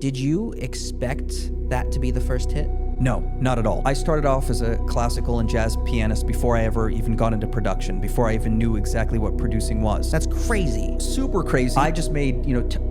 Did you expect that to be the first hit? No, not at all. I started off as a classical and jazz pianist before I ever even got into production, before I even knew exactly what producing was. That's crazy. Super crazy. I just made,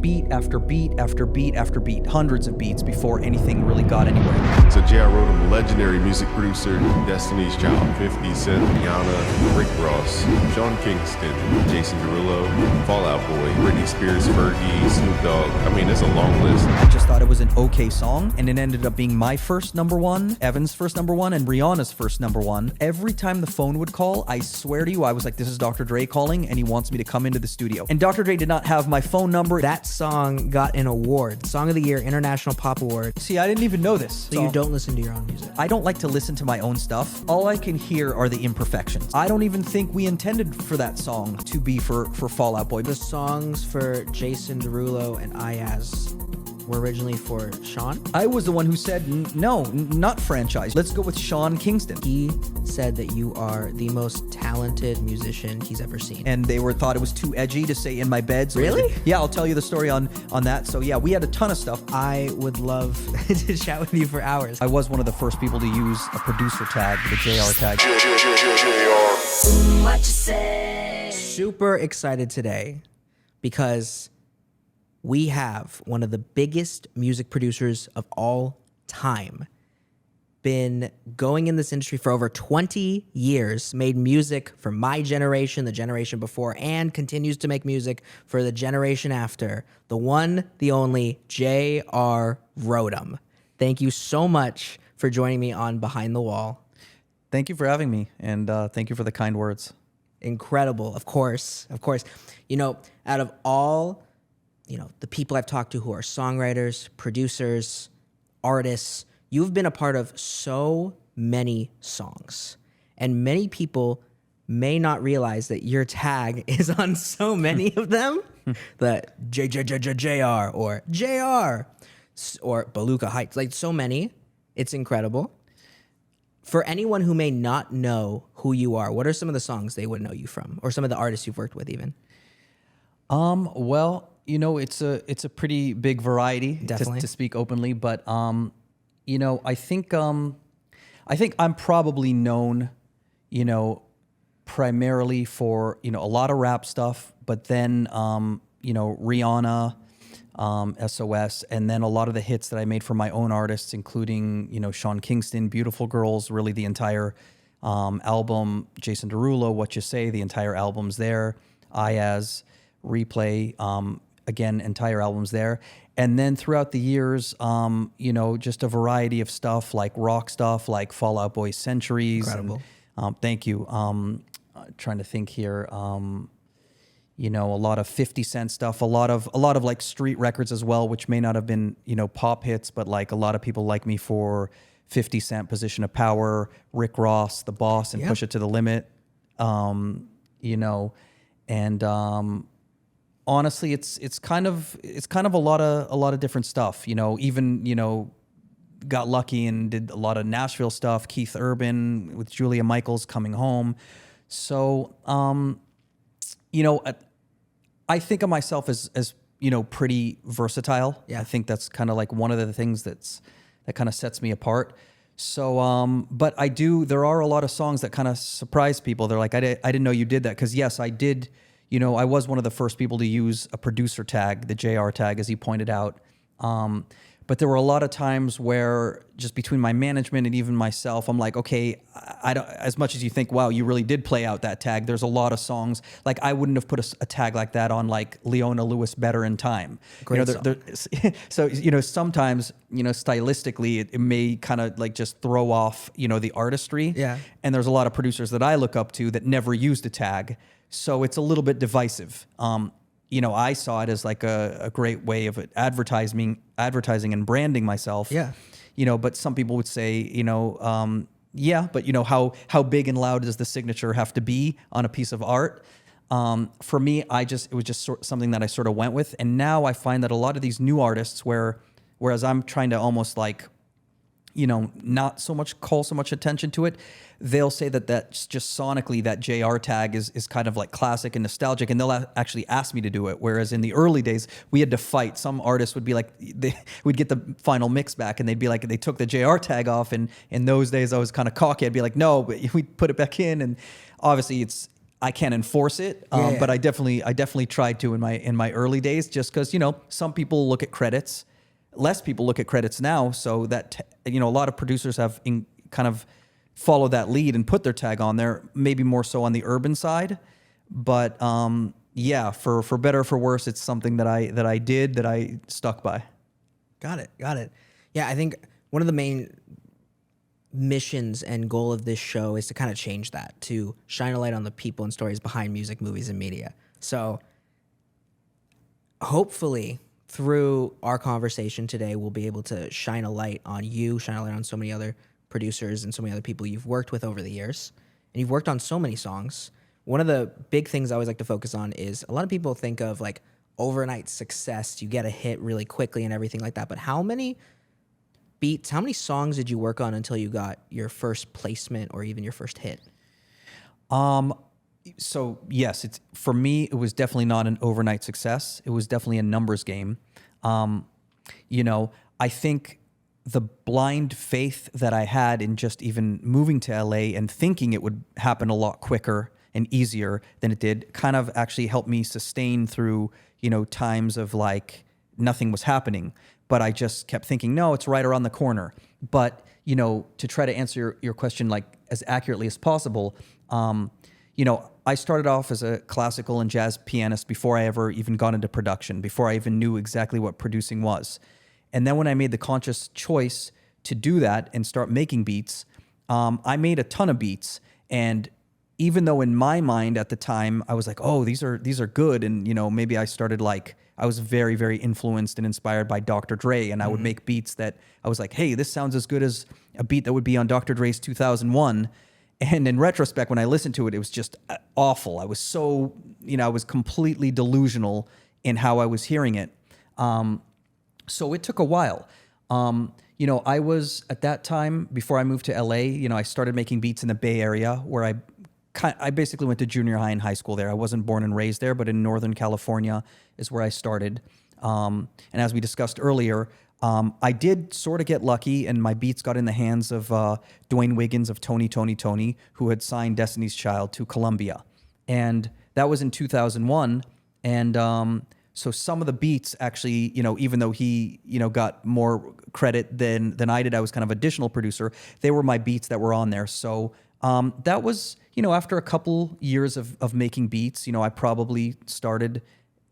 beat after beat after beat after beat, hundreds of beats before anything really got anywhere. So JR Rotem, legendary music producer, Destiny's Child, 50 Cent, Rihanna, Rick Ross, Sean Kingston, Jason Derulo, Fall Out Boy, Britney Spears, Fergie, Snoop Dogg. I mean, it's a long list. I just thought it was an okay song, and it ended up being my first number one, Evan's first number one, and Rihanna's first number one. Every time the phone would call, I swear to you, I was like, this is Dr. Dre calling, and he wants me to come into the studio. And Dr. Dre did not have my phone number. That song got an award, Song of the Year, International Pop Award. See, I didn't even know this. So you don't listen to your own music? I don't like to listen to my own stuff. All I can hear are the imperfections. I don't even think we intended for that song to be for Fall Out Boy. The songs for Jason Derulo and Iyaz were originally for Sean? I was the one who said, no, not franchise. Let's go with Sean Kingston. He said that you are the most talented musician he's ever seen. And they thought it was too edgy to say In My Bed. So really? Yeah, I'll tell you the story on that. So yeah, we had a ton of stuff. I would love to chat with you for hours. I was one of the first people to use a producer tag, the JR tag. What you say? Super excited today because we have one of the biggest music producers of all time. Been going in this industry for over 20 years, made music for my generation, the generation before, and continues to make music for the generation after. The one, the only, JR Rotem. Thank you so much for joining me on Behind the Wall. Thank you for having me, and thank you for the kind words. Incredible, of course. Out of all the people I've talked to who are songwriters, producers, artists, you've been a part of so many songs. And many people may not realize that your tag is on so many of them. That JR or JR or Beluga Heights, like so many. It's incredible. For anyone who may not know who you are, what are some of the songs they would know you from? Or some of the artists you've worked with even? Well, it's a pretty big variety to speak openly, but I think I'm probably known, primarily for a lot of rap stuff, but then Rihanna, SOS, and then a lot of the hits that I made for my own artists, including Sean Kingston, Beautiful Girls, really the entire album, Jason Derulo, What You Say, the entire album's there, Iyaz, Replay. Again, entire albums there. And then throughout the years, just a variety of stuff, like rock stuff, like Fall Out Boy Centuries. Incredible. And, thank you. Trying to think here. A lot of 50 Cent stuff, a lot of like street records as well, which may not have been, pop hits, but like a lot of people like me for 50 Cent, Position of Power, Rick Ross, The Boss, and Push It to the Limit. Honestly, it's kind of a lot of different stuff. Even got lucky and did a lot of Nashville stuff. Keith Urban with Julia Michaels, Coming Home. So I think of myself as pretty versatile. Yeah. I think that's kind of like one of the things that kind of sets me apart. So, but there are a lot of songs that kind of surprise people. They're like, I didn't know you did that. Cause yes, I did. I was one of the first people to use a producer tag, the JR tag, as he pointed out. But there were a lot of times where just between my management and even myself, I'm like, okay, I don't, as much as you think, wow, you really did play out that tag. There's a lot of songs. Like I wouldn't have put a tag like that on like Leona Lewis, Better in Time. Great song. So, sometimes, stylistically, it may kind of like just throw off, the artistry. Yeah. And there's a lot of producers that I look up to that never used a tag. So it's a little bit divisive. I saw it as like a great way of advertising and branding myself. Yeah. But some people would say, but how big and loud does the signature have to be on a piece of art? For me, it was just something that I sort of went with. And now I find that a lot of these new artists whereas I'm trying to almost like, not so much call so much attention to it, they'll say that that's just sonically that JR tag is kind of like classic and nostalgic, and they'll actually ask me to do it. Whereas in the early days, we had to fight. Some artists would be like, we'd get the final mix back, and they'd be like, they took the JR tag off. And in those days, I was kind of cocky. I'd be like, no, but we'd put it back in. And obviously, I can't enforce it, but I definitely tried to in my early days, just because some people look at credits. Less people look at credits now, so that a lot of producers have kind of followed that lead and put their tag on there, maybe more so on the urban side. But for better or for worse, it's something that I stuck by. Got it. Yeah, I think one of the main missions and goal of this show is to kind of change that, to shine a light on the people and stories behind music, movies, and media. So hopefully, through our conversation today, we'll be able to shine a light on you, shine a light on so many other producers and so many other people you've worked with over the years. And you've worked on so many songs. One of the big things I always like to focus on is a lot of people think of like overnight success. You get a hit really quickly and everything like that. But how many beats, how many songs did you work on until you got your first placement or even your first hit? So yes, for me, it was definitely not an overnight success. It was definitely a numbers game. I think the blind faith that I had in just even moving to LA and thinking it would happen a lot quicker and easier than it did kind of actually helped me sustain through, times of like nothing was happening. But I just kept thinking, no, it's right around the corner. But, to try to answer your question like as accurately as possible, I started off as a classical and jazz pianist before I ever even got into production, before I even knew exactly what producing was. And then when I made the conscious choice to do that and start making beats, I made a ton of beats. And even though in my mind at the time, I was like, oh, these are good. And, maybe I started I was very, very influenced and inspired by Dr. Dre. And I would make beats that I was like, hey, this sounds as good as a beat that would be on Dr. Dre's 2001. And in retrospect, when I listened to it, it was just awful. I was so, I was completely delusional in how I was hearing it. So it took a while. I was at that time, before I moved to LA, I started making beats in the Bay Area where I basically went to junior high and high school there. I wasn't born and raised there, but in Northern California is where I started. And as we discussed earlier, I did sort of get lucky, and my beats got in the hands of Dwayne Wiggins of Tony, who had signed Destiny's Child to Columbia. And that was in 2001. And so some of the beats actually, even though he, got more credit than I did, I was kind of additional producer, they were my beats that were on there. So that was, after a couple years of making beats, I probably started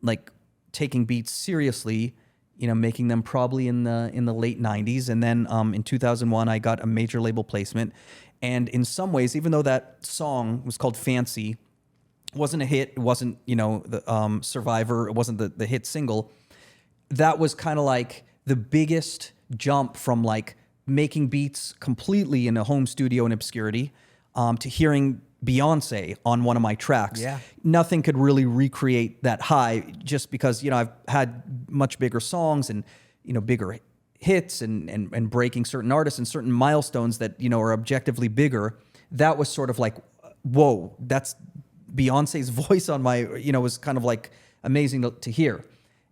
like taking beats seriously, making them probably in the late 90s. And then in 2001, I got a major label placement. And in some ways, even though that song was called Fancy, it wasn't a hit, it wasn't, the Survivor, it wasn't the hit single, that was kind of like the biggest jump from like making beats completely in a home studio in obscurity to hearing Beyonce on one of my tracks. Yeah. Nothing could really recreate that high, just because, I've had much bigger songs and, bigger hits and breaking certain artists and certain milestones that, are objectively bigger. That was sort of like, whoa, that's Beyonce's voice on my, was kind of like amazing to hear.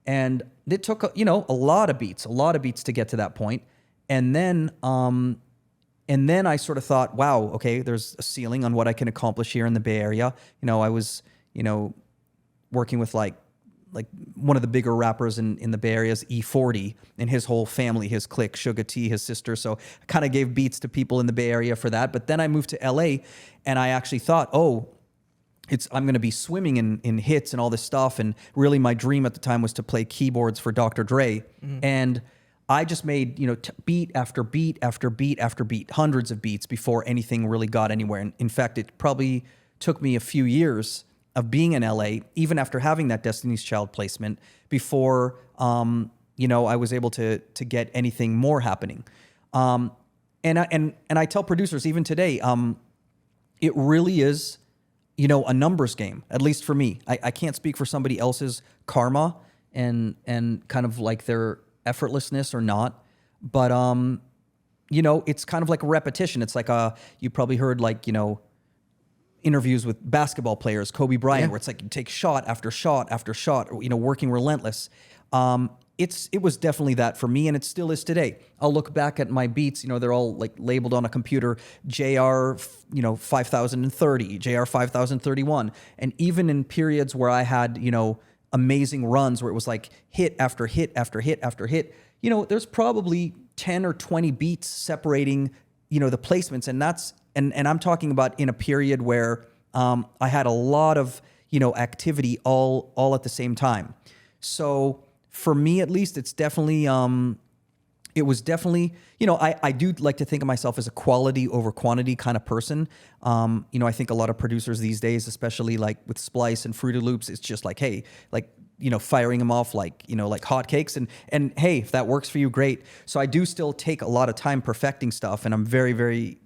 And it took, a lot of beats to get to that point. And then I sort of thought, wow, okay, there's a ceiling on what I can accomplish here in the Bay Area. I was, working with like one of the bigger rappers in the Bay Area is E40 and his whole family, his clique, Suga T, his sister. So I kind of gave beats to people in the Bay Area for that. But then I moved to LA and I actually thought, I'm going to be swimming in hits and all this stuff. And really my dream at the time was to play keyboards for Dr. Dre. Mm-hmm. And I just made, beat after beat after beat after beat, hundreds of beats before anything really got anywhere. And in fact, it probably took me a few years of being in LA, even after having that Destiny's Child placement, before, I was able to get anything more happening. And I tell producers even today, it really is, a numbers game, at least for me. I can't speak for somebody else's karma and kind of like their effortlessness or not. But, it's kind of like a repetition. It's like you probably heard like, interviews with basketball players, Kobe Bryant, where it's like you take shot after shot after shot, working relentless. It was definitely that for me, and it still is today. I'll look back at my beats, they're all like labeled on a computer, JR, 5030, JR 5031. And even in periods where I had, amazing runs where it was like hit after hit after hit after hit, there's probably 10 or 20 beats separating, the placements. And that's, and I'm talking about in a period where I had a lot of, activity all at the same time. So for me, at least, it's definitely, it was definitely, I do like to think of myself as a quality over quantity kind of person. I think a lot of producers these days, especially like with Splice and Fruity Loops, it's just like, hey, like, firing them off like, like hotcakes. And hey, if that works for you, great. So I do still take a lot of time perfecting stuff, and I'm very, very,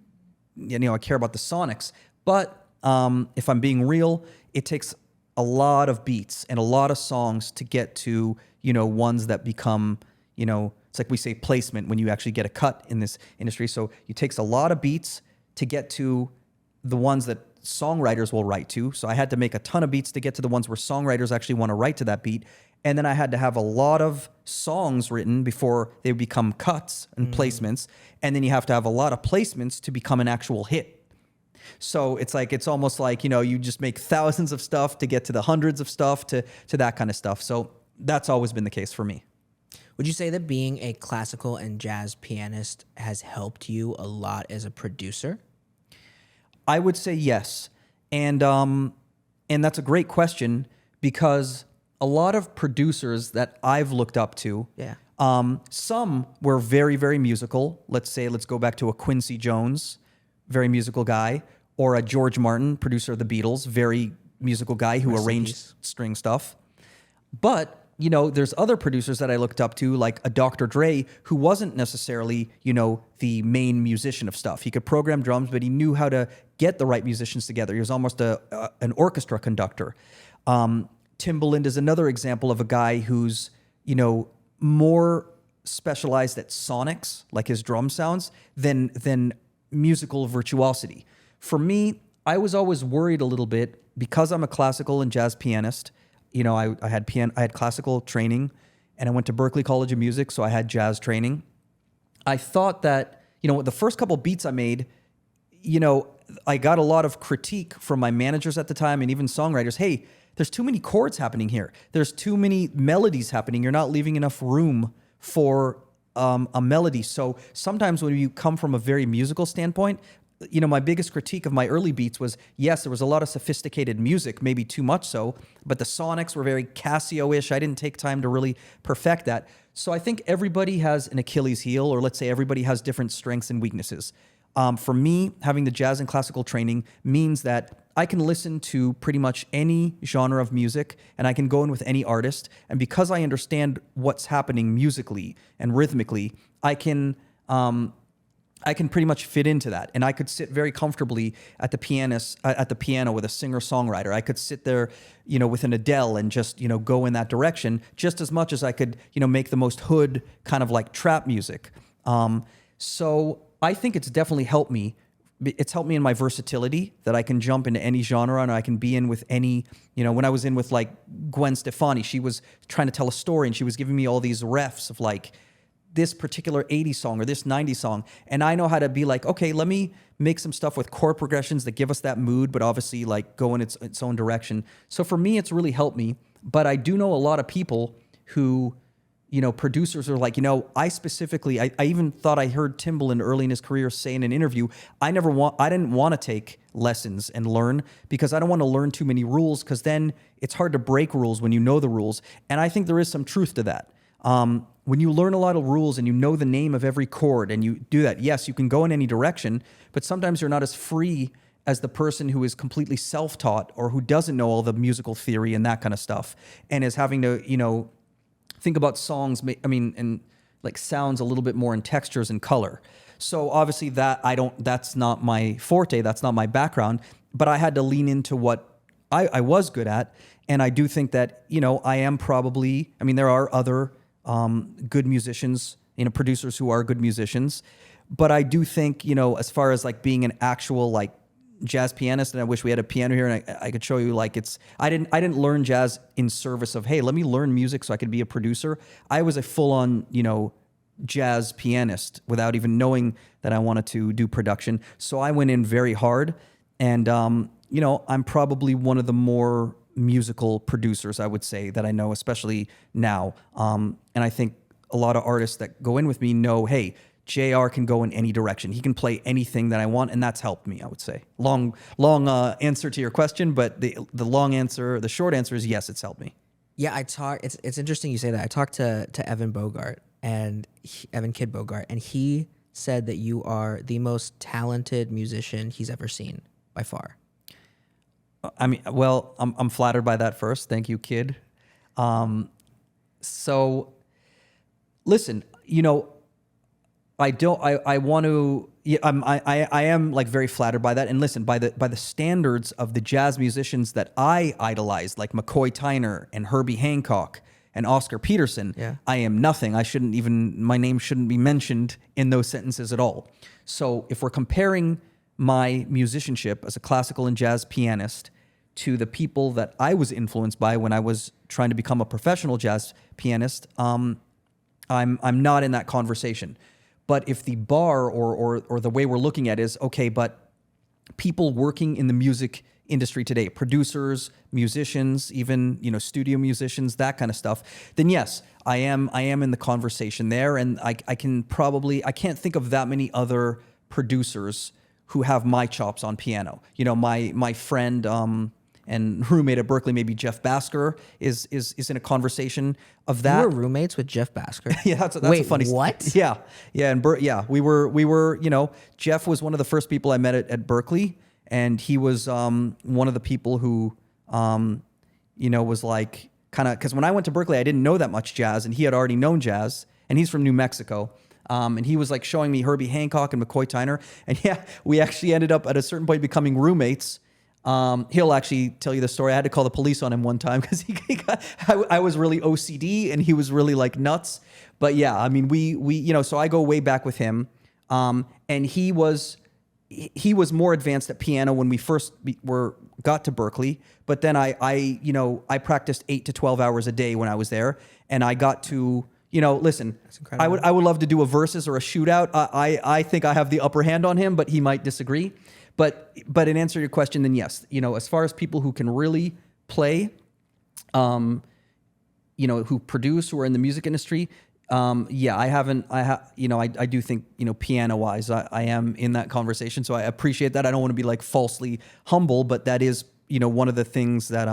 I care about the sonics. But if I'm being real, it takes a lot of beats and a lot of songs to get to, ones that become, it's like we say placement when you actually get a cut in this industry. So it takes a lot of beats to get to the ones that songwriters will write to. So I had to make a ton of beats to get to the ones where songwriters actually want to write to that beat. And then I had to have a lot of songs written before they become cuts and placements. And then you have to have a lot of placements to become an actual hit. So it's almost like, you just make thousands of stuff to get to the hundreds of stuff to that kind of stuff. So that's always been the case for me. Would you say that being a classical and jazz pianist has helped you a lot as a producer? I would say yes. And that's a great question, because a lot of producers that I've looked up to, some were very, very musical. Let's go back to a Quincy Jones, very musical guy, or a George Martin, producer of the Beatles, very musical guy who arranged string stuff. But, there's other producers that I looked up to, like a Dr. Dre, who wasn't necessarily, the main musician of stuff. He could program drums, but he knew how to get the right musicians together. He was almost an orchestra conductor. Timbaland is another example of a guy who's, more specialized at sonics, like his drum sounds, than musical virtuosity. For me, I was always worried a little bit, because I'm a classical and jazz pianist. I had classical training, and I went to Berklee College of Music, so I had jazz training. I thought that, the first couple beats I made, I got a lot of critique from my managers at the time and even songwriters. Hey, there's too many chords happening here. There's too many melodies happening. You're not leaving enough room for a melody. So sometimes when you come from a very musical standpoint, my biggest critique of my early beats was, yes, there was a lot of sophisticated music, maybe too much so, but the sonics were very Casio-ish. I didn't take time to really perfect that. So I think everybody has an Achilles heel, or let's say everybody has different strengths and weaknesses. For me, having the jazz and classical training means that I can listen to pretty much any genre of music, and I can go in with any artist. And because I understand what's happening musically and rhythmically, I can pretty much fit into that. And I could sit very comfortably at the piano with a singer-songwriter. I could sit there, with an Adele and just, go in that direction just as much as I could, make the most hood kind of like trap music. So I think it's definitely helped me. It's helped me in my versatility, that I can jump into any genre and I can be in with any, when I was in with like Gwen Stefani, she was trying to tell a story and she was giving me all these refs of like this particular 80s song or this 90s song. And I know how to be like, okay, let me make some stuff with chord progressions that give us that mood, but obviously like go in its own direction. So for me, it's really helped me. But I do know a lot of people who, producers are like, I even thought I heard Timbaland early in his career say in an interview, I didn't want to take lessons and learn, because I don't want to learn too many rules, because then it's hard to break rules when you know the rules. And I think there is some truth to that. When you learn a lot of rules and you know the name of every chord and you do that, yes, you can go in any direction, but sometimes you're not as free as the person who is completely self-taught or who doesn't know all the musical theory and that kind of stuff and is having to, think about songs, and like sounds a little bit more in textures and color. So obviously that's not my forte, that's not my background, but I had to lean into what I was good at. And I do think that, I am probably, there are other good musicians, producers who are good musicians. But I do think, as far as like being an actual like jazz pianist, and I wish we had a piano here and I could show you, like, I didn't learn jazz in service of, hey, let me learn music so I could be a producer. I was a full-on, jazz pianist without even knowing that I wanted to do production. So I went in very hard, and I'm probably one of the more musical producers, I would say, that I know, especially now. And I think a lot of artists that go in with me know, hey, JR can go in any direction. He can play anything that I want, and that's helped me, I would say. Long answer to your question, but the short answer is yes, it's helped me. Yeah, it's interesting you say that. I talked to Evan Bogart, Evan Kid Bogart, and he said that you are the most talented musician he's ever seen by far. I mean, well, I'm flattered by that first. Thank you, Kid. So listen, I am like very flattered by that. And listen, by the standards of the jazz musicians that I idolized, like McCoy Tyner and Herbie Hancock and Oscar Peterson, I am nothing. My name shouldn't be mentioned in those sentences at all. So if we're comparing my musicianship as a classical and jazz pianist to the people that I was influenced by when I was trying to become a professional jazz pianist, I'm not in that conversation. But if the bar or the way we're looking at it is, okay, but people working in the music industry today, producers, musicians, even, studio musicians, that kind of stuff, then yes, I am in the conversation there. And I can't think of that many other producers who have my chops on piano. My friend and roommate at Berkeley, maybe Jeff Basker, is in a conversation of that. You were roommates with Jeff Basker? Yeah, that's Wait, a funny. what? Yeah, and we were. Jeff was one of the first people I met at Berkeley, and he was one of the people who, was like kind of, because when I went to Berkeley, I didn't know that much jazz, and he had already known jazz, and he's from New Mexico. And he was like showing me Herbie Hancock and McCoy Tyner, and yeah, we actually ended up at a certain point becoming roommates. He'll actually tell you the story. I had to call the police on him one time because I was really OCD and he was really like nuts. But yeah, I mean, we so I go way back with him. And he was more advanced at piano when we first got to Berkeley. But then I practiced 8 to 12 hours a day when I was there, and I got to. Listen, I would love to do a versus or a shootout. I think I have the upper hand on him, but he might disagree. But in answer to your question, then yes, as far as people who can really play, who produce, who are in the music industry, I do think, piano wise, I am in that conversation. So I appreciate that. I don't want to be like falsely humble, but that is, one of the things that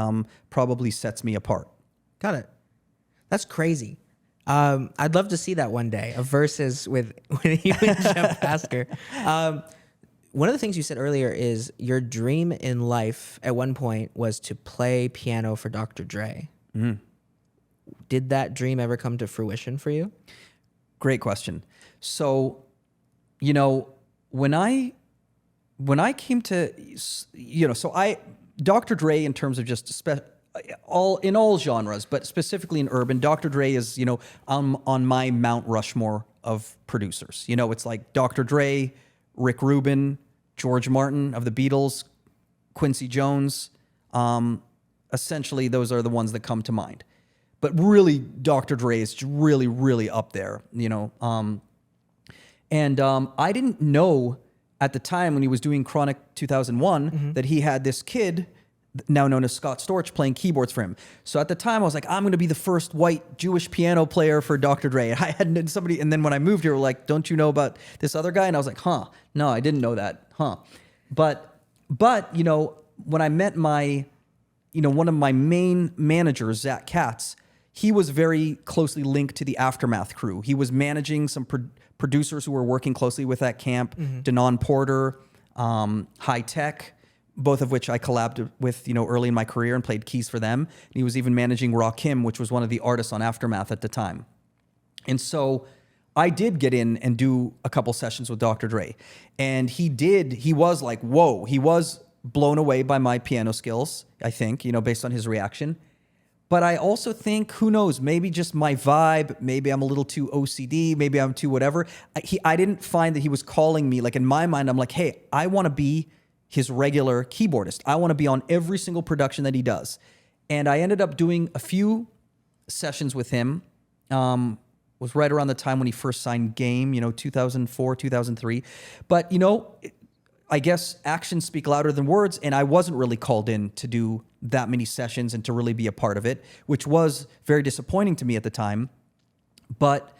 probably sets me apart. Got it. That's crazy. I'd love to see that one day, a versus with you and Jeff Basker. One of the things you said earlier is your dream in life at one point was to play piano for Dr. Dre. Mm-hmm. Did that dream ever come to fruition for you? Great question. So, when I came to, Dr. Dre, in terms of just in all genres, but specifically in urban, Dr. Dre is, on my Mount Rushmore of producers. It's like Dr. Dre, Rick Rubin, George Martin of the Beatles, Quincy Jones. Essentially, those are the ones that come to mind. But really, Dr. Dre is really, really up there, And I didn't know at the time when he was doing Chronic 2001 that he had this kid, now known as Scott Storch, playing keyboards for him. So at the time, I was like, I'm going to be the first white Jewish piano player for Dr. Dre. And I hadn't somebody, and then when I moved here, we're like, don't you know about this other guy? And I was like, no, I didn't know that, But when I met my, one of my main managers, Zach Katz, he was very closely linked to the Aftermath crew. He was managing some producers who were working closely with that camp, Denon Porter, High Tech, both of which I collabed with, early in my career and played keys for them. And he was even managing Rakim, which was one of the artists on Aftermath at the time. And so I did get in and do a couple sessions with Dr. Dre. And he was like, whoa, he was blown away by my piano skills, I think, based on his reaction. But I also think, who knows, maybe just my vibe, maybe I'm a little too OCD, maybe I'm too whatever. I didn't find that he was calling me. Like in my mind, I'm like, hey, I want to be his regular keyboardist. I want to be on every single production that he does. And I ended up doing a few sessions with him. Was right around the time when he first signed Game, 2004, 2003. But, I guess actions speak louder than words, and I wasn't really called in to do that many sessions and to really be a part of it, which was very disappointing to me at the time. But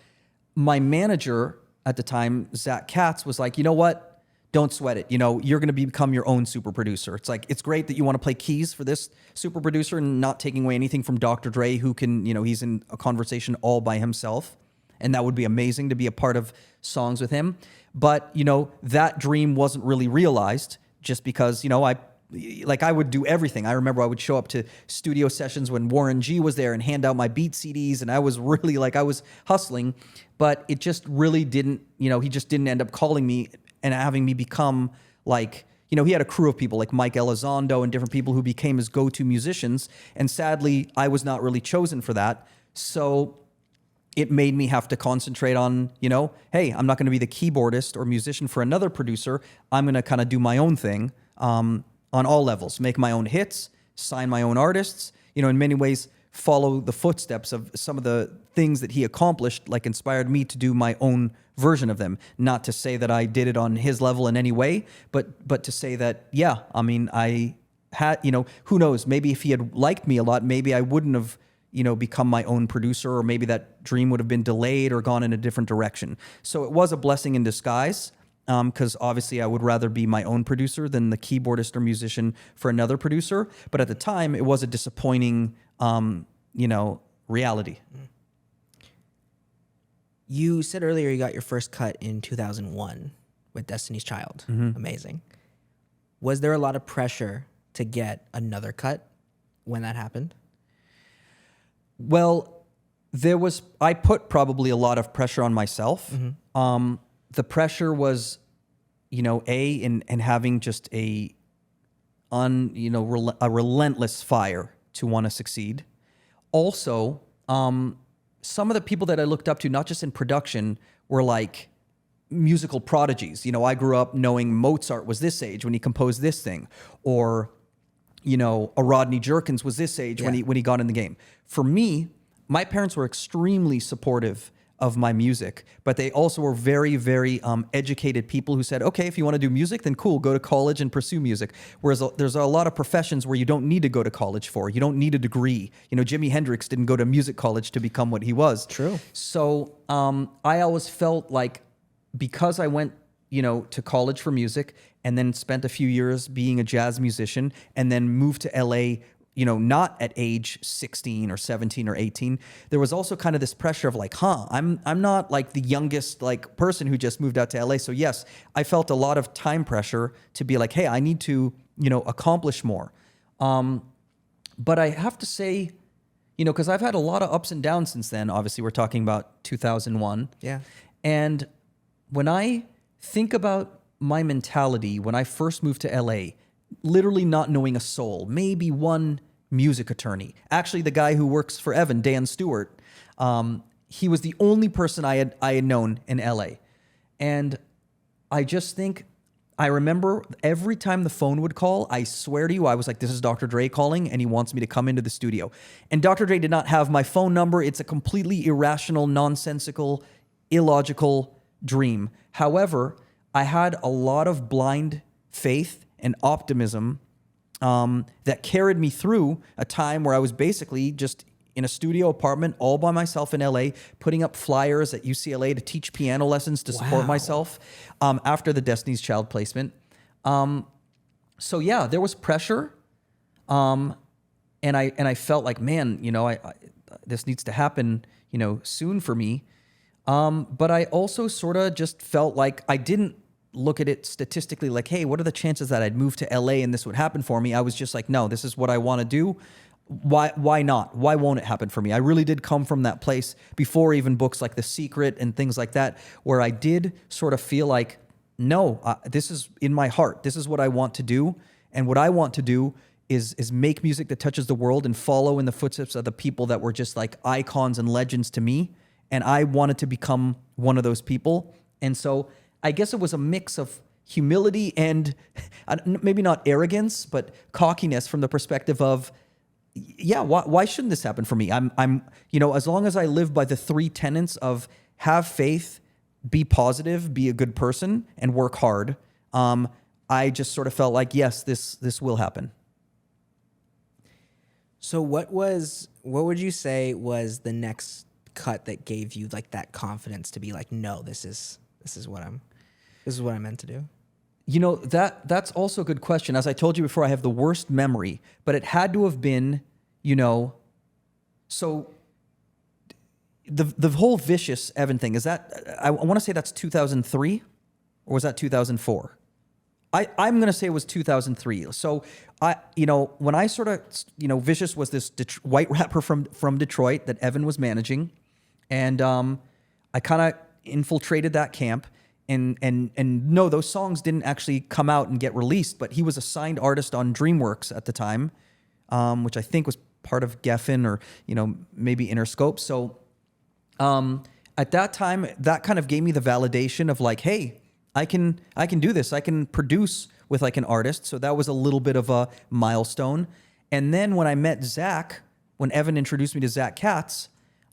my manager at the time, Zach Katz, was like, you know what? Don't sweat it. You're going to become your own super producer. It's like, it's great that you want to play keys for this super producer and not taking away anything from Dr. Dre, who can, he's in a conversation all by himself. And that would be amazing to be a part of songs with him. But, that dream wasn't really realized just because, I would do everything. I remember I would show up to studio sessions when Warren G was there and hand out my beat CDs. And I was really I was hustling, but it just really didn't, he just didn't end up calling me and having me become he had a crew of people like Mike Elizondo and different people who became his go-to musicians. And sadly, I was not really chosen for that. So it made me have to concentrate on, hey, I'm not going to be the keyboardist or musician for another producer. I'm going to kind of do my own thing on all levels, make my own hits, sign my own artists, in many ways follow the footsteps of some of the things that he accomplished, inspired me to do my own version of them. Not to say that I did it on his level in any way, but to say that, yeah, I had, who knows, maybe if he had liked me a lot, maybe I wouldn't have become my own producer, or maybe that dream would have been delayed or gone in a different direction. So it was a blessing in disguise, because obviously I would rather be my own producer than the keyboardist or musician for another producer. But at the time, it was a disappointing, reality. You said earlier you got your first cut in 2001 with Destiny's Child. Mm-hmm. Amazing. Was there a lot of pressure to get another cut when that happened? Well, I put probably a lot of pressure on myself. Mm-hmm. The pressure was, in having just a relentless fire to want to succeed. Also, some of the people that I looked up to, not just in production, were like musical prodigies. I grew up knowing Mozart was this age when he composed this thing, or a Rodney Jerkins was this age when he got in the game. For me, my parents were extremely supportive of my music, but they also were very, very educated people who said, okay, if you want to do music, then cool, go to college and pursue music. Whereas there's a lot of professions where you don't need to go to college for. You don't need a degree. Jimi Hendrix didn't go to music college to become what he was. True. So I always felt like, because I went to college for music and then spent a few years being a jazz musician and then moved to LA, not at age 16 or 17 or 18, there was also kind of this pressure of I'm not like the youngest person who just moved out to LA. So yes, I felt a lot of time pressure to be like, hey, I need to, accomplish more. But I have to say, because I've had a lot of ups and downs since then. Obviously, we're talking about 2001. Yeah. And when I think about my mentality when I first moved to LA, literally not knowing a soul, maybe one music attorney. Actually, the guy who works for Evan, Dan Stewart, he was the only person I had known in LA. And I just think, I remember every time the phone would call, I swear to you, I was like, this is Dr. Dre calling and he wants me to come into the studio. And Dr. Dre did not have my phone number. It's a completely irrational, nonsensical, illogical dream. However, I had a lot of blind faith and optimism that carried me through a time where I was basically just in a studio apartment all by myself in LA, putting up flyers at UCLA to teach piano lessons to support myself after the Destiny's Child placement. So yeah, there was pressure. And I felt like, man, this needs to happen, soon for me. But I also sort of just felt like I didn't look at it statistically like, hey, what are the chances that I'd move to LA and this would happen for me? I was just like, no, this is what I want to do. Why not? Why won't it happen for me? I really did come from that place before even books like The Secret and things like that, where I did sort of feel like, no, this is in my heart. This is what I want to do. And what I want to do is make music that touches the world and follow in the footsteps of the people that were just like icons and legends to me. And I wanted to become one of those people. And so I guess it was a mix of humility and maybe not arrogance, but cockiness from the perspective of, yeah, why shouldn't this happen for me? I'm as long as I live by the 3 tenets of have faith, be positive, be a good person, and work hard, I just sort of felt like, yes, this will happen. So what would you say was the next cut that gave you like that confidence to be like, no, this is what I'm meant to do? That's also a good question. As I told you before, I have the worst memory, but it had to have been, so the whole Vicious Evan thing, is that, I want to say that's 2003, or was that 2004? I'm going to say it was 2003. So when I sort of, Vicious was this white rapper from Detroit that Evan was managing. And I kind of infiltrated that camp. And no, those songs didn't actually come out and get released, but he was a signed artist on DreamWorks at the time, which I think was part of Geffen or, maybe Interscope. So at that time, that kind of gave me the validation of like, hey, I can do this. I can produce with like an artist. So that was a little bit of a milestone. And then when I met Zach, when Evan introduced me to Zach Katz,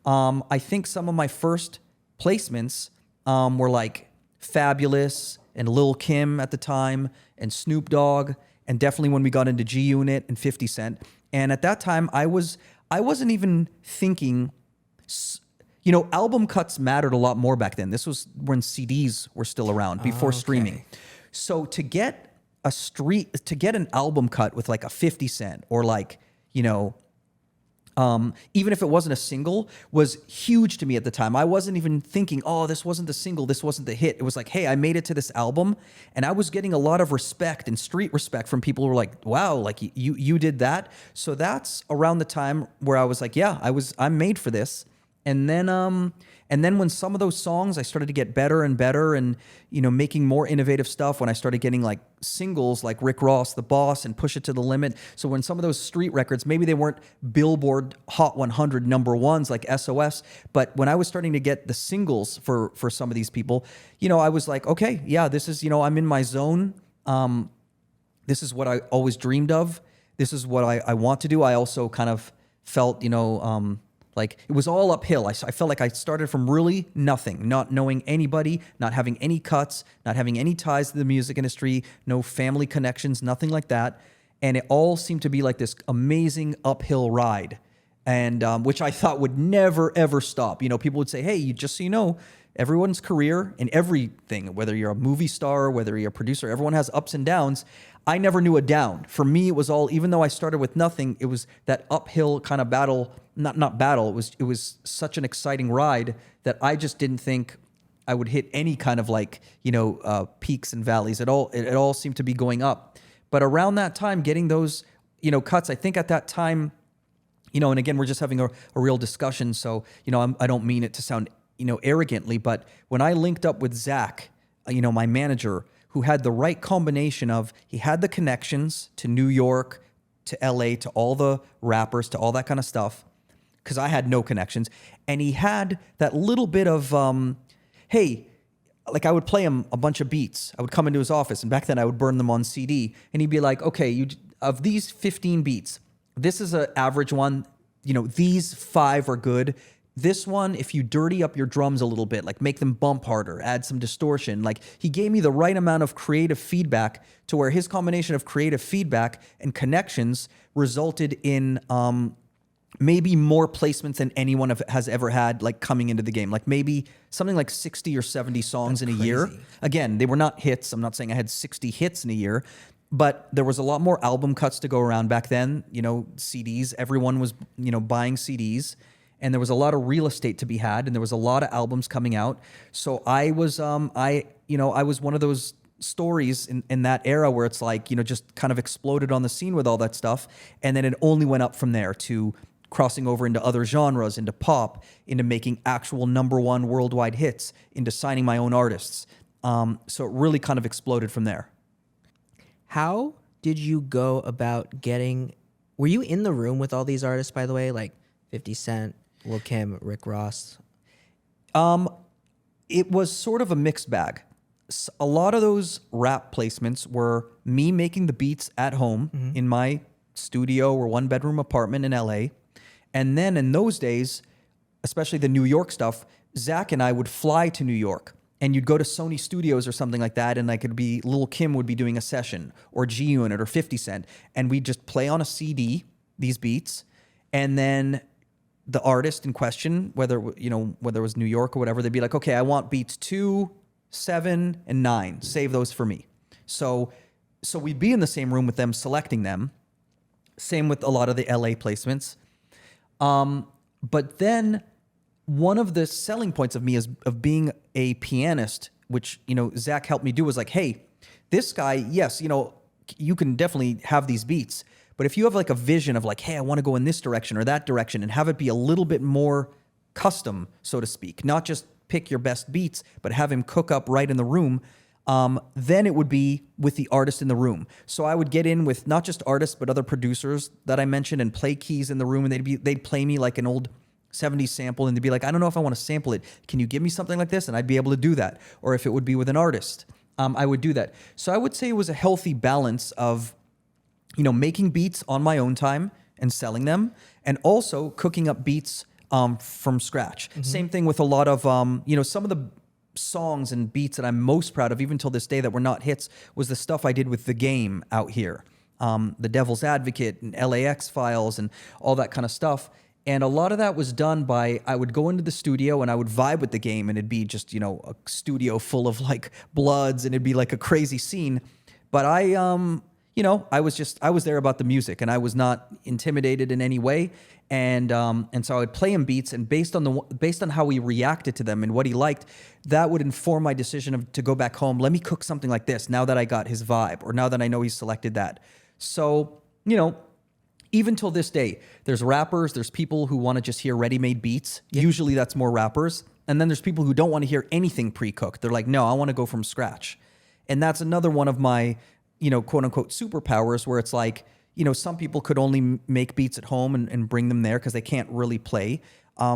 I think some of my first placements were like Fabulous and Lil Kim at the time and Snoop Dogg, and definitely when we got into G Unit and 50 Cent. And at that time, I wasn't even thinking, album cuts mattered a lot more back then. This was when CDs were still around before streaming. So to get an album cut with like a 50 Cent or like, even if it wasn't a single, was huge to me at the time. I wasn't even thinking, oh, this wasn't the single, this wasn't the hit. It was like, hey, I made it to this album, and I was getting a lot of respect and street respect from people who were like, wow, like you did that. So that's around the time where I was like, yeah, I'm made for this. And then when some of those songs, I started to get better and better and, making more innovative stuff, when I started getting like singles like Rick Ross, The Boss, and Push It to the Limit. So when some of those street records, maybe they weren't Billboard Hot 100 number ones like SOS, but when I was starting to get the singles for some of these people, I was like, okay, yeah, this is, I'm in my zone. This is what I always dreamed of. This is what I want to do. I also kind of felt, like it was all uphill. I felt like I started from really nothing, not knowing anybody, not having any cuts, not having any ties to the music industry, no family connections, nothing like that. And it all seemed to be like this amazing uphill ride, and which I thought would never, ever stop. People would say, hey, just so you know, everyone's career and everything, whether you're a movie star, whether you're a producer, everyone has ups and downs. I never knew a down. For me, it was all, even though I started with nothing, it was that uphill kind of battle. Not battle. It was such an exciting ride that I just didn't think I would hit any kind of like, peaks and valleys. It all seemed to be going up. But around that time, getting those, cuts, I think at that time, and again, we're just having a real discussion. So, I don't mean it to sound, arrogantly, but when I linked up with Zach, my manager, who had the right combination of, he had the connections to New York, to LA, to all the rappers, to all that kind of stuff, because I had no connections. And he had that little bit of, hey, like I would play him a bunch of beats. I would come into his office, and back then I would burn them on CD. And he'd be like, okay, of these 15 beats, this is an average one. These 5 are good. This one, if you dirty up your drums a little bit, like make them bump harder, add some distortion. Like he gave me the right amount of creative feedback to where his combination of creative feedback and connections resulted in maybe more placements than anyone has ever had, like coming into the game. Like maybe something like 60 or 70 songs in a year. Again, they were not hits. I'm not saying I had 60 hits in a year, but there was a lot more album cuts to go around back then. CDs, everyone was, buying CDs. And there was a lot of real estate to be had, and there was a lot of albums coming out. So I was, I was one of those stories in that era where it's like, just kind of exploded on the scene with all that stuff. And then it only went up from there to crossing over into other genres, into pop, into making actual #1 worldwide hits, into signing my own artists. So it really kind of exploded from there. How did you go about getting? Were you in the room with all these artists, by the way, like 50 Cent, Lil Kim, Rick Ross? It was sort of a mixed bag. A lot of those rap placements were me making the beats at home in my studio or one bedroom apartment in LA. And then in those days, especially the New York stuff, Zach and I would fly to New York, and you'd go to Sony Studios or something like that, and like it'd be Lil Kim would be doing a session, or G Unit or 50 Cent, and we'd just play on a CD these beats, and then the artist in question, whether it was New York or whatever, they'd be like, okay, I want beats 2, 7, and 9. Save those for me. So we'd be in the same room with them, selecting them. Same with a lot of the LA placements. But then one of the selling points of me of being a pianist, which, Zach helped me do, was like, hey, this guy, yes, you can definitely have these beats, but if you have like a vision of like, hey, I want to go in this direction or that direction and have it be a little bit more custom, so to speak, not just pick your best beats, but have him cook up right in the room, then it would be with the artist in the room. So I would get in with not just artists, but other producers that I mentioned and play keys in the room, and they'd play me like an old 70s sample, and they'd be like, I don't know if I want to sample it. Can you give me something like this? And I'd be able to do that. Or if it would be with an artist, I would do that. So I would say it was a healthy balance of, making beats on my own time and selling them, and also cooking up beats from scratch. Same thing with a lot of, some of the songs and beats that I'm most proud of, even till this day, that were not hits, was the stuff I did with The Game out here. The Devil's Advocate and LAX Files and all that kind of stuff. And a lot of that was done by, I would go into the studio and I would vibe with The Game, and it'd be just, a studio full of like Bloods, and it'd be like a crazy scene. But I was there about the music, and I was not intimidated in any way. And so I would play him beats, and based on how he reacted to them and what he liked, that would inform my decision to go back home. Let me cook something like this now that I got his vibe, or now that I know he's selected that. So, even till this day, there's rappers, there's people who want to just hear ready-made beats. Yep. Usually that's more rappers. And then there's people who don't want to hear anything pre-cooked. They're like, no, I want to go from scratch. And that's another one of my, quote unquote superpowers, where it's like, some people could only make beats at home and bring them there because they can't really play.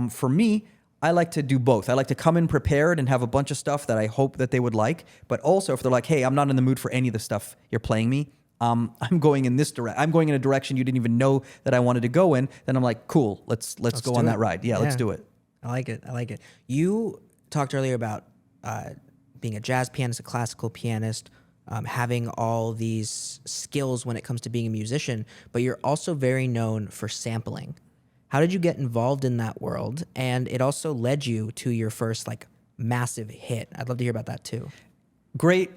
For me, I like to do both. I like to come in prepared and have a bunch of stuff that I hope that they would like. But also if they're like, hey, I'm not in the mood for any of the stuff you're playing me, I'm going in this direction. I'm going in a direction you didn't even know that I wanted to go in. Then I'm like, cool, let's go on that ride. Yeah, let's do it. I like it. You talked earlier about being a jazz pianist, a classical pianist, having all these skills when it comes to being a musician, but you're also very known for sampling. How did you get involved in that world? And it also led you to your first like massive hit. I'd love to hear about that too. Great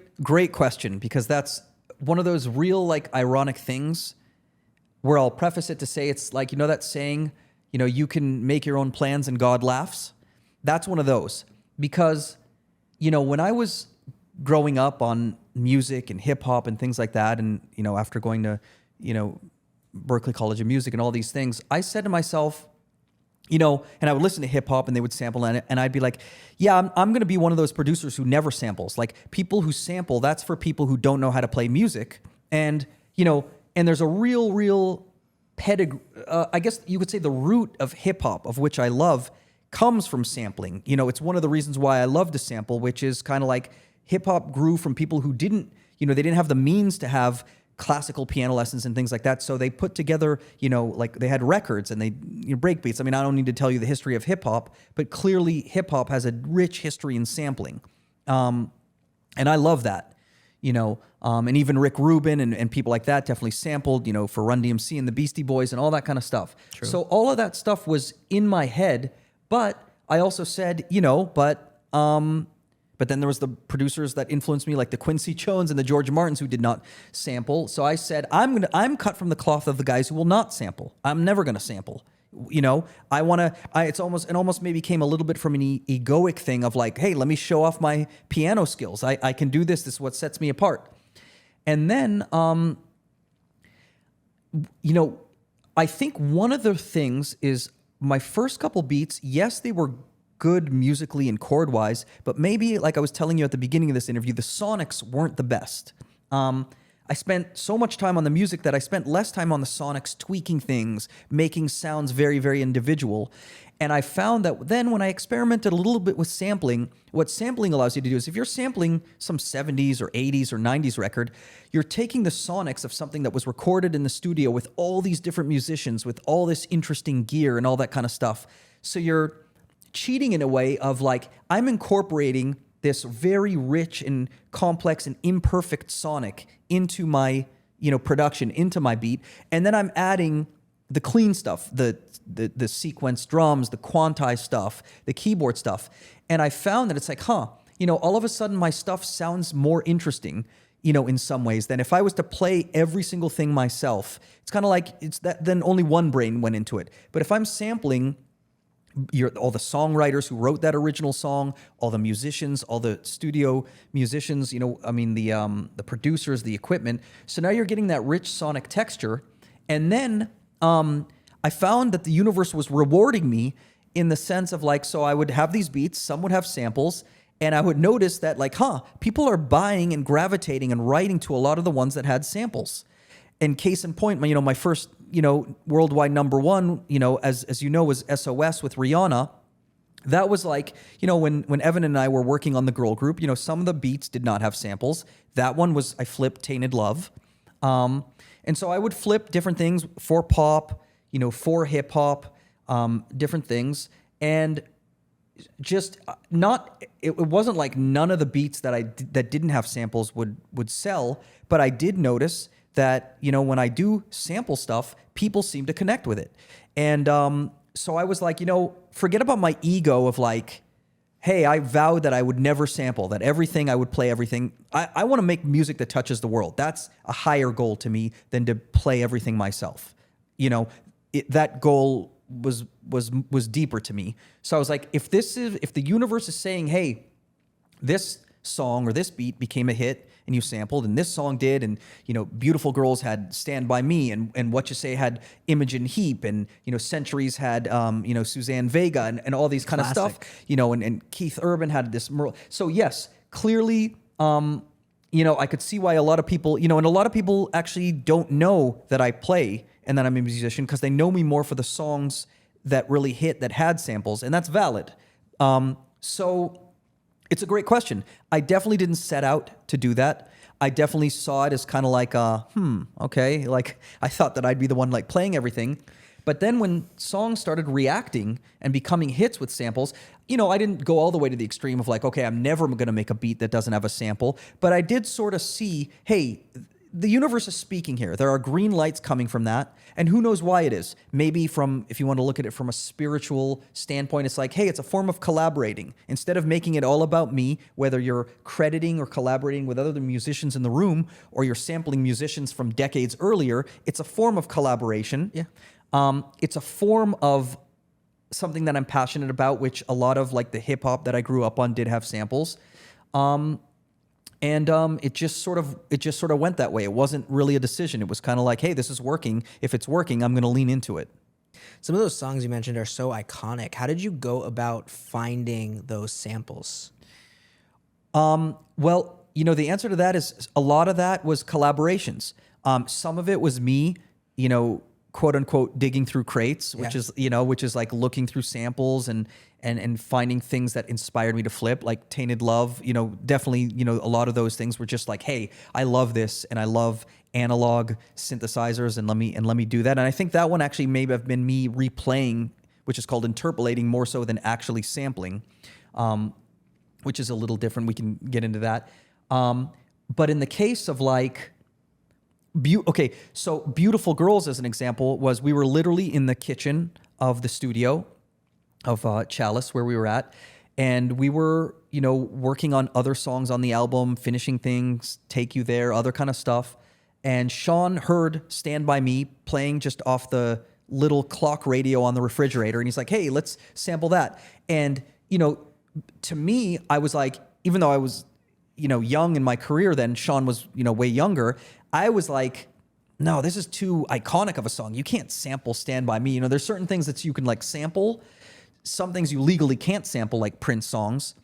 question, because that's one of those real like ironic things where I'll preface it to say, it's like, that saying, you can make your own plans and God laughs. That's one of those, because, when I was growing up on music and hip hop and things like that, and, after going to, Berklee College of Music and all these things, I said to myself, and I would listen to hip hop and they would sample and I'd be like, yeah, I'm going to be one of those producers who never samples. Like, people who sample, that's for people who don't know how to play music. And, and there's a real pedigree, I guess you could say the root of hip hop, of which I love, comes from sampling. It's one of the reasons why I love to sample, which is kind of like hip hop grew from people who didn't, they didn't have the means to have classical piano lessons and things like that. So they put together, like they had records and they break beats. I mean, I don't need to tell you the history of hip hop, but clearly hip hop has a rich history in sampling. And I love that, and even Rick Rubin and people like that definitely sampled, for Run DMC and the Beastie Boys and all that kind of stuff. True. So all of that stuff was in my head, but I also said, but then there was the producers that influenced me, like the Quincy Jones and the George Martins, who did not sample. So I said, I'm cut from the cloth of the guys who will not sample. I'm never gonna sample. It almost maybe came a little bit from an egoic thing of like, hey, let me show off my piano skills. I can do this. This is what sets me apart. And then, I think one of the things is my first couple beats, yes, they were good musically and chord-wise, but maybe, like I was telling you at the beginning of this interview, the sonics weren't the best. I I spent so much time on the music that I spent less time on the sonics, tweaking things, making sounds very, very individual. And I found that then when I experimented a little bit with sampling, what sampling allows you to do is if you're sampling some 70s or 80s or 90s record, you're taking the sonics of something that was recorded in the studio with all these different musicians, with all this interesting gear and all that kind of stuff. So you're cheating in a way of like, I'm incorporating this very rich and complex and imperfect sonic into my, production, into my beat. And then I'm adding the clean stuff, the sequence drums, the quantized stuff, the keyboard stuff. And I found that it's like, all of a sudden my stuff sounds more interesting, in some ways than if I was to play every single thing myself. It's kind of like then only one brain went into it. But if I'm sampling all the songwriters who wrote that original song, all the musicians, all the studio musicians, the producers, the equipment. So now you're getting that rich sonic texture. And then I found that the universe was rewarding me in the sense of like, so I would have these beats, some would have samples, and I would notice that like, people are buying and gravitating and writing to a lot of the ones that had samples. And case in point, my first, worldwide number one, as you know, was SOS with Rihanna. That was like, when Evan and I were working on the girl group, some of the beats did not have samples. That one was, I flipped Tainted Love. And so I would flip different things for pop, for hip hop, different things. And just it wasn't like none of the beats that didn't have samples would sell, but I did notice that, when I do sample stuff, people seem to connect with it. And so I was like, forget about my ego of like, hey, I vowed that I would never sample, that everything, I would play everything. I want to make music that touches the world. That's a higher goal to me than to play everything myself. That goal was deeper to me. So I was like, if the universe is saying, hey, this song or this beat became a hit and you sampled, and this song did, and Beautiful Girls had Stand By Me, and What You Say had Imogen Heap, and Centuries had Suzanne Vega, and all these kind of stuff, and Keith Urban had this so yes, clearly I could see why a lot of people, and a lot of people actually don't know that I play and that I'm a musician because they know me more for the songs that really hit, that had samples, and that's valid. So it's a great question. I definitely didn't set out to do that. I definitely saw it as kind of like, okay. Like I thought that I'd be the one like playing everything. But then when songs started reacting and becoming hits with samples, I didn't go all the way to the extreme of like, okay, I'm never going to make a beat that doesn't have a sample. But I did sort of see, hey, the universe is speaking here. There are green lights coming from that. And who knows why it is? Maybe if you want to look at it from a spiritual standpoint, it's like, hey, it's a form of collaborating. Instead of making it all about me, whether you're crediting or collaborating with other musicians in the room, or you're sampling musicians from decades earlier, it's a form of collaboration. Yeah. It's a form of something that I'm passionate about, which a lot of like the hip hop that I grew up on did have samples. And it just sort of went that way. It wasn't really a decision. It was kind of like, hey, this is working. If it's working, I'm going to lean into it. Some of those songs you mentioned are so iconic. How did you go about finding those samples? Well, the answer to that is a lot of that was collaborations. Some of it was me, quote unquote, digging through crates, which is like looking through samples and finding things that inspired me to flip, like Tainted Love, definitely, a lot of those things were just like, hey, I love this and I love analog synthesizers and let me do that. And I think that one actually may have been me replaying, which is called interpolating more so than actually sampling, which is a little different. We can get into that. But in the case of like, so Beautiful Girls, as an example, was we were literally in the kitchen of the studio of Chalice where we were at, and we were, working on other songs on the album, finishing things, Take You There, other kind of stuff. And Sean heard Stand By Me playing just off the little clock radio on the refrigerator, and he's like, hey, let's sample that. And, to me, I was like, even though I was, young in my career then, Sean was, way younger, I was like, no, this is too iconic of a song. You can't sample Stand By Me. There's certain things that you can like sample. Some things you legally can't sample, like Prince songs.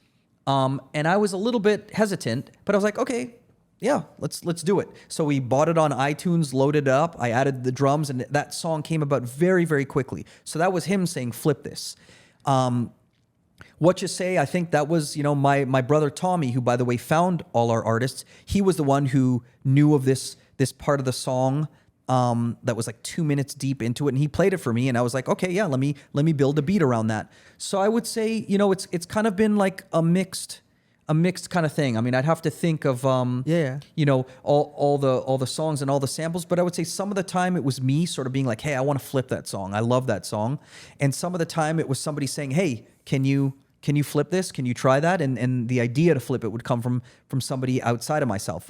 And I was a little bit hesitant, but I was like, okay, yeah, let's do it. So we bought it on iTunes, loaded it up. I added the drums, and that song came about very, very quickly. So that was him saying, flip this. What You Say, I think that was, my brother Tommy, who, by the way, found all our artists. He was the one who knew of this part of the song that was like 2 minutes deep into it, and he played it for me, and I was like, okay, yeah, let me build a beat around that. So I would say, it's kind of been like a mixed kind of thing. I mean, I'd have to think of all the songs and all the samples, but I would say some of the time it was me sort of being like, hey, I want to flip that song. I love that song. And some of the time it was somebody saying, hey, can you flip this? Can you try that? And the idea to flip it would come from somebody outside of myself.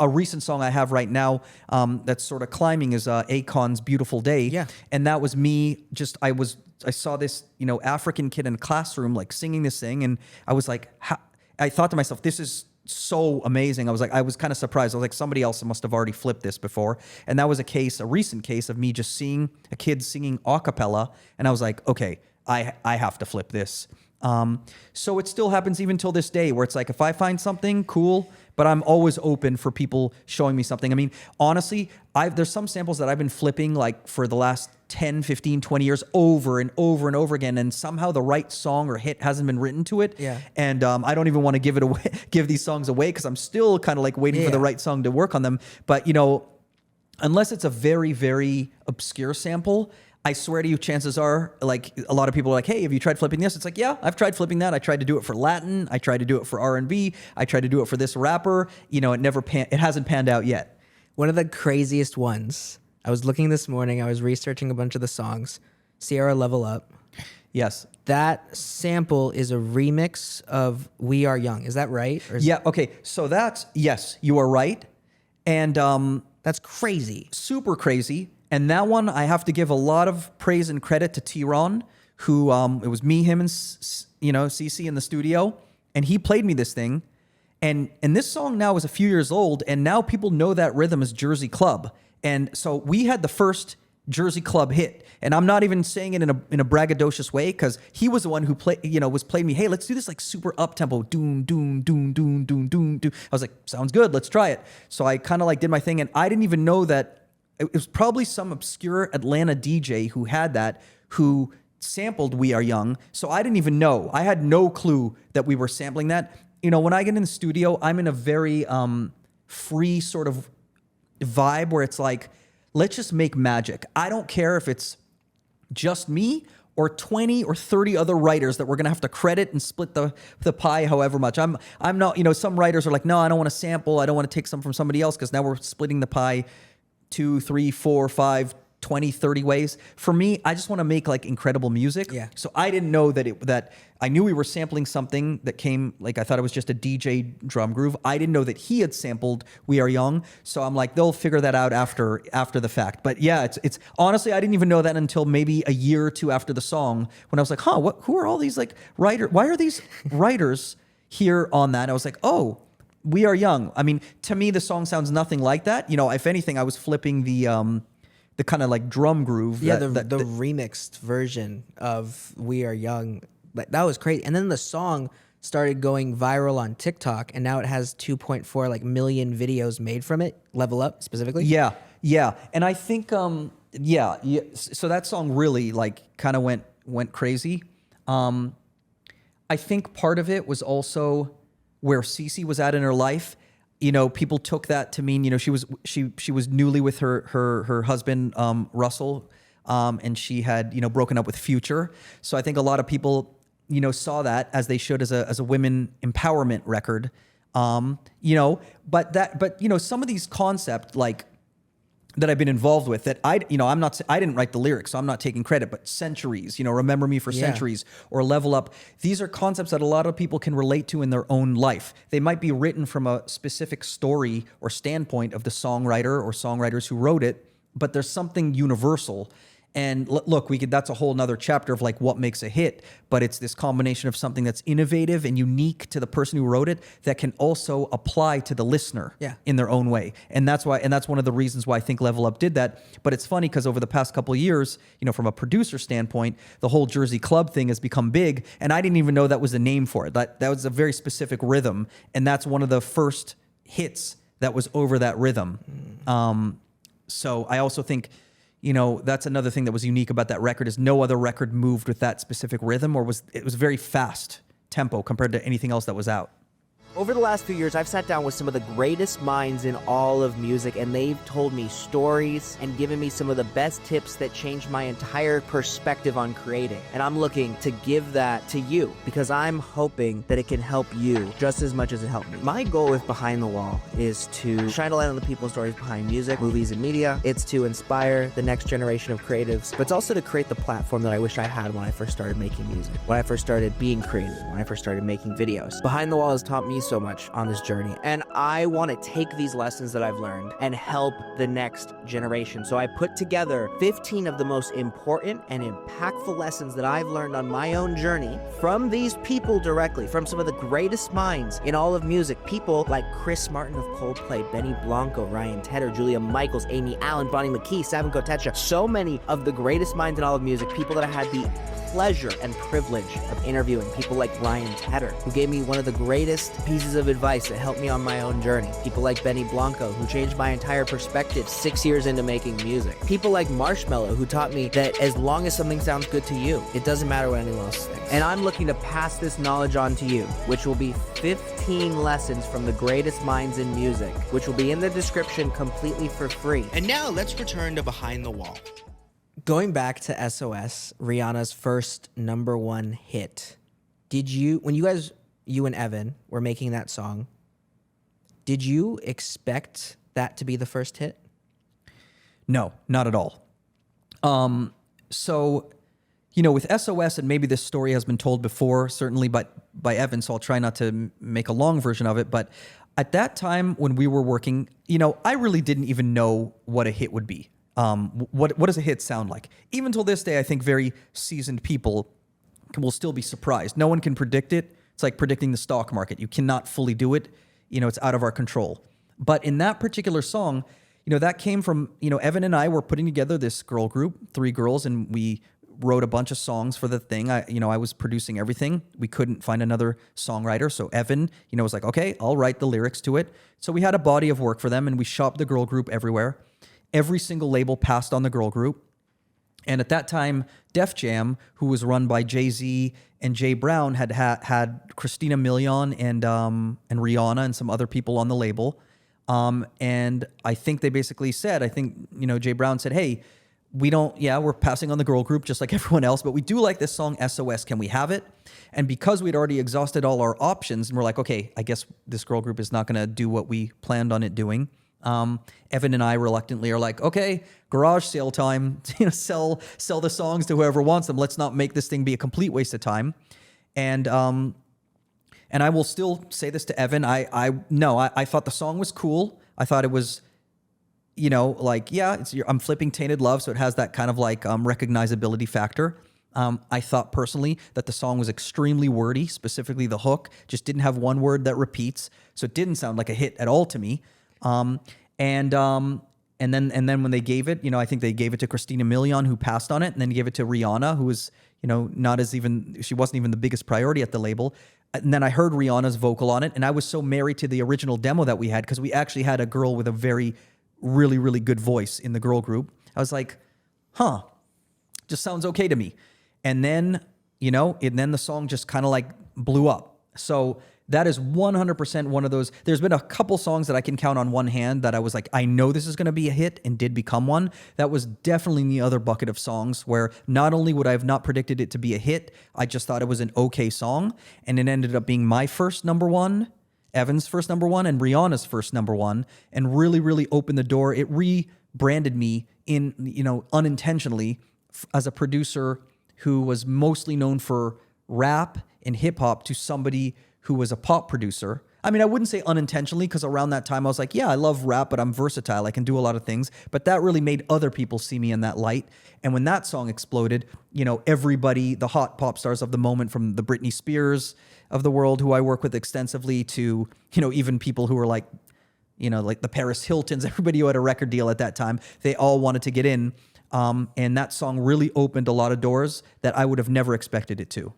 A recent song I have right now that's sort of climbing is Akon's Beautiful Day. Yeah. And that was me I saw this, African kid in a classroom like singing this thing, and I was like, I thought to myself, this is so amazing. I was kind of surprised. I was like, somebody else must have already flipped this before. And that was a recent case of me just seeing a kid singing a cappella. And I was like, okay, I have to flip this. So it still happens even till this day where it's like, if I find something cool, but I'm always open for people showing me something. I mean, honestly, there's some samples that I've been flipping like for the last 10, 15, 20 years over and over and over again. And somehow the right song or hit hasn't been written to it. Yeah. And I don't even want to give these songs away because I'm still kind of like waiting for the right song to work on them. But, unless it's a very, very obscure sample, I swear to you, chances are, like, a lot of people are like, hey, have you tried flipping this? It's like, yeah, I've tried flipping that. I tried to do it for Latin. I tried to do it for R&B. I tried to do it for this rapper. It hasn't panned out yet. One of the craziest ones, I was looking this morning, I was researching a bunch of the songs. Sierra Level Up. Yes. That sample is a remix of We Are Young. Is that right? Yeah, okay. So yes, you are right. And that's crazy. Super crazy. And that one, I have to give a lot of praise and credit to T-Ron, who, it was me, him, and, CC in the studio. And he played me this thing. And this song now is a few years old. And now people know that rhythm as Jersey Club. And so we had the first Jersey Club hit. And I'm not even saying it in a braggadocious way, because he was the one who played me, hey, let's do this like super up-tempo. Doom, doom, doom, doom, doom, doom, doom. I was like, sounds good. Let's try it. So I kind of like did my thing. And I didn't even know that. It was probably some obscure Atlanta DJ who had that, who sampled We Are Young. So I didn't even know. I had no clue that we were sampling that. When I get in the studio, I'm in a very free sort of vibe where it's like, let's just make magic. I don't care if it's just me or 20 or 30 other writers that we're going to have to credit and split the pie however much. I'm not, some writers are like, no, I don't want to sample. I don't want to take some from somebody else because now we're splitting the pie 2, 3, 4, 5, 20, 30 ways. For me, I just want to make like incredible music. Yeah. So I didn't know that I knew we were sampling something that came, like I thought it was just a DJ drum groove. I didn't know that he had sampled We Are Young. So I'm like, they'll figure that out after the fact. But yeah, it's honestly, I didn't even know that until maybe a year or two after the song, when I was like, who are all these like writers? Why are these writers here on that? And I was like, oh, We Are Young. I mean, to me, the song sounds nothing like that. If anything, I was flipping the kind of like drum groove. Yeah, the remixed version of We Are Young. That was crazy. And then the song started going viral on TikTok, and now it has 2.4 like million videos made from it. Level Up specifically. Yeah. And I think so that song really like kind of went crazy. I think part of it was also where Cece was at in her life. People took that to mean, she was newly with her husband, Russell, and she had, broken up with Future. So I think a lot of people, saw that, as they should, as a women empowerment record. But some of these concepts, like, that I've been involved with, that I didn't write the lyrics, so I'm not taking credit, but Centuries, Remember Me for Centuries, or Level Up. These are concepts that a lot of people can relate to in their own life. They might be written from a specific story or standpoint of the songwriter or songwriters who wrote it, but there's something universal. And look, that's a whole nother chapter of like what makes a hit, but it's this combination of something that's innovative and unique to the person who wrote it that can also apply to the listener in their own way. And that's one of the reasons why I think Level Up did that. But it's funny because over the past couple of years, from a producer standpoint, the whole Jersey Club thing has become big, and I didn't even know that was the name for it. That was a very specific rhythm, and that's one of the first hits that was over that rhythm. So I also think, that's another thing that was unique about that record is no other record moved with that specific rhythm it was very fast tempo compared to anything else that was out. Over the last few years, I've sat down with some of the greatest minds in all of music, and they've told me stories and given me some of the best tips that changed my entire perspective on creating. And I'm looking to give that to you because I'm hoping that it can help you just as much as it helped me. My goal with Behind the Wall is to shine a light on the people's stories behind music, movies, and media. It's to inspire the next generation of creatives, but it's also to create the platform that I wish I had when I first started making music, when I first started being creative, when I first started making videos. Behind the Wall has taught me so much on this journey, and I want to take these lessons that I've learned and help the next generation. So I put together 15 of the most important and impactful lessons that I've learned on my own journey from these people directly, from some of the greatest minds in all of music. People like Chris Martin of Coldplay, Benny Blanco, Ryan Tedder, Julia Michaels, Amy Allen, Bonnie McKee, Savan Kotecha. So many of the greatest minds in all of music, people that I had the pleasure and privilege of interviewing. People like Ryan Tedder, who gave me one of the greatest pieces of advice that helped me on my own journey. People like Benny Blanco, who changed my entire perspective 6 years into making music. People like Marshmello, who taught me that as long as something sounds good to you, it doesn't matter what anyone else thinks. And I'm looking to pass this knowledge on to you, which will be 15 lessons from the greatest minds in music, which will be in the description completely for free. And now let's return to Behind the Wall. Going back to SOS, Rihanna's first #1 hit, when you and Evan were making that song, did you expect that to be the first hit? No, not at all. So, with SOS, and maybe this story has been told before, certainly by Evan, so I'll try not to make a long version of it, but at that time when we were working, I really didn't even know what a hit would be. What does a hit sound like? Even till this day, I think very seasoned people will still be surprised. No one can predict it. It's like predicting the stock market. You cannot fully do it. It's out of our control. But in that particular song, that came from, Evan and I were putting together this girl group, 3 girls, and we wrote a bunch of songs for the thing. I was producing everything. We couldn't find another songwriter. So Evan, was like, okay, I'll write the lyrics to it. So we had a body of work for them, and we shopped the girl group everywhere. Every single label passed on the girl group. And at that time, Def Jam, who was run by Jay-Z and Jay Brown, had Christina Milian and Rihanna and some other people on the label. And I think they basically said, Jay Brown said, hey, we're passing on the girl group just like everyone else, but we do like this song SOS. Can we have it? And because we'd already exhausted all our options, and we're like, okay, I guess this girl group is not going to do what we planned on it doing. Evan and I reluctantly are like, okay, garage sale time, sell the songs to whoever wants them. Let's not make this thing be a complete waste of time. And I will still say this to Evan. I thought the song was cool. I thought it was, I'm flipping Tainted Love. So it has that kind of recognizability factor. I thought personally that the song was extremely wordy, specifically the hook just didn't have one word that repeats. So it didn't sound like a hit at all to me. And then when they gave it, I think they gave it to Christina Milian, who passed on it, and then gave it to Rihanna, who was, she wasn't even the biggest priority at the label. And then I heard Rihanna's vocal on it, and I was so married to the original demo that we had, because we actually had a girl with a very, really, really good voice in the girl group. I was like, just sounds okay to me. And then, the song just kind of blew up. So that is 100% one of those. There's been a couple songs that I can count on one hand that I was like, I know this is going to be a hit, and did become one. That was definitely in the other bucket of songs where not only would I have not predicted it to be a hit, I just thought it was an okay song, and it ended up being my first #1, Evan's first #1, and Rihanna's first #1, and really, really opened the door. It rebranded me unintentionally as a producer who was mostly known for rap and hip hop to somebody who was a pop producer. I mean, I wouldn't say unintentionally, because around that time I was like, yeah, I love rap, but I'm versatile. I can do a lot of things. But that really made other people see me in that light. And when that song exploded, everybody, the hot pop stars of the moment, from the Britney Spears of the world, who I work with extensively, to, even people who were like the Paris Hiltons, everybody who had a record deal at that time, they all wanted to get in. And that song really opened a lot of doors that I would have never expected it to.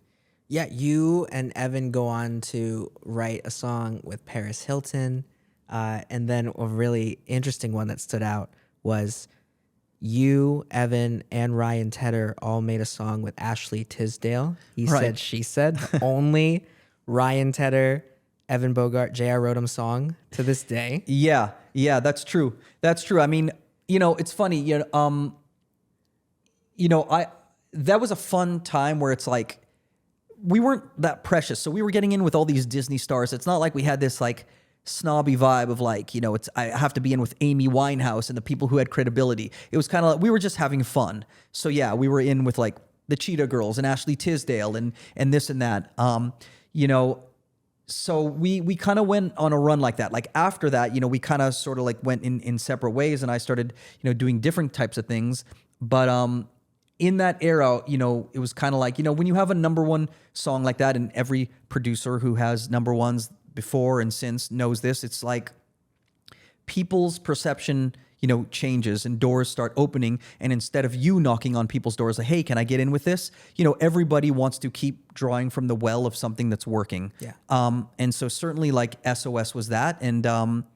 Yeah, you and Evan go on to write a song with Paris Hilton, And then a really interesting one that stood out was you, Evan, and Ryan Tedder all made a song with Ashley Tisdale. He said, she said, the only Ryan Tedder, Evan Bogart, JR Rotem song to this day. Yeah, that's true. That's true. I mean, it's funny. That was a fun time where it's like we weren't that precious, so we were getting in with all these Disney stars. It's not like we had this like snobby vibe of like, I have to be in with Amy Winehouse and the people who had credibility. It was kind of like we were just having fun. So yeah, we were in with like the Cheetah Girls and Ashley Tisdale and this and that. So we kind of went on a run like that. Like after that, we kind of sort of like went in separate ways, and I started, doing different types of things. But in that era, it was kind of like, when you have a number one song like that, and every producer who has number ones before and since knows this, it's like people's perception, changes and doors start opening. And instead of you knocking on people's doors like, hey, can I get in with this? Everybody wants to keep drawing from the well of something that's working. Yeah. And so certainly like SOS was that. And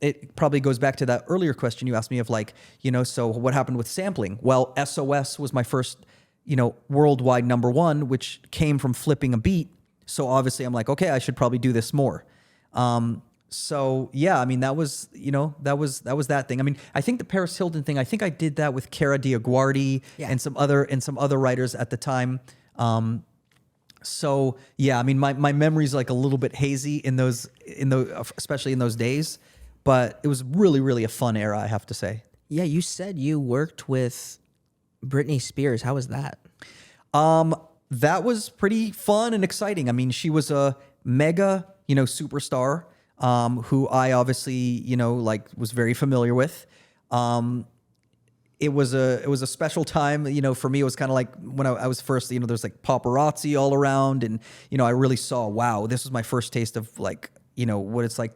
it probably goes back to that earlier question you asked me of like, so what happened with sampling? Well, SOS was my first, worldwide number one, which came from flipping a beat. So obviously I'm like, okay, I should probably do this more. So yeah, I mean, that was that thing. I mean, I think the Paris Hilton thing, I think I did that with Cara Diaguardi and some other writers at the time. So yeah, I mean, my memory's like a little bit hazy in those, especially in those days, but it was really, really a fun era, I have to say. Yeah. You said you worked with Britney Spears. How was that? That was pretty fun and exciting. I mean, she was a mega, superstar, who I obviously, was very familiar with. It was a special time, for me. It was kind of like when I was first, there's like paparazzi all around, and, I really saw, wow, this was my first taste of like, what it's like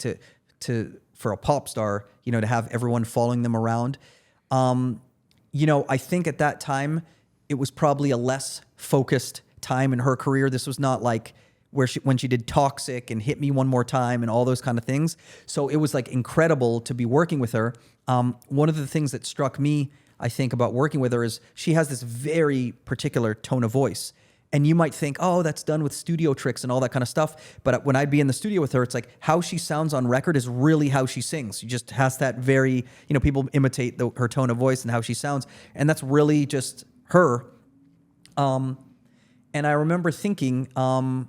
to for a pop star, to have everyone following them around. I think at that time, it was probably a less focused time in her career. This was not like when she did Toxic and Hit Me One More Time and all those kind of things. So it was like incredible to be working with her. One of the things that struck me, I think, about working with her is she has this very particular tone of voice. And you might think, oh, that's done with studio tricks and all that kind of stuff. But when I'd be in the studio with her, it's like how she sounds on record is really how she sings. She just has that very, people imitate her tone of voice and how she sounds. And that's really just her. And I remember thinking, I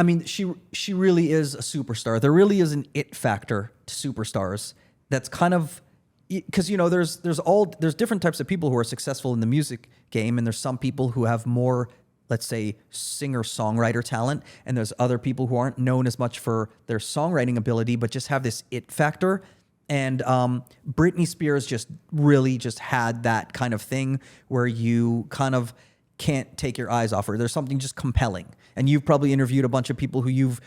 mean, she really is a superstar. There really is an it factor to superstars. That's kind of, because there's different types of people who are successful in the music game, and there's some people who have more, let's say, singer-songwriter talent, and there's other people who aren't known as much for their songwriting ability, but just have this it factor. And Britney Spears just really just had that kind of thing where you kind of can't take your eyes off her. There's something just compelling. And you've probably interviewed a bunch of people who you've,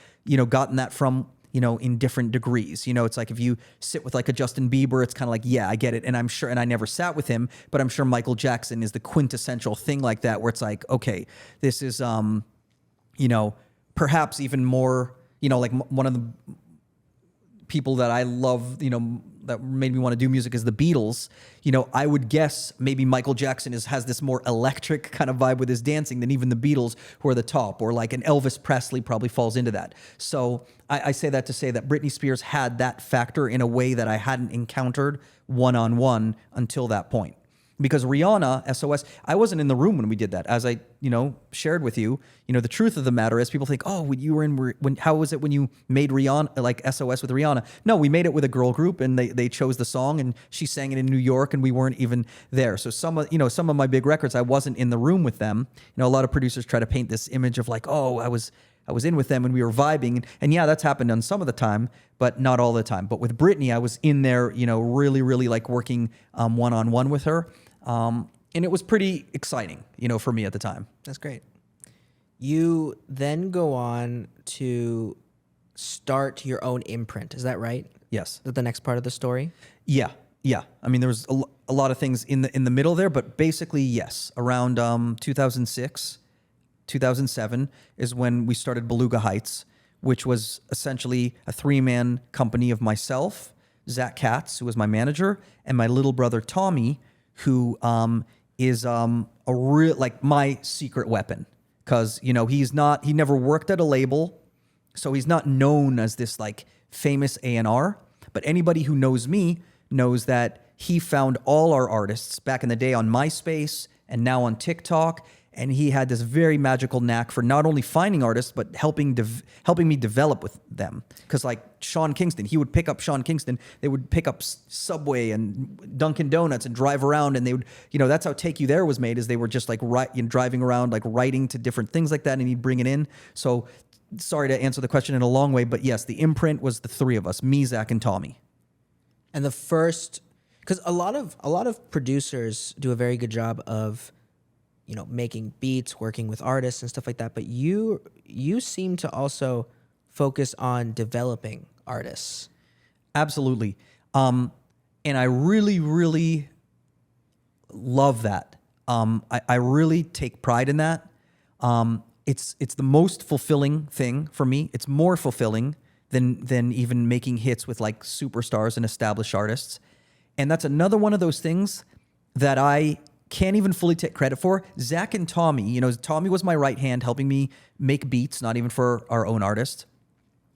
gotten that from, in different degrees. It's like if you sit with like a Justin Bieber, it's kind of like, yeah, I get it. And I'm sure, and I never sat with him, but I'm sure Michael Jackson is the quintessential thing like that, where it's like, okay, this is, perhaps even more, like one of the people that I love, that made me want to do music is the Beatles. I would guess maybe Michael Jackson has this more electric kind of vibe with his dancing than even the Beatles, who are the top, or like an Elvis Presley probably falls into that. So I say that to say that Britney Spears had that factor in a way that I hadn't encountered one-on-one until that point. Because Rihanna, SOS, I wasn't in the room when we did that. As I, shared with you, the truth of the matter is people think, oh, you were in, how was it when you made Rihanna, like SOS with Rihanna? No, we made it with a girl group, and they chose the song, and she sang it in New York, and we weren't even there. So some of my big records, I wasn't in the room with them. A lot of producers try to paint this image of like, oh, I was in with them and we were vibing. And yeah, that's happened on some of the time, but not all the time. But with Britney, I was in there, really, really like working one-on-one with her. And it was pretty exciting, for me at the time. That's great. You then go on to start your own imprint. Is that right? Yes. Is that the next part of the story? Yeah. I mean, there was a lot of things in the middle there, but basically, yes. Around 2006, 2007 is when we started Beluga Heights, which was essentially a 3-man company of myself, Zach Katz, who was my manager, and my little brother Tommy, who is a real, like, my secret weapon. Because, he never worked at a label, so he's not known as this like famous A&R. But anybody who knows me knows that he found all our artists back in the day on MySpace and now on TikTok. And he had this very magical knack for not only finding artists, but helping me develop with them. Because like Sean Kingston, he would pick up Sean Kingston. They would pick up Subway and Dunkin' Donuts and drive around. And they would, that's how Take You There was made, is they were just like driving around, like writing to different things like that. And he'd bring it in. So sorry to answer the question in a long way, but yes, the imprint was the 3 of us, me, Zach, and Tommy. And the first, because a lot of producers do a very good job of, making beats, working with artists and stuff like that. But you seem to also focus on developing artists. Absolutely. And I really, really love that. I really take pride in that. It's the most fulfilling thing for me. It's more fulfilling than even making hits with like superstars and established artists. And that's another one of those things that I can't even fully take credit for. Zach and Tommy, Tommy was my right hand helping me make beats, not even for our own artist.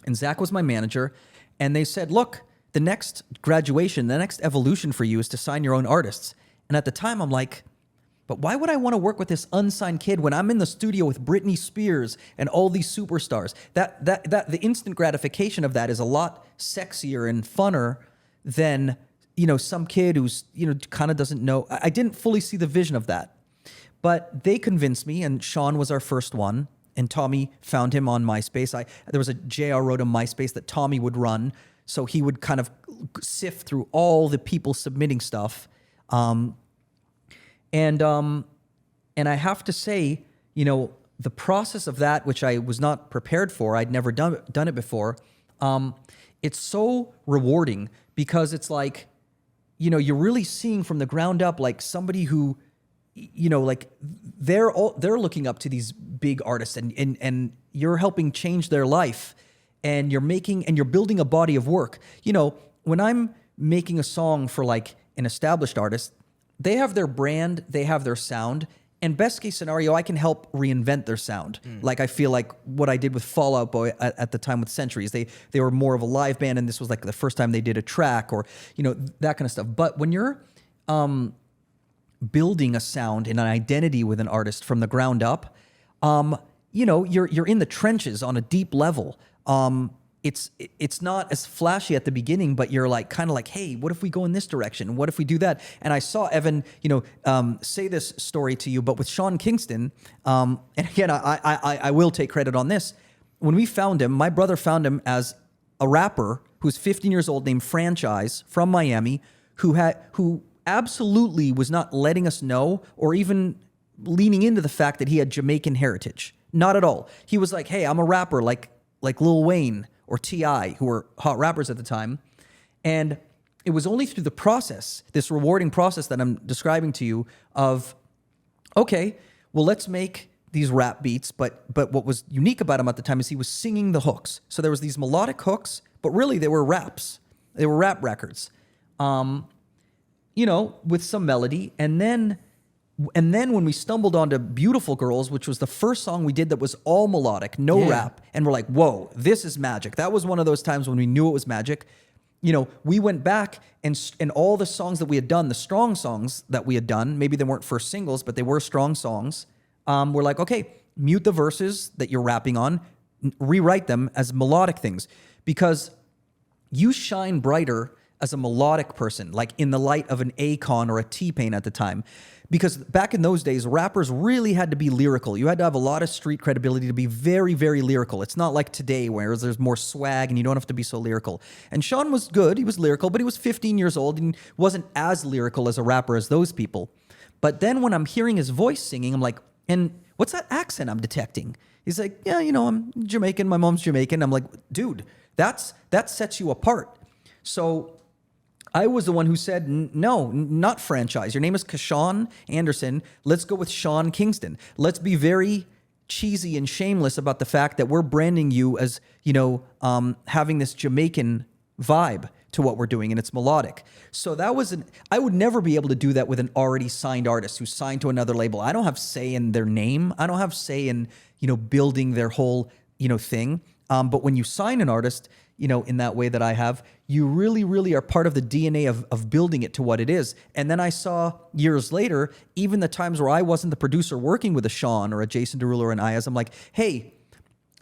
And Zach was my manager. And they said, look, the next graduation, the next evolution for you is to sign your own artists. And at the time I'm like, but why would I want to work with this unsigned kid when I'm in the studio with Britney Spears and all these superstars? That the instant gratification of that is a lot sexier and funner than some kid who's, kind of doesn't know. I didn't fully see the vision of that. But they convinced me, and Sean was our first one, and Tommy found him on MySpace. There was a JR Rotem MySpace that Tommy would run, so he would kind of sift through all the people submitting stuff. And I have to say, the process of that, which I was not prepared for, I'd never done it before, it's so rewarding because it's like, you're really seeing from the ground up, like somebody who, like they're looking up to these big artists and you're helping change their life and you're building a body of work. When I'm making a song for like an established artist, they have their brand, they have their sound, and best case scenario, I can help reinvent their sound. Like I feel like what I did with Fall Out Boy at the time with Centuries, they were more of a live band, and this was like the first time they did a track, or that kind of stuff. But when you're building a sound and an identity with an artist from the ground up, you're in the trenches on a deep level. It's not as flashy at the beginning, but you're like kind of like, hey, what if we go in this direction? What if we do that? And I saw Evan, say this story to you, but with Sean Kingston, and again, I will take credit on this. When we found him, my brother found him as a rapper who's 15 years old named Franchise from Miami, who absolutely was not letting us know or even leaning into the fact that he had Jamaican heritage. Not at all. He was like, hey, I'm a rapper like Lil Wayne or T.I., who were hot rappers at the time. And it was only through the process, this rewarding process that I'm describing to you of, okay, well, let's make these rap beats. But what was unique about him at the time is he was singing the hooks. So there was these melodic hooks, but really they were raps. They were rap records, with some melody. And then when we stumbled onto Beautiful Girls, which was the first song we did that was all melodic, no rap, and we're like, whoa, this is magic. That was one of those times when we knew it was magic. We went back and all the songs that we had done, the strong songs that we had done, maybe they weren't first singles, but they were strong songs. We're like, okay, mute the verses that you're rapping on, rewrite them as melodic things, because you shine brighter as a melodic person, like in the light of an Akon or a T-Pain at the time. Because back in those days, rappers really had to be lyrical. You had to have a lot of street credibility to be very, very lyrical. It's not like today where there's more swag and you don't have to be so lyrical. And Sean was good. He was lyrical, but he was 15 years old and wasn't as lyrical as a rapper as those people. But then when I'm hearing his voice singing, I'm like, and what's that accent I'm detecting? He's like, yeah, I'm Jamaican. My mom's Jamaican. I'm like, dude, that sets you apart. So I was the one who said, no, not Franchise. Your name is Kashawn Anderson. Let's go with Sean Kingston. Let's be very cheesy and shameless about the fact that we're branding you as, having this Jamaican vibe to what we're doing, and it's melodic. So I would never be able to do that with an already signed artist who's signed to another label. I don't have say in their name. I don't have say in, building their whole, thing. But when you sign an artist, in that way that I have, you really, really are part of the DNA of building it to what it is. And then I saw years later, even the times where I wasn't the producer working with a Sean or a Jason Derulo or an Iyaz, I'm like, hey,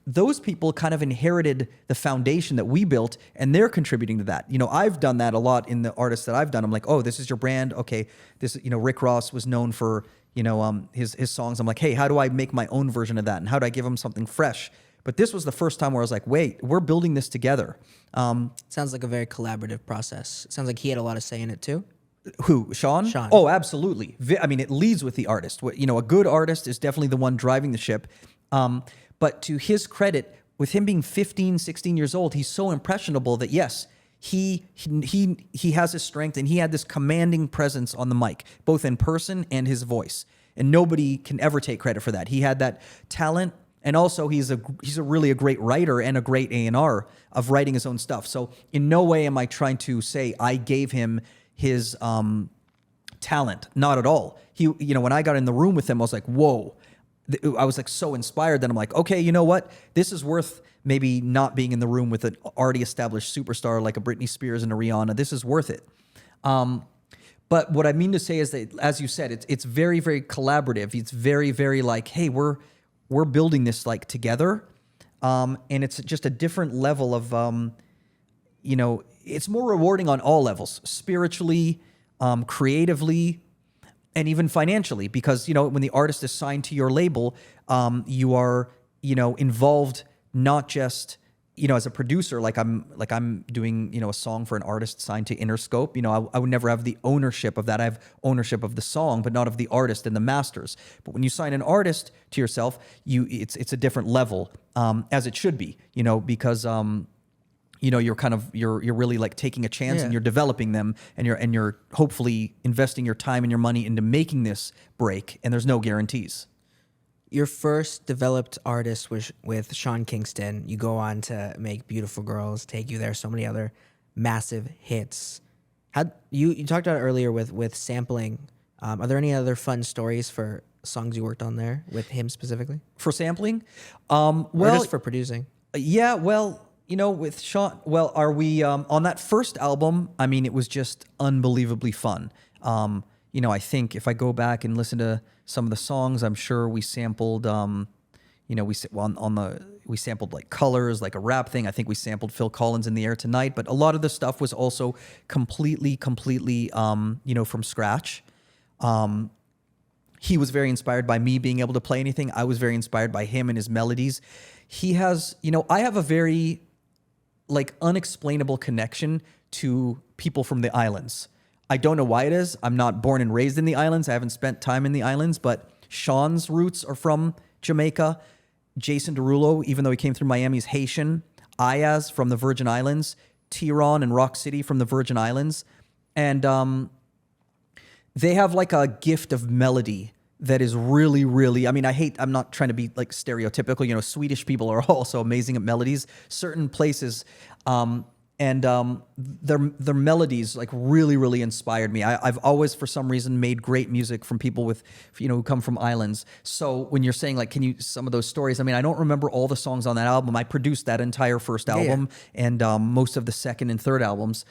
those people kind of inherited the foundation that we built, and they're contributing to that. I've done that a lot in the artists that I've done. I'm like, oh, this is your brand. Okay, this, Rick Ross was known for, his songs. I'm like, hey, how do I make my own version of that? And how do I give him something fresh? But this was the first time where I was like, wait, we're building this together. Sounds like a very collaborative process. It sounds like he had a lot of say in it too. Who, Sean? Sean. Oh, absolutely. It leads with the artist. A good artist is definitely the one driving the ship. But to his credit, with him being 15, 16 years old, he's so impressionable that yes, he has his strength, and he had this commanding presence on the mic, both in person and his voice. And nobody can ever take credit for that. He had that talent, and also he's a really a great writer and a great A&R of writing his own stuff. So in no way am I trying to say I gave him his talent. Not at all. He, when I got in the room with him, I was like, whoa. I was like so inspired that I'm like, okay, you know what? This is worth maybe not being in the room with an already established superstar like a Britney Spears and a Rihanna. This is worth it. But what I mean to say is that, as you said, it's very, very collaborative. It's very, very like, hey, we're building this like together. And it's just a different level of, it's more rewarding on all levels, spiritually, creatively, and even financially, because, when the artist is signed to your label, you are, involved not just, as a producer, like I'm doing, a song for an artist signed to Interscope. I would never have the ownership of that. I have ownership of the song, but not of the artist and the masters. But when you sign an artist to yourself, it's a different level, as it should be, because you're really like taking a chance, and you're developing them, and you're hopefully investing your time and your money into making this break, and there's no guarantees. Your first developed artist was with Sean Kingston. You go on to make Beautiful Girls, Take You There, so many other massive hits. You talked about it earlier with sampling. Are there any other fun stories for songs you worked on there with him specifically? For sampling? Or just for producing? Yeah, well, with Sean, are we on that first album? I mean, it was just unbelievably fun. I think if I go back and listen to some of the songs, I'm sure we sampled, we sampled like Colors, like a rap thing. I think we sampled Phil Collins, In the Air Tonight. But a lot of the stuff was also completely, from scratch. He was very inspired by me being able to play anything. I was very inspired by him and his melodies. He has, I have a very unexplainable connection to people from the islands. I don't know why it is. I'm not born and raised in the islands. I haven't spent time in the islands, but Sean's roots are from Jamaica. Jason Derulo, even though he came through Miami, is Haitian. Iyaz from the Virgin Islands. T-Ron and Rock City from the Virgin Islands. And they have like a gift of melody that is really, really, I'm not trying to be like stereotypical, Swedish people are also amazing at melodies. Certain places, their melodies like really, really inspired me. I've always, for some reason, made great music from people with, who come from islands. So when you're saying like, some of those stories, I don't remember all the songs on that album. I produced that entire first album and most of the second and third albums.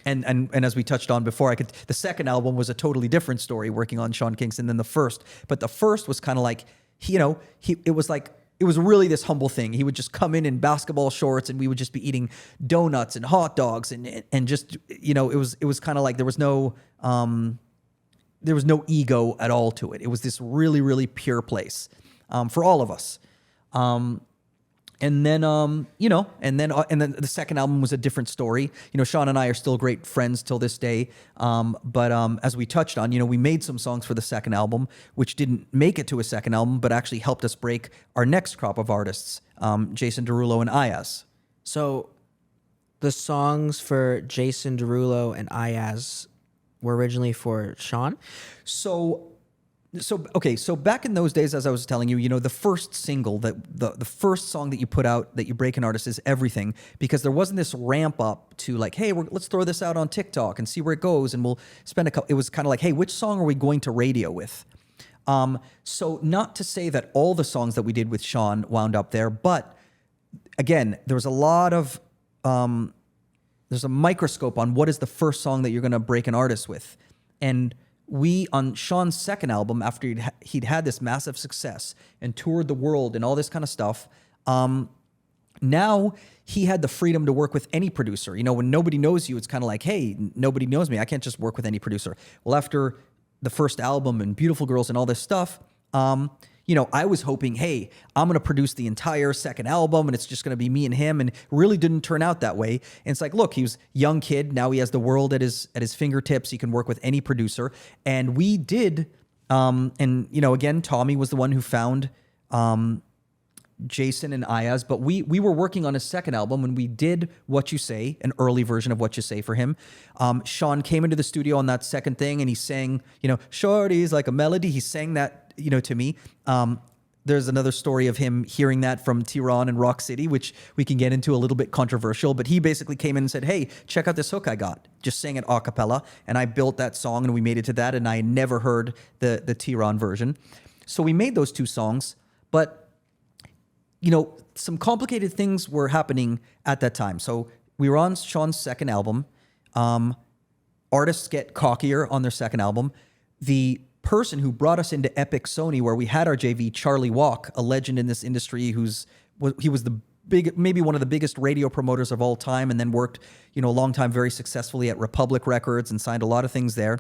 And as we touched on before, the second album was a totally different story working on Sean Kingston than the first. But the first was kind of like, it was really this humble thing. He would just come in basketball shorts, and we would just be eating donuts and hot dogs, and just, it was kind of like there was no ego at all to it. It was this really, really pure place for all of us. And then, and then the second album was a different story. Sean and I are still great friends till this day. But as we touched on, we made some songs for the second album, which didn't make it to a second album, but actually helped us break our next crop of artists, Jason Derulo and Iyaz. So the songs for Jason Derulo and Iyaz were originally for Sean? So So back in those days, as I was telling you, the first single the first song that you put out that you break an artist is everything, because there wasn't this ramp up to like, hey, let's throw this out on TikTok and see where it goes, and we'll spend a couple. It was kind of like, hey, which song are we going to radio with? So not to say that all the songs that we did with Sean wound up there, but again, there was a lot of there's a microscope on what is the first song that you're going to break an artist with, and we, on Sean's second album, after he'd had this massive success and toured the world and all this kind of stuff, now he had the freedom to work with any producer. When nobody knows you, it's kind of like, hey, nobody knows me. I can't just work with any producer. Well, after the first album and Beautiful Girls and all this stuff, I was hoping, hey, I'm going to produce the entire second album and it's just going to be me and him, and it really didn't turn out that way. And it's like, look, he was a young kid. Now he has the world at his fingertips. He can work with any producer. And we did, again, Tommy was the one who found Jason and Iyaz, but we were working on his second album when we did What You Say, an early version of What You Say for him. Sean came into the studio on that second thing and he sang, Shorty's like a melody. He sang that, to me. There's another story of him hearing that from Tehran and Rock City, which we can get into, a little bit controversial, but he basically came in and said, hey, check out this hook I got. Just sang it a cappella, and I built that song and we made it to that, and I had never heard the Tehran version. So we made those two songs, but some complicated things were happening at that time. So we were on Sean's second album. Artists get cockier on their second album. The person who brought us into Epic Sony, where we had our JV, Charlie Walk, a legend in this industry, he was maybe one of the biggest radio promoters of all time, and then worked, a long time very successfully at Republic Records and signed a lot of things there.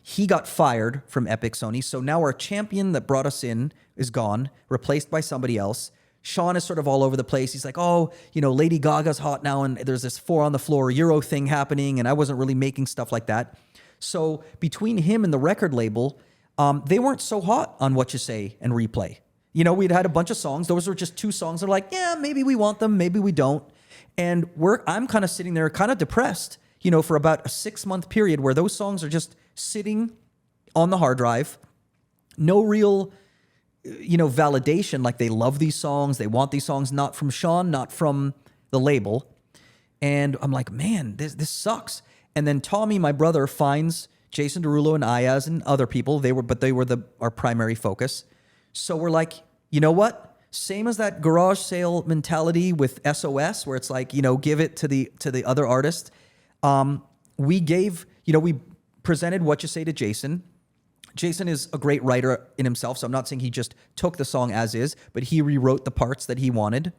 He got fired from Epic Sony. So now our champion that brought us in is gone, replaced by somebody else. Sean is sort of all over the place. He's like, Lady Gaga's hot now, and there's this 4 on the floor Euro thing happening, and I wasn't really making stuff like that. So between him and the record label, they weren't so hot on What You Say and Replay. We'd had a bunch of songs. Those were just 2 songs. They're like, yeah, maybe we want them, maybe we don't. And I'm kind of sitting there kind of depressed, for about a 6-month period where those songs are just sitting on the hard drive. No real, validation, like they love these songs, they want these songs, not from Sean, not from the label. And I'm like, man, this sucks. And then Tommy, my brother, finds Jason Derulo and Iyaz and other people. They were our primary focus. So we're like, you know what? Same as that garage sale mentality with SOS, where it's like, give it to the other artist. We presented What You Say to Jason. Jason is a great writer in himself, so I'm not saying he just took the song as is, but he rewrote the parts that he wanted.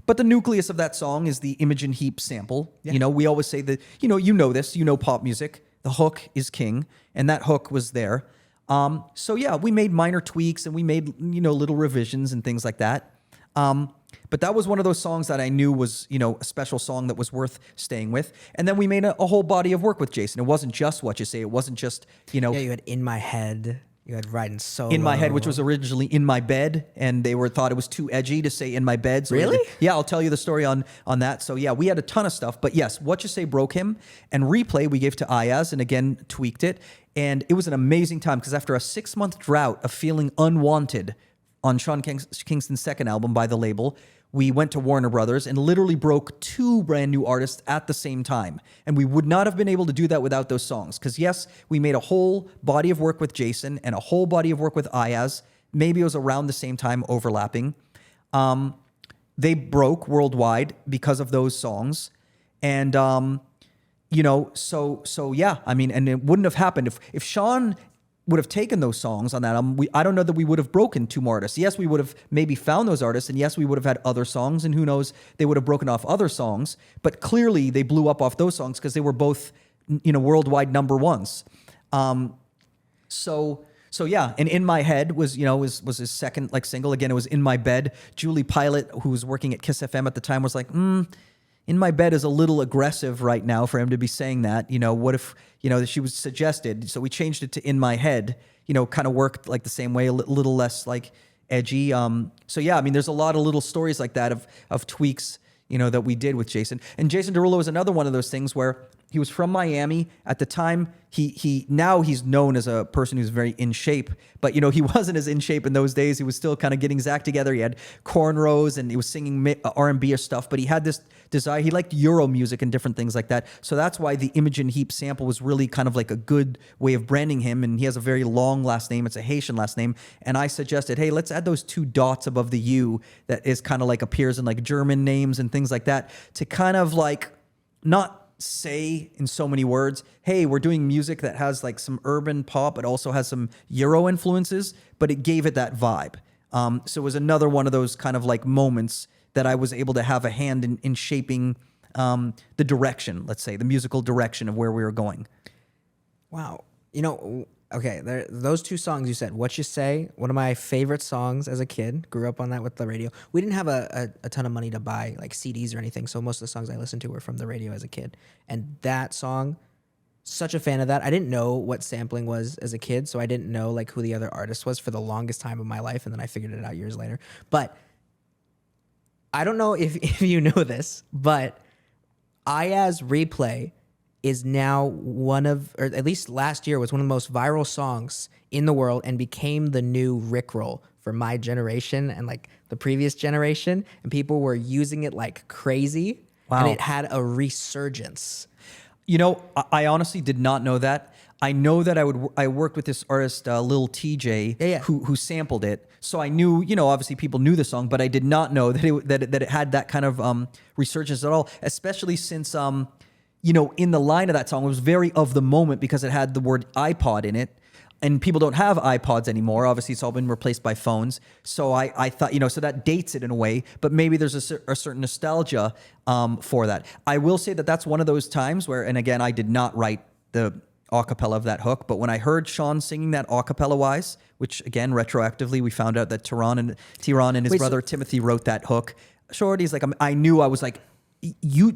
But the nucleus of that song is the Imogen Heap sample. Yeah. We always say that, this, pop music, the hook is king, and that hook was there. So yeah, we made minor tweaks and we made, little revisions and things like that. But that was one of those songs that I knew was, a special song that was worth staying with. And then we made a whole body of work with Jason. It wasn't just What You Say. It wasn't just, Yeah, you had In My Head. You had Riding Solo. In My Head, which was originally In My Bed, and they thought it was too edgy to say In My Bed. So really? Yeah, I'll tell you the story on that. So yeah, we had a ton of stuff. But yes, What You Say broke him. And Replay we gave to Iyaz and again tweaked it. And it was an amazing time because after a 6-month drought of feeling unwanted on Sean Kingston's second album by the label, we went to Warner Brothers and literally broke 2 brand new artists at the same time. And we would not have been able to do that without those songs. Because yes, we made a whole body of work with Jason and a whole body of work with Iyaz. Maybe it was around the same time, overlapping. They broke worldwide because of those songs. And, so yeah, and it wouldn't have happened if Sean would have taken those songs on that album. I don't know that we would have broken 2 more artists. Yes, we would have maybe found those artists, and yes, we would have had other songs, and who knows, they would have broken off other songs. But clearly, they blew up off those songs because they were both, worldwide number ones. So yeah, and In My Head was his second single. Again, it was In My Bed. Julie Pilot, who was working at Kiss FM at the time, was like, In My Bed is a little aggressive right now for him to be saying that. What if, she was suggested. So we changed it to In My Head, kind of worked like the same way, a little less edgy. So yeah, there's a lot of little stories like that of tweaks, that we did with Jason. And Jason Derulo is another one of those things where He was from Miami at the time. Now he's known as a person who's very in shape, but he wasn't as in shape in those days. He was still kind of getting his act together. He had cornrows and he was singing R&B or stuff, but he had this desire. He liked Euro music and different things like that. So that's why the Imogen Heap sample was really kind of like a good way of branding him. And he has a very long last name. It's a Haitian last name. And I suggested, hey, let's add those 2 dots above the U that is kind of like appears in like German names and things like that to kind of like not say in so many words, hey, we're doing music that has like some urban pop, but also has some Euro influences, but it gave it that vibe. So it was another one of those kind of like moments that I was able to have a hand in shaping the direction, let's say, the musical direction of where we were going. Wow. Okay, those 2 songs you said, What You Say, one of my favorite songs as a kid. Grew up on that with the radio. We didn't have a ton of money to buy like CDs or anything, so most of the songs I listened to were from the radio as a kid. And that song, such a fan of that. I didn't know what sampling was as a kid, so I didn't know like who the other artist was for the longest time of my life, and then I figured it out years later. But I don't know if you know this, but Iyaz Replay is now one of, or at least last year was one of the most viral songs in the world and became the new Rickroll for my generation and like the previous generation. And people were using it like crazy. Wow. And it had a resurgence. I honestly did not know that. I know that I worked with this artist, Lil TJ, who sampled it. So I knew, obviously people knew the song, but I did not know that it had that kind of resurgence at all, especially since in the line of that song, it was very of the moment because it had the word iPod in it. And people don't have iPods anymore. Obviously, it's all been replaced by phones. So I thought, so that dates it in a way. But maybe there's a certain nostalgia for that. I will say that that's one of those times where, and again, I did not write the acapella of that hook. But when I heard Sean singing that acapella-wise, which again, retroactively, we found out that Tehran and his brother Timothy wrote that hook. Shorty's like, I knew, I was like, you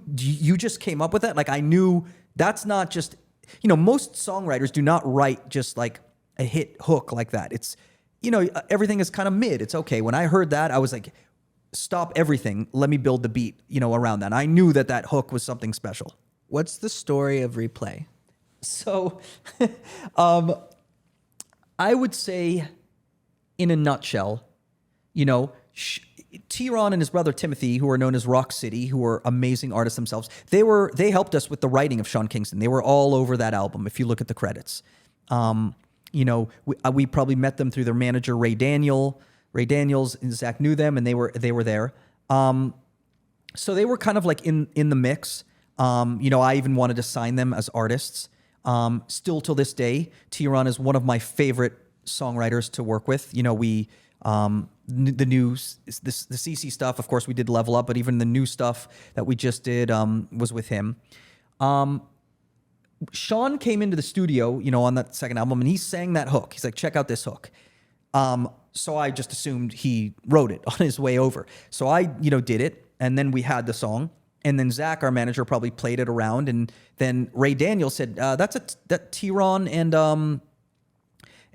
just came up with that? Like I knew that's not just, most songwriters do not write just like a hit hook like that. It's, everything is kind of mid. It's okay. When I heard that, I was like, stop everything. Let me build the beat, around that. I knew that hook was something special. What's the story of Replay? So, I would say in a nutshell, Tehran and his brother Timothy, who are known as Rock City, who are amazing artists themselves, they helped us with the writing of Sean Kingston. They were all over that album if you look at the credits. We probably met them through their manager Ray Daniels and Zach knew them and they were there. So they were kind of like in the mix. I even wanted to sign them as artists. Still till this day, Tehran is one of my favorite songwriters to work with. The new, the CC stuff, of course, we did Level Up, but even the new stuff that we just did was with him. Sean came into the studio, on that second album, and he sang that hook. He's like, check out this hook. So I just assumed he wrote it on his way over. So I, did it, and then we had the song. And then Zach, our manager, probably played it around, and then Ray Daniels said, that Tehran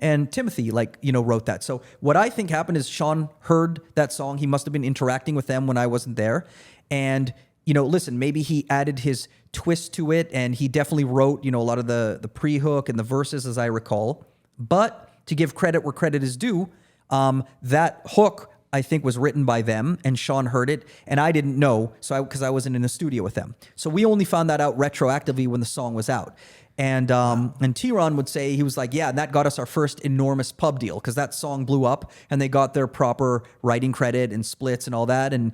and Timothy, wrote that. So what I think happened is Sean heard that song. He must have been interacting with them when I wasn't there. And, listen, maybe he added his twist to it, and he definitely wrote, a lot of the pre-hook and the verses, as I recall. But to give credit where credit is due, that hook, I think, was written by them, and Sean heard it, and I didn't know, because I wasn't in the studio with them. So we only found that out retroactively when the song was out. And Tehran would say, he was like, yeah, and that got us our first enormous pub deal because that song blew up and they got their proper writing credit and splits and all that. And,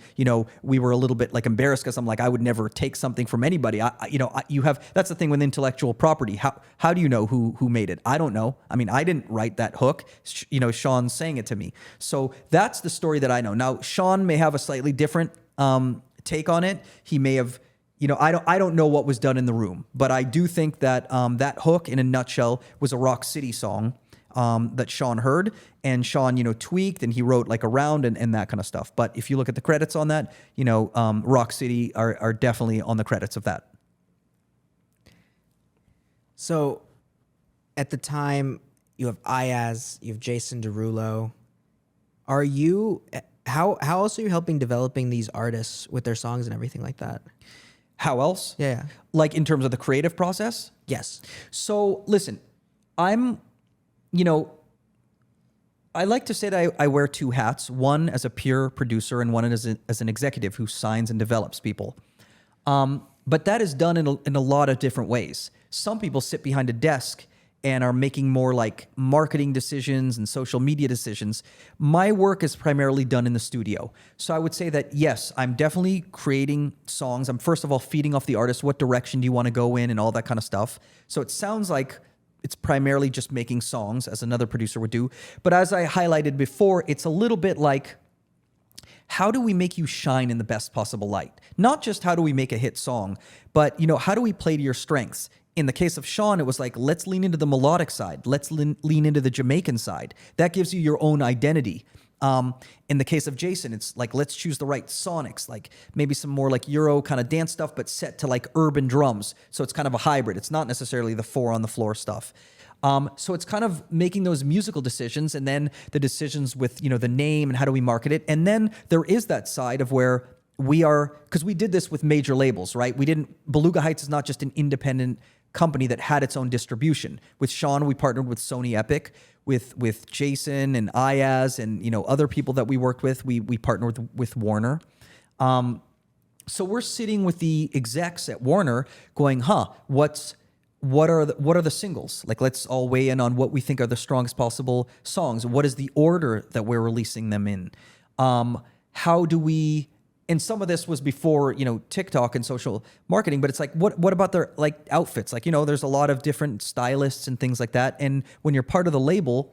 we were a little bit like embarrassed because I'm like, I would never take something from anybody. That's the thing with intellectual property. How do you know who made it? I don't know. I mean, I didn't write that hook. Sean sang it to me. So that's the story that I know. Now, Sean may have a slightly different take on it. He may have, I don't know what was done in the room, but I do think that that hook, in a nutshell, was a Rock City song that Sean heard, and Sean, tweaked, and he wrote like around and that kind of stuff. But if you look at the credits on that, Rock City are definitely on the credits of that. So, at the time, you have Iyaz, you have Jason Derulo. How else are you helping developing these artists with their songs and everything like that? How else? Yeah. Like in terms of the creative process? Yes. So listen, I'm, you know, I like to say that I wear two hats, one as a pure producer and one as an executive who signs and develops people. But that is done in a lot of different ways. Some people sit behind a desk and are making more like marketing decisions and social media decisions. My work is primarily done in the studio. So I would say that, yes, I'm definitely creating songs. I'm first of all feeding off the artist. What direction do you want to go in and all that kind of stuff. So it sounds like it's primarily just making songs, as another producer would do. But as I highlighted before, it's a little bit like, how do we make you shine in the best possible light? Not just how do we make a hit song, but, you know, how do we play to your strengths? In the case of Sean, it was like, let's lean into the melodic side. Let's lean into the Jamaican side. That gives you your own identity. In the case of Jason, it's like, let's choose the right sonics, like maybe some more like Euro kind of dance stuff, but set to like urban drums. So it's kind of a hybrid. It's not necessarily the 4 on the floor stuff. So it's kind of making those musical decisions and then the decisions with, you know, the name and how do we market it. And then there is that side of where we are, because we did this with major labels, right? Beluga Heights is not just an independent company that had its own distribution. With Sean, we partnered with Sony Epic. With Jason and Iyaz and, you know, other people that we worked with, we partnered with Warner. So we're sitting with the execs at Warner going, what are the singles? Like, let's all weigh in on what we think are the strongest possible songs. What is the order that we're releasing them in? How do we... And some of this was before, you know, TikTok and social marketing, but it's like, what about their like outfits? Like, you know, there's a lot of different stylists and things like that. And when you're part of the label,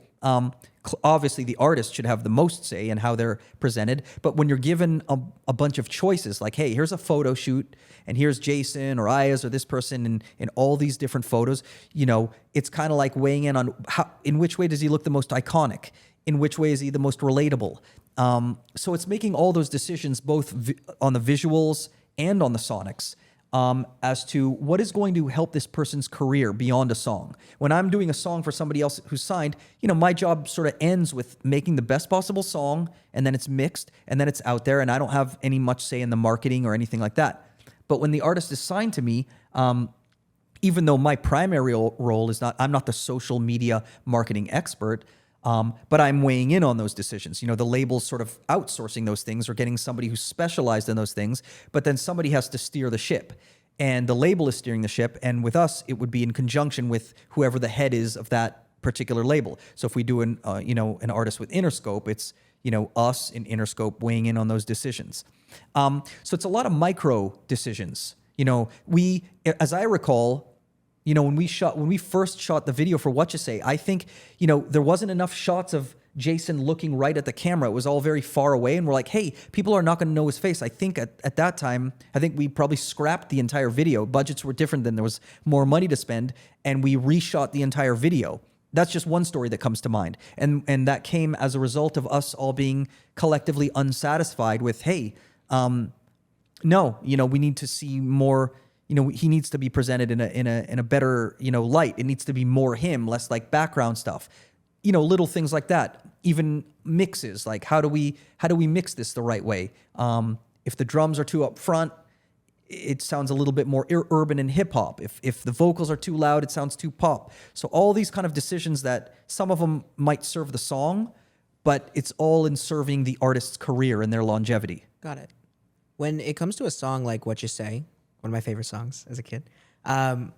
obviously the artist should have the most say in how they're presented. But when you're given a bunch of choices, like, hey, here's a photo shoot and here's Jason or Iyaz or this person in all these different photos, you know, it's kind of like weighing in on in which way does he look the most iconic? In which way is he the most relatable? So it's making all those decisions both on the visuals and on the sonics as to what is going to help this person's career beyond a song. When I'm doing a song for somebody else who's signed, you know, my job sort of ends with making the best possible song, and then it's mixed, and then it's out there, and I don't have any much say in the marketing or anything like that. But when the artist is signed to me, even though my primary role is I'm not the social media marketing expert, but I'm weighing in on those decisions. You know, the label's sort of outsourcing those things or getting somebody who's specialized in those things, but then somebody has to steer the ship. And the label is steering the ship, and with us, it would be in conjunction with whoever the head is of that particular label. So if we do an artist with Interscope, it's, you know, us in Interscope weighing in on those decisions. So it's a lot of micro decisions. You know, as I recall, you know, when we first shot the video for What You Say, I think, you know, there wasn't enough shots of Jason looking right at the camera. It was all very far away, and we're like, hey, people are not going to know his face. I think at that time, I think we probably scrapped the entire video. Budgets were different then. There was more money to spend, and we reshot the entire video. That's just one story that comes to mind. And that came as a result of us all being collectively unsatisfied with, hey, no, you know, we need to see more. You know, he needs to be presented in a better, you know, light. It needs to be more him, less like background stuff. You know, little things like that. Even mixes, like how do we mix this the right way? If the drums are too up front, it sounds a little bit more urban and hip hop. If the vocals are too loud, it sounds too pop. So all these kind of decisions that some of them might serve the song, but it's all in serving the artist's career and their longevity. Got it. When it comes to a song like What You Say, one of my favorite songs as a kid, and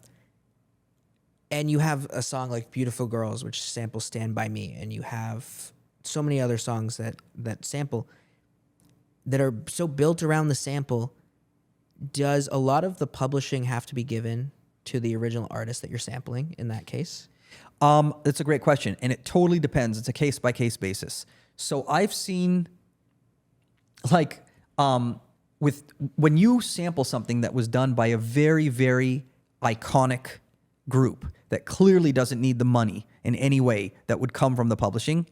you have a song like Beautiful Girls, which samples Stand By Me, and you have so many other songs that sample, that are so built around the sample, does a lot of the publishing have to be given to the original artist that you're sampling in that case? That's a great question, and it totally depends. It's a case-by-case basis. So I've seen, like, when you sample something that was done by a very, very iconic group that clearly doesn't need the money in any way that would come from the publishing,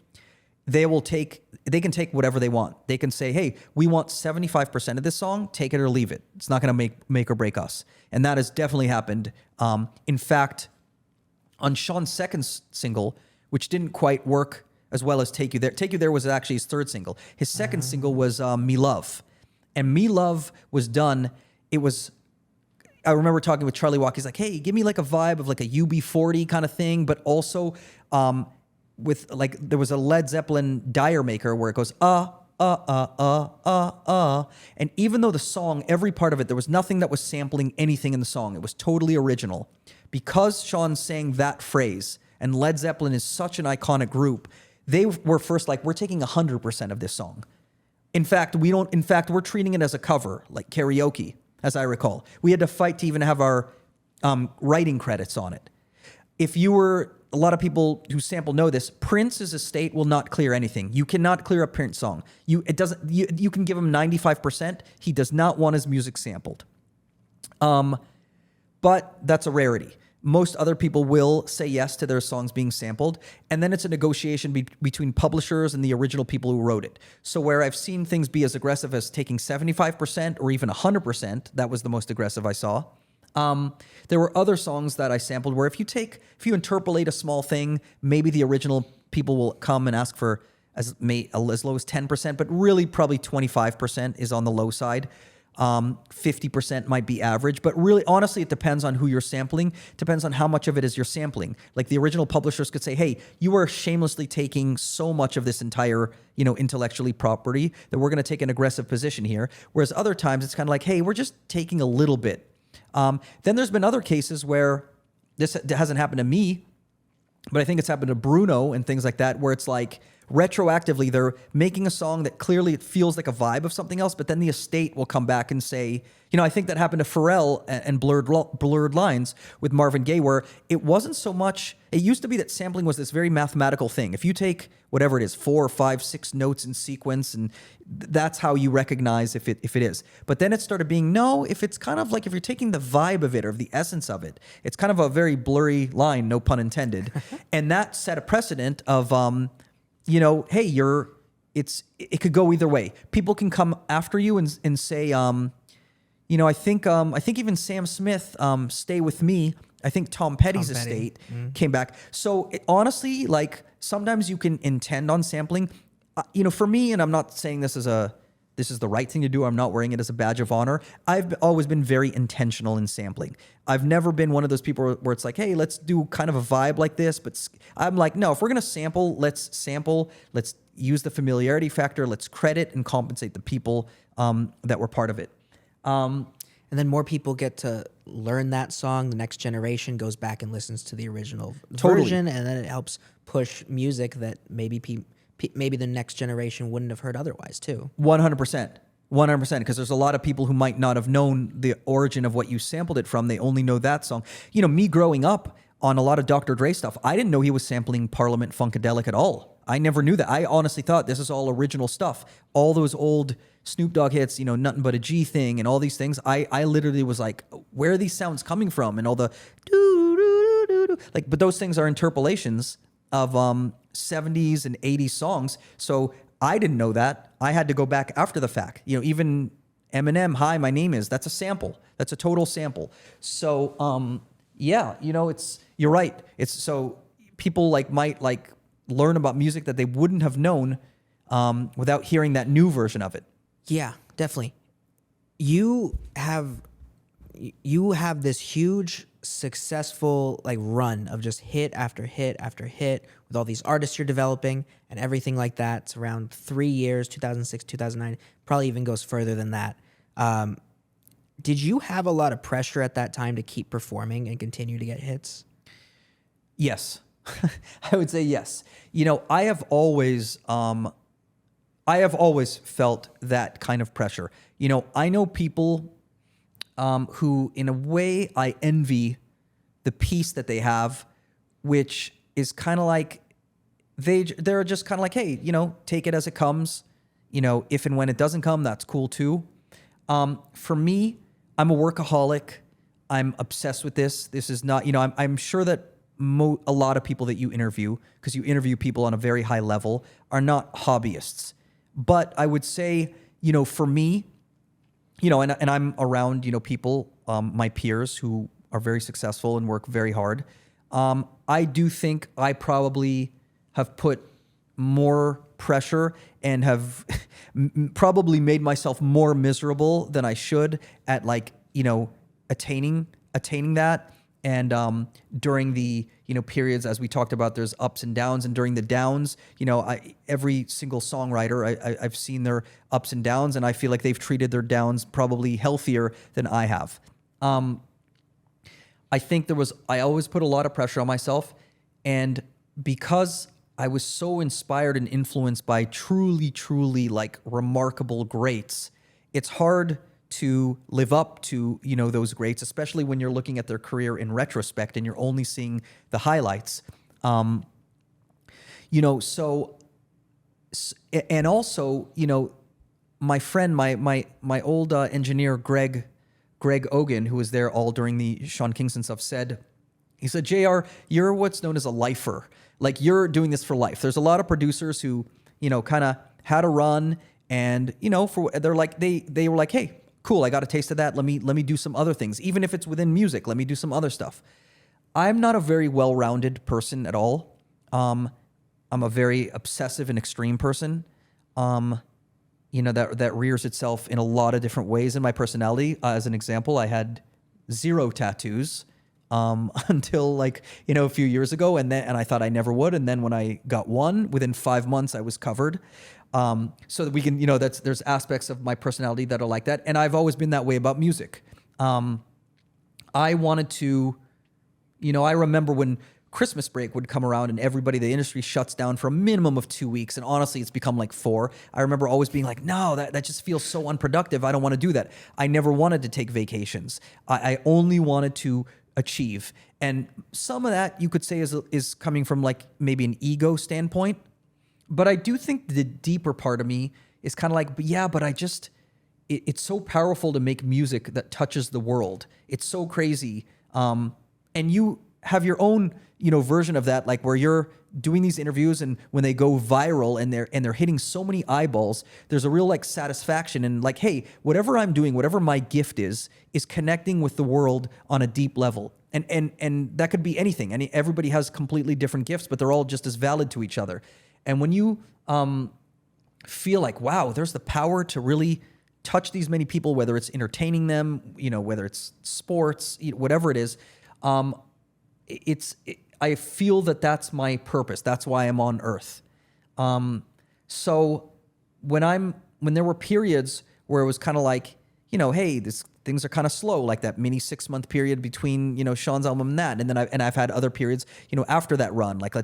they can take whatever they want. They can say, hey, we want 75% of this song, take it or leave it. It's not going to make or break us. And that has definitely happened. In fact, on Sean's second single, which didn't quite work as well as Take You There. Take You There was actually his third single. His second single was Me Love. And Me Love was done, it was I remember talking with Charlie Walk. He's like, hey, give me like a vibe of like a UB40 kind of thing, but also with like, there was a Led Zeppelin Dire Maker where it goes, and even though the song, every part of it, there was nothing that was sampling anything in the song. It was totally original. Because Sean sang that phrase, and Led Zeppelin is such an iconic group, they were first like, we're taking 100% of this song. In fact, we're treating it as a cover, like karaoke, as I recall. We had to fight to even have our writing credits on it. A lot of people who sample know this, Prince's estate will not clear anything. You cannot clear a Prince song. You can give him 95%. He does not want his music sampled. But that's a rarity. Most other people will say yes to their songs being sampled, and then it's a negotiation between publishers and the original people who wrote it. So where I've seen things be as aggressive as taking 75% or even 100%, that was the most aggressive I saw. There were other songs that I sampled where if you interpolate a small thing, maybe the original people will come and ask for as low as 10%, but really probably 25% is on the low side. 50% might be average, but really, honestly, it depends on who you're sampling. Depends on how much of it is you're sampling. Like the original publishers could say, hey, you are shamelessly taking so much of this entire, intellectually property that we're going to take an aggressive position here. Whereas other times it's kind of like, hey, we're just taking a little bit. Then there's been other cases where this hasn't happened to me, but I think it's happened to Bruno and things like that, where it's like retroactively they're making a song that clearly it feels like a vibe of something else, but then the estate will come back and say, I think that happened to Pharrell and Blurred Lines with Marvin Gaye, where it wasn't so much, it used to be that sampling was this very mathematical thing. If you take whatever it is, 4, 5, 6 notes in sequence, and that's how you recognize if it is. But then it started being, no, if it's kind of like if you're taking the vibe of it or the essence of it, it's kind of a very blurry line, no pun intended. And that set a precedent of, hey, it could go either way. People can come after you and say, I think even Sam Smith, Stay With Me, I think Tom Petty's estate came back. So honestly, like sometimes you can intend on sampling. For me, and I'm not saying this is the right thing to do. I'm not wearing it as a badge of honor. I've always been very intentional in sampling. I've never been one of those people where it's like, hey, let's do kind of a vibe like this. But I'm like, no, if we're going to sample, let's use the familiarity factor. Let's credit and compensate the people that were part of it. And then more people get to learn that song. The next generation goes back and listens to the original version, and then it helps push music that maybe the next generation wouldn't have heard otherwise too. 100%. 100%, because there's a lot of people who might not have known the origin of what you sampled it from. They only know that song. Me growing up on a lot of Dr. Dre stuff, I didn't know he was sampling Parliament Funkadelic at all. I never knew that. I honestly thought this is all original stuff. All those old Snoop Dogg hits, Nothing But a G Thing and all these things. I literally was like, where are these sounds coming from? And all the doo-doo-doo-doo-doo. But those things are interpolations of 70s and 80s songs. So I didn't know that. I had to go back after the fact. Even Eminem, Hi, My Name Is, that's a sample. That's a total sample. So, you're right. It's so people might learn about music that they wouldn't have known without hearing that new version of it. Yeah, definitely. You have this huge successful run of just hit after hit after hit with all these artists you're developing and everything like that. It's around 3 years, 2006, 2009, probably even goes further than that. Did you have a lot of pressure at that time to keep performing and continue to get hits? Yes. I would say yes. I have always felt that kind of pressure. I know people who, in a way, I envy the peace that they have, which is kind of like they're just kind of like, hey, take it as it comes. If and when it doesn't come, that's cool too. For me, I'm a workaholic. I'm obsessed with this. This is not, I'm sure that a lot of people that you interview, because you interview people on a very high level, are not hobbyists. But I would say, for me, and I'm around, people, my peers who are very successful and work very hard. I do think I probably have put more pressure and have probably made myself more miserable than I should at attaining that. And during the periods, as we talked about, there's ups and downs, and during the downs, every single songwriter, I've seen their ups and downs, and I feel like they've treated their downs probably healthier than I have. I think I always put a lot of pressure on myself, and because I was so inspired and influenced by truly, truly like remarkable greats, it's hard to live up to, those greats, especially when you're looking at their career in retrospect and you're only seeing the highlights. And also, my friend, my old engineer, Greg Ogan, who was there all during the Sean Kingston stuff, said, JR, you're what's known as a lifer. Like, you're doing this for life. There's a lot of producers who, kind of had a run, and, they were like, hey, cool, I got a taste of that. Let me do some other things. Even if it's within music, let me do some other stuff. I'm not a very well-rounded person at all. I'm a very obsessive and extreme person. That rears itself in a lot of different ways in my personality. As an example, I had 0 tattoos until a few years ago, and I thought I never would. And then when I got one, within 5 months, I was covered. So that we can, there's aspects of my personality that are like that. And I've always been that way about music. I wanted to, I remember when Christmas break would come around and everybody, the industry shuts down for a minimum of 2 weeks. And honestly, it's become like 4. I remember always being like, no, that just feels so unproductive. I don't want to do that. I never wanted to take vacations. I only wanted to achieve. And some of that you could say is coming from like maybe an ego standpoint. But I do think the deeper part of me is kind of like, but I just, it's so powerful to make music that touches the world. It's so crazy. And you have your own, version of that, like where you're doing these interviews and when they go viral and they're hitting so many eyeballs, there's a real like satisfaction and like, hey, whatever I'm doing, whatever my gift is connecting with the world on a deep level. And that could be anything. And everybody has completely different gifts, but they're all just as valid to each other. And when you feel like, wow, there's the power to really touch these many people, whether it's entertaining them, whether it's sports, whatever it is, I feel that that's my purpose. That's why I'm on Earth. So when there were periods where it was kind of like, hey, things are kind of slow, like that mini 6-month period between, Sean's album and that. And then I've had other periods, after that run, like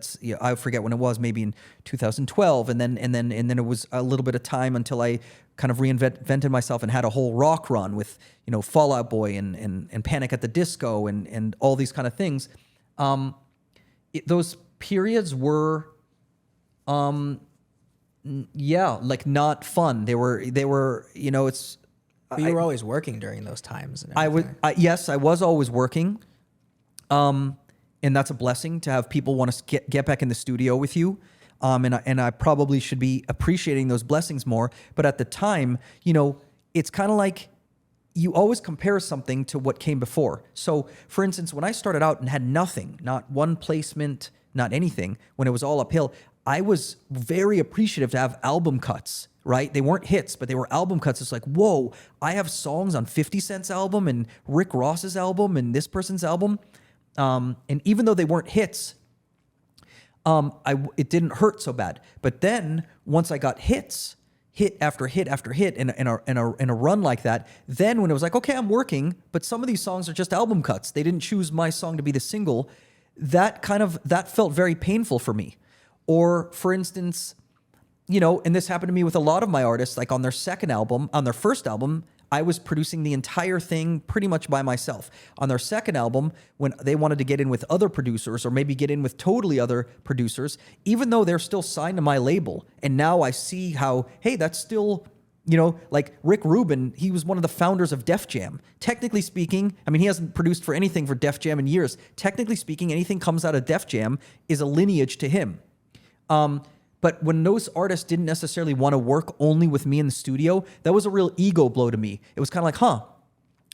I forget when it was, maybe in 2012. And then it was a little bit of time until I kind of reinvented myself and had a whole rock run with, Fall Out Boy and Panic at the Disco and all these kind of things. Those periods were, like not fun. They were, it's, But you were always working during those times. And yes, I was always working. And that's a blessing to have people want to get back in the studio with you. And I probably should be appreciating those blessings more. But at the time, it's kind of like you always compare something to what came before. So for instance, when I started out and had nothing, not one placement, not anything, when it was all uphill, I was very appreciative to have album cuts, right? They weren't hits, but they were album cuts. It's like, whoa, I have songs on 50 Cent's album and Rick Ross's album and this person's album. And even though they weren't hits, it didn't hurt so bad. But then once I got hit after hit after hit in a run like that, then when it was like, okay, I'm working, but some of these songs are just album cuts. They didn't choose my song to be the single. That felt very painful for me. Or for instance, and this happened to me with a lot of my artists, like on their first album, I was producing the entire thing pretty much by myself. On their second album, when they wanted to get in with other producers or maybe get in with totally other producers, even though they're still signed to my label, and now I see how, hey, that's still, like Rick Rubin, he was one of the founders of Def Jam. Technically speaking, I mean, he hasn't produced for anything for Def Jam in years. Technically speaking, anything comes out of Def Jam is a lineage to him. But when those artists didn't necessarily want to work only with me in the studio, that was a real ego blow to me. It was kind of like,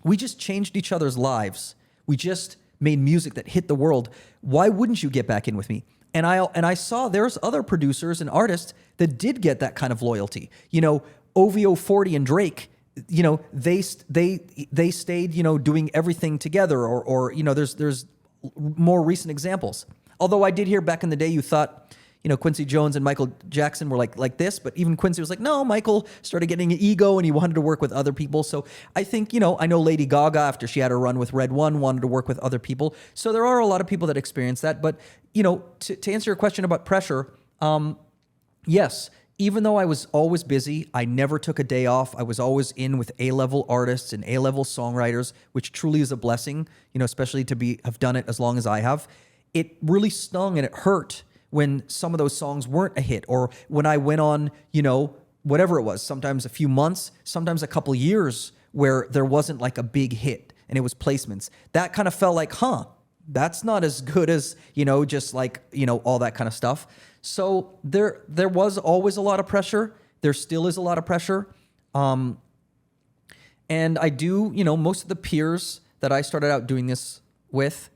we just changed each other's lives. We just made music that hit the world. Why wouldn't you get back in with me? And I saw there's other producers and artists that did get that kind of loyalty. OVO 40 and Drake, they stayed, doing everything together, or there's more recent examples. Although I did hear back in the day you thought, Quincy Jones and Michael Jackson were like this, but even Quincy was like, no, Michael started getting an ego and he wanted to work with other people. So I think, I know Lady Gaga, after she had her run with Red One, wanted to work with other people. So there are a lot of people that experience that. But, to answer your question about pressure, yes, even though I was always busy, I never took a day off. I was always in with A-level artists and A-level songwriters, which truly is a blessing, especially to have done it as long as I have. It really stung and it hurt when some of those songs weren't a hit, or when I went on, whatever it was, sometimes a few months, sometimes a couple years where there wasn't like a big hit and it was placements. That kind of felt like, that's not as good as, just like, all that kind of stuff. So there was always a lot of pressure. There still is a lot of pressure. And I do, most of the peers that I started out doing this with,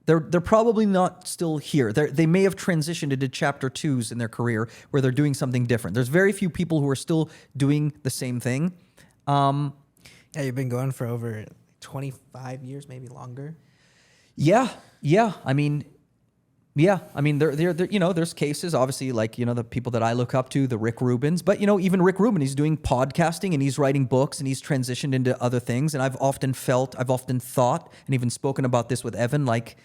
they're probably not still here. They may have transitioned into chapter 2s in their career where they're doing something different. There's very few people who are still doing the same thing. Yeah, you've been going for over 25 years, maybe longer. Yeah. I mean, there's cases, obviously, like, the people that I look up to, the Rick Rubins, but, even Rick Rubin, he's doing podcasting and he's writing books and he's transitioned into other things. And I've often thought, and even spoken about this with Evan, like,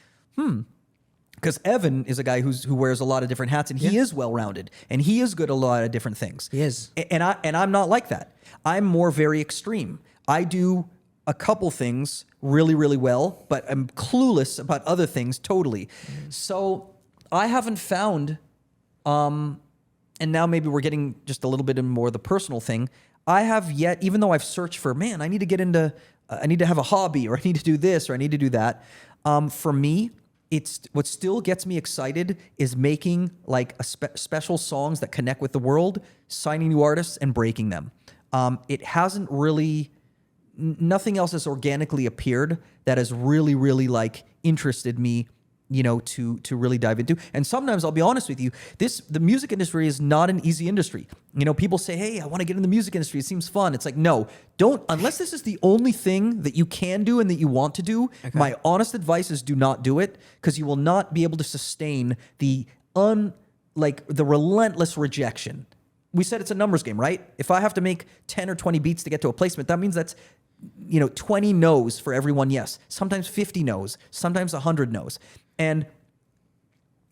because Evan is a guy who wears a lot of different hats, and he is well-rounded and he is good at a lot of different things. He is. And I'm not like that. I'm more very extreme. I do a couple things really, really well, but I'm clueless about other things totally. So I haven't found, and now maybe we're getting just a little bit in more the personal thing. I have yet, even though I've searched for, I need to have a hobby, or I need to do this, or I need to do that. For me, it's what still gets me excited is making like special songs that connect with the world, signing new artists and breaking them. It hasn't really, nothing else has organically appeared that has really, really like interested me, to really dive into. And sometimes I'll be honest with you, the music industry is not an easy industry. People say, hey, I want to get in the music industry. It seems fun. It's like, no, don't, unless this is the only thing that you can do and that you want to do. Okay. My honest advice is do not do it, because you will not be able to sustain the relentless rejection. We said it's a numbers game, right? If I have to make 10 or 20 beats to get to a placement, that means that's 20 no's for every one yes. Sometimes 50 no's, sometimes 100 no's. And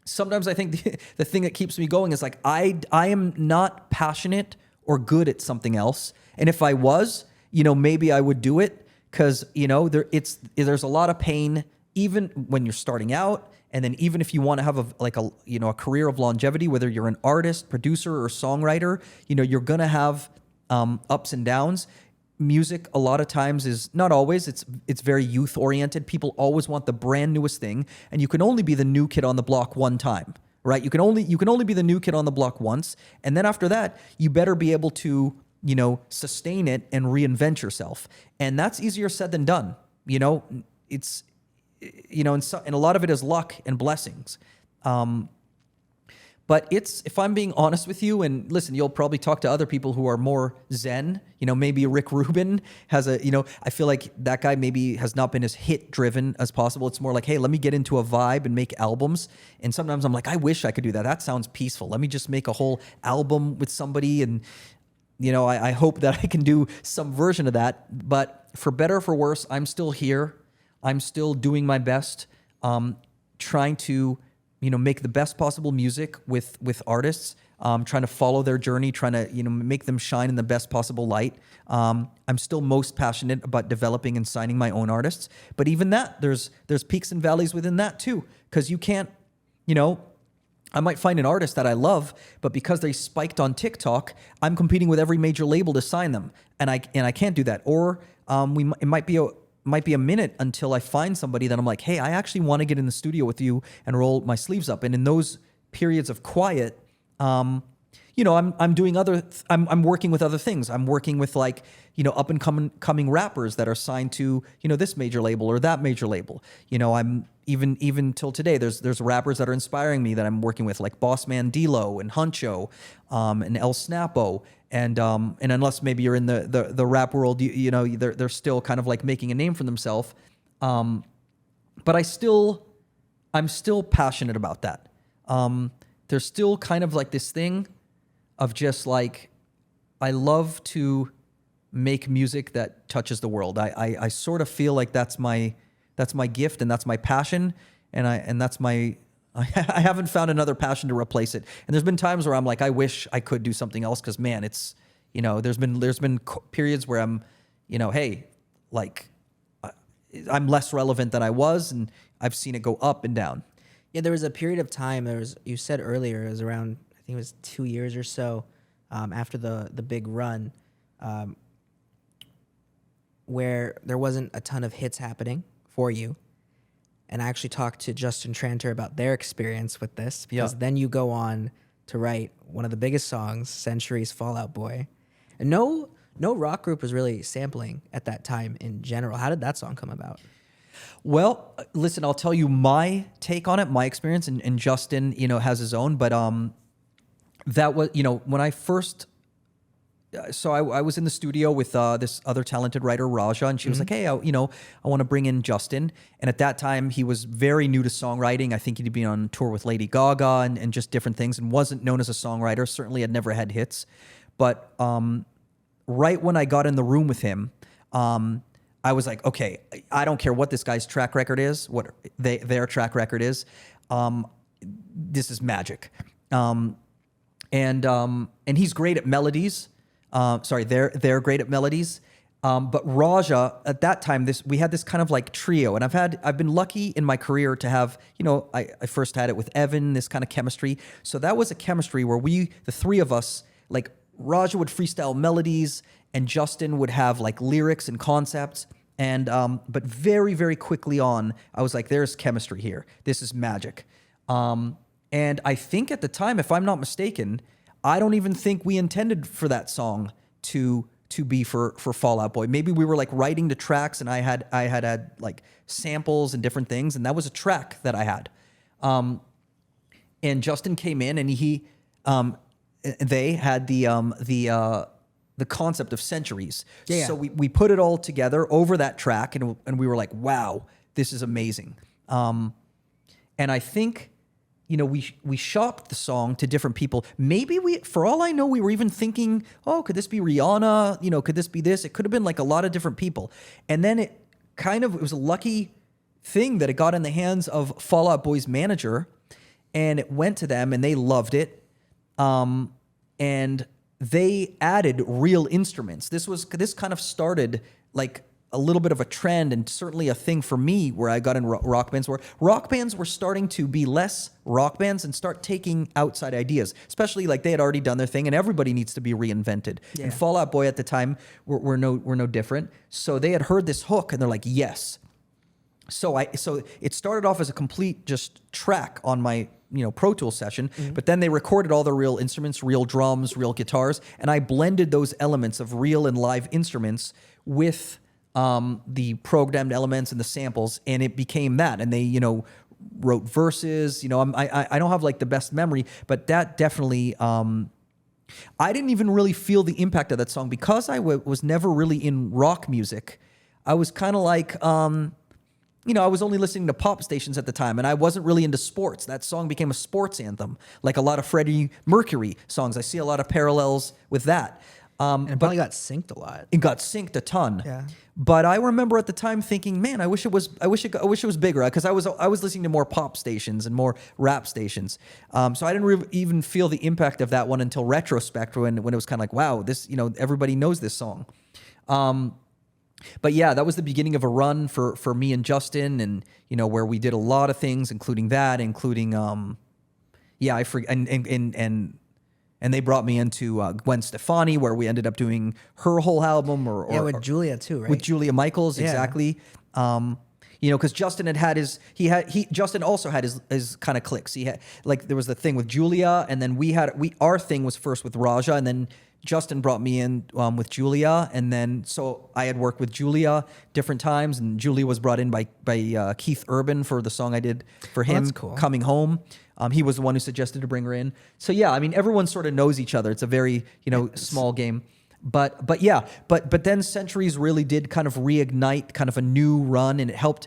sometimes I think the thing that keeps me going is like, I am not passionate or good at something else. And if I was, maybe I would do it, because, there's a lot of pain, even when you're starting out. And then even if you want to have a career of longevity, whether you're an artist, producer, or songwriter, you're going to have ups and downs. Music a lot of times is not always, it's very youth oriented. People always want the brand newest thing, and you can only be the new kid on the block one time, right? You can only be the new kid on the block once, and then after that, you better be able to, sustain it and reinvent yourself. And that's easier said than done. It's and a lot of it is luck and blessings. But if I'm being honest with you, and listen, you'll probably talk to other people who are more zen, maybe Rick Rubin has I feel like that guy maybe has not been as hit driven as possible. It's more like, hey, let me get into a vibe and make albums. And sometimes I'm like, I wish I could do that. That sounds peaceful. Let me just make a whole album with somebody. And, I hope that I can do some version of that. But for better or for worse, I'm still here. I'm still doing my best, trying to make the best possible music with artists, trying to follow their journey, trying to, make them shine in the best possible light. I'm still most passionate about developing and signing my own artists. But even that, there's peaks and valleys within that too. Because you can't, I might find an artist that I love, but because they spiked on TikTok, I'm competing with every major label to sign them. And I can't do that. Or it might be a minute until I find somebody that I'm like, hey, I actually want to get in the studio with you and roll my sleeves up. And in those periods of quiet, I'm working with other things. I'm working with up and coming rappers that are signed to, this major label or that major label. I'm even till today, there's rappers that are inspiring me that I'm working with, like Bossman D-Lo and Huncho, and El Snapo, and unless maybe you're in the rap world, you know, they're still kind of like making a name for themselves. But I'm still passionate about that. There's still kind of like this thing of just like, I love to make music that touches the world. I sort of feel like that's my gift and that's my passion, and that's my I haven't found another passion to replace it. And there's been times where I'm like, I wish I could do something else, because man, it's, you know, there's been periods where I'm, you know, hey, like I'm less relevant than I was, and I've seen it go up and down. Yeah, there was a period of time. You said earlier, it was around, I think it was 2 years or so, after the big run, where there wasn't a ton of hits happening for you. And I actually talked to Justin Tranter about their experience with this, because then you go on to write one of the biggest songs, Century's Fall Out Boy. And no rock group was really sampling at that time in general. How did that song come about? Well, listen, I'll tell you my take on it, my experience, and Justin, you know, has his own, but that was, you know, when I first, so I was in the studio with this other talented writer, Raja, and she was like, hey, I want to bring in Justin. And at that time, he was very new to songwriting. I think he'd been on tour with Lady Gaga and just different things, and wasn't known as a songwriter, certainly had never had hits. But right when I got in the room with him, I was like, okay, I don't care what this guy's track record is, what their track record is. This is magic. And he's great at melodies. They're great at melodies. But Raja, at that time, we had this kind of like trio, and I've been lucky in my career to have, you know, I first had it with Evan, this kind of chemistry. So that was a chemistry where the three of us, like Raja would freestyle melodies and Justin would have like lyrics and concepts. And, but very, very quickly on, I was like, there's chemistry here. This is magic. And I think at the time, if I'm not mistaken, I don't even think we intended for that song to be for Fall Out Boy. Maybe we were like writing the tracks, and I had like samples and different things, and that was a track that I had. And Justin came in, and they had the concept of centuries. Yeah. So we put it all together over that track, and we were like, wow, this is amazing. And I think, you know, we shopped the song to different people. Maybe for all I know, we were even thinking, oh, could this be Rihanna? You know, could this be this? It could have been like a lot of different people. And then it was a lucky thing that it got in the hands of Fall Out Boy's manager, and it went to them, and they loved it. And they added real instruments. This kind of started like a little bit of a trend, and certainly a thing for me where I got in rock bands, where rock bands were starting to be less rock bands and start taking outside ideas, especially like they had already done their thing, and everybody needs to be reinvented. Yeah. And Fall Out Boy at the time were no different. So they had heard this hook, and they're like, yes. So it started off as a complete just track on my, you know, Pro Tools session, but then they recorded all the real instruments, real drums, real guitars, and I blended those elements of real and live instruments with the programmed elements and the samples, and it became that. And they, you know, wrote verses. You know, I don't have like the best memory, but that definitely. I didn't even really feel the impact of that song because I was never really in rock music. I was kind of like, you know, I was only listening to pop stations at the time, and I wasn't really into sports. That song became a sports anthem, like a lot of Freddie Mercury songs. I see a lot of parallels with that. And it probably got synced a lot. It got synced a ton. Yeah. But I remember at the time thinking, man, I wish it was bigger, because I was listening to more pop stations and more rap stations. So I didn't even feel the impact of that one until retrospect, when it was kind of like, wow, this, you know, everybody knows this song. But yeah, that was the beginning of a run for me and Justin, and you know, where we did a lot of things, including and they brought me into Gwen Stefani, where we ended up doing her whole album, or with Julia too, right? With Julia Michaels, exactly. You know, because Justin Justin also had his kind of clicks. He had, like, there was the thing with Julia, and then our thing was first with Raja, and then Justin brought me in with Julia, and then so I had worked with Julia different times, and Julia was brought in by Keith Urban for the song I did for him, that's cool. Coming Home. He was the one who suggested to bring her in. So yeah, I mean, everyone sort of knows each other. It's a very small game. But then Centuries really did kind of reignite kind of a new run, and it helped.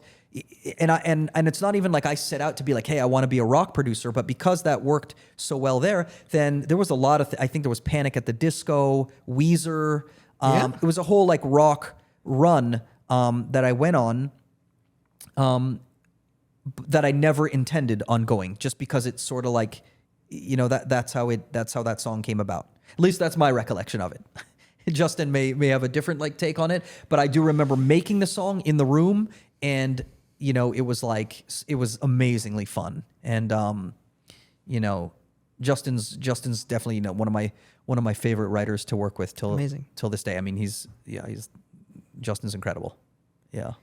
And it's not even like I set out to be like, hey, I want to be a rock producer, but because that worked so well there, then there was a lot of I think there was Panic at the Disco, Weezer. It was a whole like rock run that I went on that I never intended on going, just because it's sort of like, that's how that song came about. At least that's my recollection of it. Justin may have a different like take on it, but I do remember making the song in the room, and it was amazingly fun. And Justin's definitely one of my favorite writers to work with till this day. I mean, Justin's incredible. Yeah.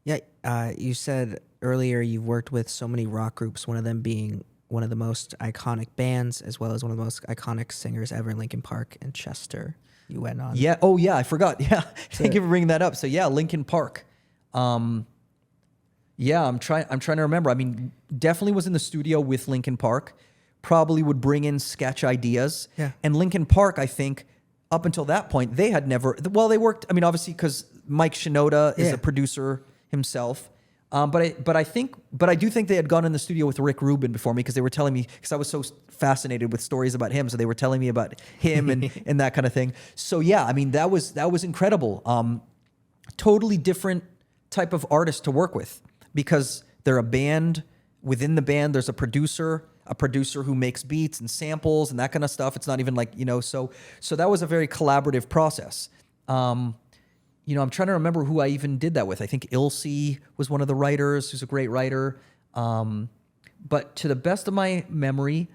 Yeah, you said earlier you've worked with so many rock groups, one of them being one of the most iconic bands, as well as one of the most iconic singers ever, Linkin Park and Chester. You went on. Yeah. Oh, yeah. I forgot. Yeah. Thank you for bringing that up. So yeah, Linkin Park. Yeah, I'm trying to remember. I mean, definitely was in the studio with Linkin Park. Probably would bring in sketch ideas. Yeah. And Linkin Park, I think, up until that point, they had never. Well, they worked. I mean, obviously, because Mike Shinoda is a producer himself. But I do think they had gone in the studio with Rick Rubin before me, because they were telling me, because I was so fascinated with stories about him, so they were telling me about him and that kind of thing. So yeah, I mean, that was incredible. Totally different type of artist to work with, because they're a band. Within the band, there's a producer who makes beats and samples and that kind of stuff. It's not even like, so that was a very collaborative process. I'm trying to remember who I even did that with. I think Ilse was one of the writers, who's a great writer. But to the best of my memory,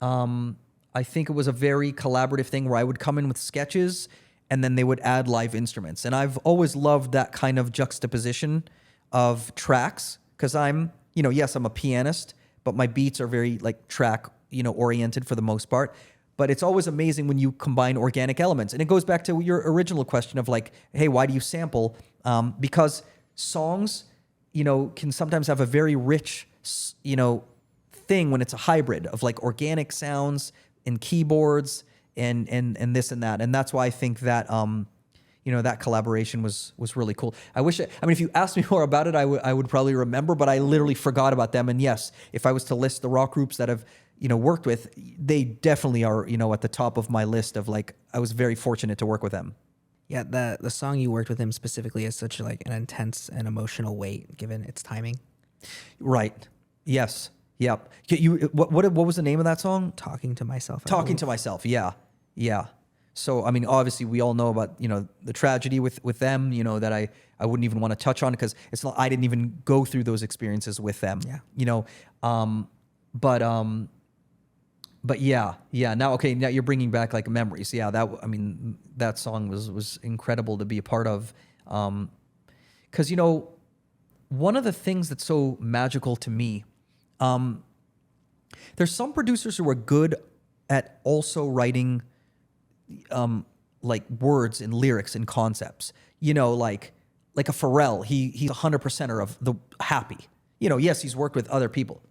I think it was a very collaborative thing where I would come in with sketches and then they would add live instruments. And I've always loved that kind of juxtaposition of tracks, because I'm a pianist, but my beats are very like track, oriented for the most part. But it's always amazing when you combine organic elements. And it goes back to your original question of like, hey, why do you sample? Because songs, can sometimes have a very rich, thing when it's a hybrid of like organic sounds and keyboards and this and that. And that's why I think that, that collaboration was really cool. If you asked me more about it, I would probably remember, but I literally forgot about them. And yes, if I was to list the rock groups that have, worked with, they definitely are, at the top of my list of like, I was very fortunate to work with them. Yeah, the song you worked with him specifically is such like an intense and emotional weight given its timing. Right. Yes. Yep. What was the name of that song? Talking to Myself. Talking to Myself. Yeah. Yeah. So, I mean, obviously we all know about, the tragedy with them, that I wouldn't even want to touch on, because it's not, I didn't even go through those experiences with them. Yeah. But yeah. Now you're bringing back like memories. Yeah, that song was incredible to be a part of. 'Cause one of the things that's so magical to me, there's some producers who are good at also writing, like words and lyrics and concepts. Like a Pharrell, he's 100%er of the Happy. Yes, he's worked with other people.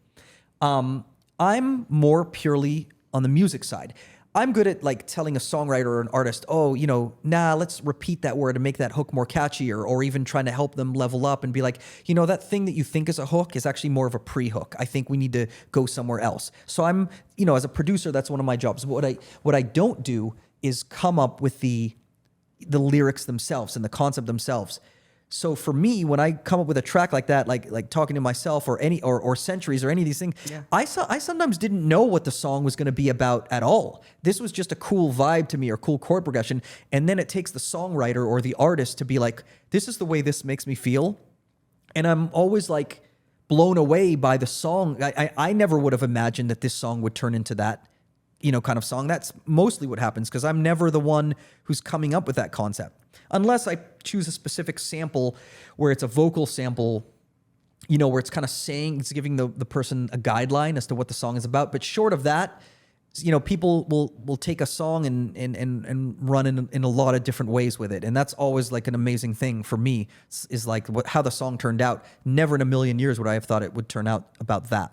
I'm more purely on the music side. I'm good at like telling a songwriter or an artist, let's repeat that word and make that hook more catchy, or even trying to help them level up and be like, that thing that you think is a hook is actually more of a pre-hook. I think we need to go somewhere else. So I'm, as a producer, that's one of my jobs. What I don't do is come up with the lyrics themselves and the concept themselves. So for me, when I come up with a track like that, like Talking to Myself or Centuries or any of these things, I sometimes didn't know what the song was going to be about at all. This was just a cool vibe to me, or cool chord progression. And then it takes the songwriter or the artist to be like, this is the way this makes me feel. And I'm always like blown away by the song. I never would have imagined that this song would turn into that, kind of song. That's mostly what happens, because I'm never the one who's coming up with that concept. Unless I choose a specific sample where it's a vocal sample, where it's kind of saying, it's giving the person a guideline as to what the song is about. But short of that, people will take a song and run in a lot of different ways with it. And that's always like an amazing thing for me is like how the song turned out. Never in a million years would I have thought it would turn out about that.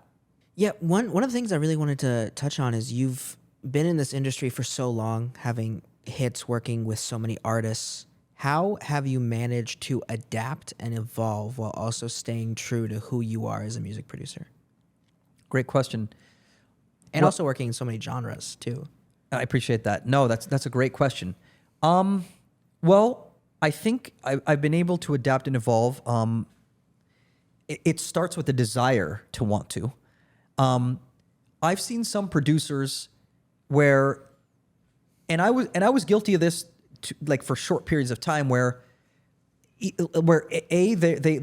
Yeah, one of the things I really wanted to touch on is you've been in this industry for so long, having hits, working with so many artists. How have you managed to adapt and evolve while also staying true to who you are as a music producer? Great question. And also working in so many genres too. I appreciate that. No, that's a great question. Well, I think I've been able to adapt and evolve. It starts with the desire to want to. I've seen some producers where, and I was guilty of this like for short periods of time where they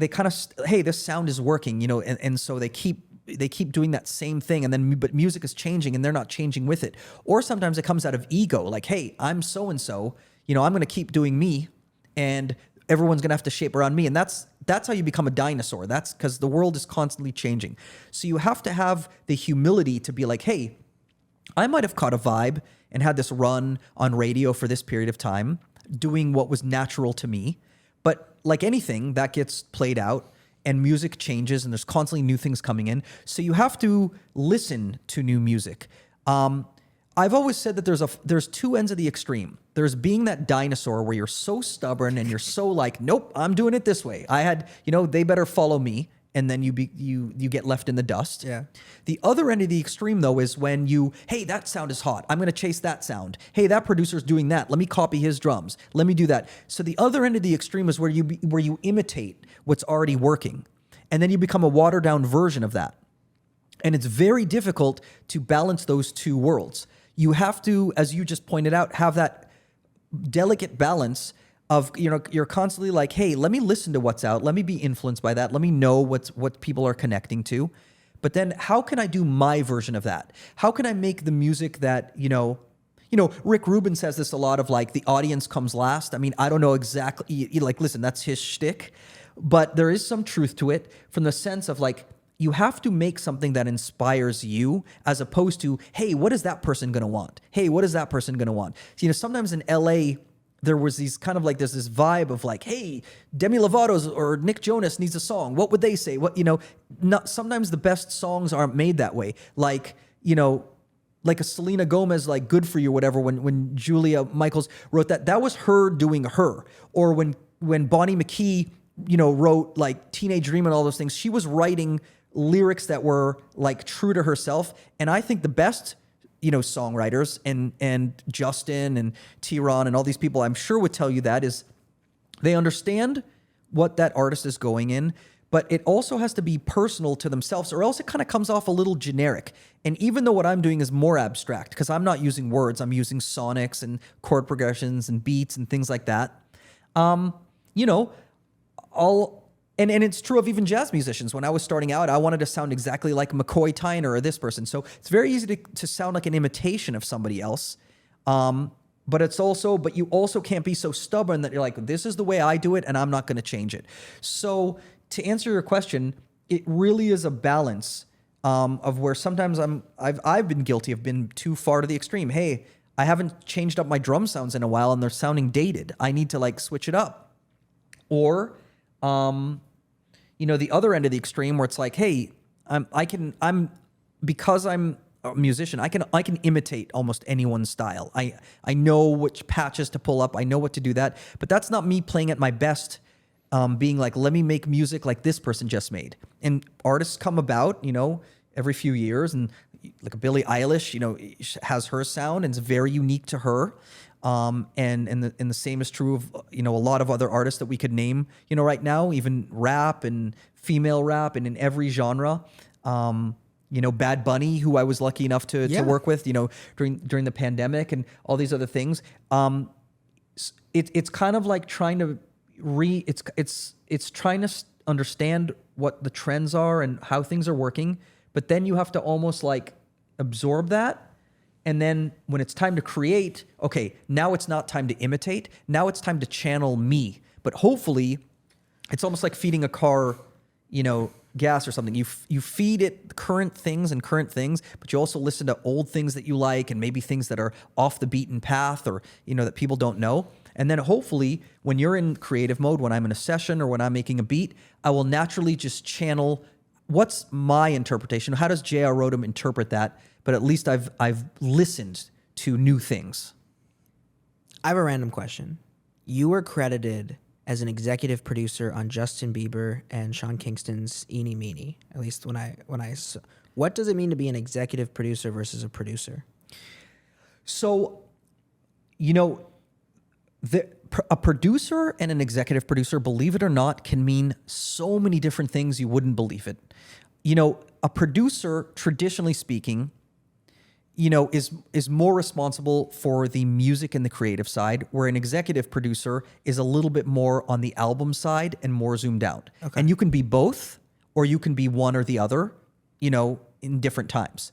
kind of, hey, this sound is working, and so they keep doing that same thing, and then but music is changing and they're not changing with it. Or sometimes it comes out of ego, like, hey, I'm so and so, I'm going to keep doing me, and everyone's going to have to shape around me. And that's how you become a dinosaur. That's because the world is constantly changing. So you have to have the humility to be like, hey, I might have caught a vibe and had this run on radio for this period of time, doing what was natural to me. But like anything, that gets played out and music changes and there's constantly new things coming in. So you have to listen to new music. I've always said that there's two ends of the extreme. There's being that dinosaur where you're so stubborn and you're so like, nope, I'm doing it this way. They better follow me. And then you get left in the dust. Yeah. The other end of the extreme, though, is when hey, that sound is hot. I'm going to chase that sound. Hey, that producer's doing that. Let me copy his drums. Let me do that. So the other end of the extreme is where you imitate what's already working, and then you become a watered down version of that. And it's very difficult to balance those two worlds. You have to, as you just pointed out, have that delicate balance of, you're constantly like, hey, let me listen to what's out. Let me be influenced by that. Let me know what people are connecting to. But then how can I do my version of that? How can I make the music that, Rick Rubin says this a lot of like the audience comes last. I mean, I don't know exactly, listen, that's his shtick, but there is some truth to it from the sense of like, you have to make something that inspires you as opposed to, hey, what is that person going to want? Hey, what is that person going to want? Sometimes in LA, there was these kind of like, there's this vibe of like, hey, Demi Lovato or Nick Jonas needs a song. What would they say? Sometimes the best songs aren't made that way. Like, like a Selena Gomez, like Good For You, whatever, when Julia Michaels wrote that was her doing her. Or when Bonnie McKee, wrote like Teenage Dream and all those things, she was writing lyrics that were like true to herself. And I think the best songwriters and Justin and T-Ron and all these people, I'm sure would tell you that is they understand what that artist is going in, but it also has to be personal to themselves or else it kind of comes off a little generic. And even though what I'm doing is more abstract because I'm not using words, I'm using sonics and chord progressions and beats and things like that. And it's true of even jazz musicians. When I was starting out, I wanted to sound exactly like McCoy Tyner or this person. So it's very easy to sound like an imitation of somebody else. But you also can't be so stubborn that you're like, this is the way I do it and I'm not going to change it. So to answer your question, it really is a balance of where sometimes I've been guilty of being too far to the extreme. Hey, I haven't changed up my drum sounds in a while and they're sounding dated. I need to like switch it up. Or the other end of the extreme where it's like, hey, because I'm a musician, I can imitate almost anyone's style. I know which patches to pull up. I know what to do that, but that's not me playing at my best, being like, let me make music like this person just made. And artists come about, every few years, and like a Billie Eilish, has her sound and it's very unique to her. And the same is true of, a lot of other artists that we could name, right now, even rap and female rap and in every genre. Bad Bunny, who I was lucky enough to work with, during the pandemic and all these other things. It's kind of like trying to it's trying to understand what the trends are and how things are working, but then you have to almost like absorb that. And then when it's time to create, okay, now it's not time to imitate. Now it's time to channel me. But hopefully, it's almost like feeding a car, gas or something, you feed it current things, but you also listen to old things that you like and maybe things that are off the beaten path or, that people don't know. And then hopefully when you're in creative mode, when I'm in a session or when I'm making a beat, I will naturally just channel what's my interpretation. How does JR Rotem interpret that? But at least I've listened to new things. I have a random question. You were credited as an executive producer on Justin Bieber and Sean Kingston's Eeny Meeny. At least when I what does it mean to be an executive producer versus a producer? So, a producer and an executive producer, believe it or not, can mean so many different things you wouldn't believe it. A producer, traditionally speaking, is more responsible for the music and the creative side, where an executive producer is a little bit more on the album side and more zoomed out. Okay. And you can be both, or you can be one or the other, in different times.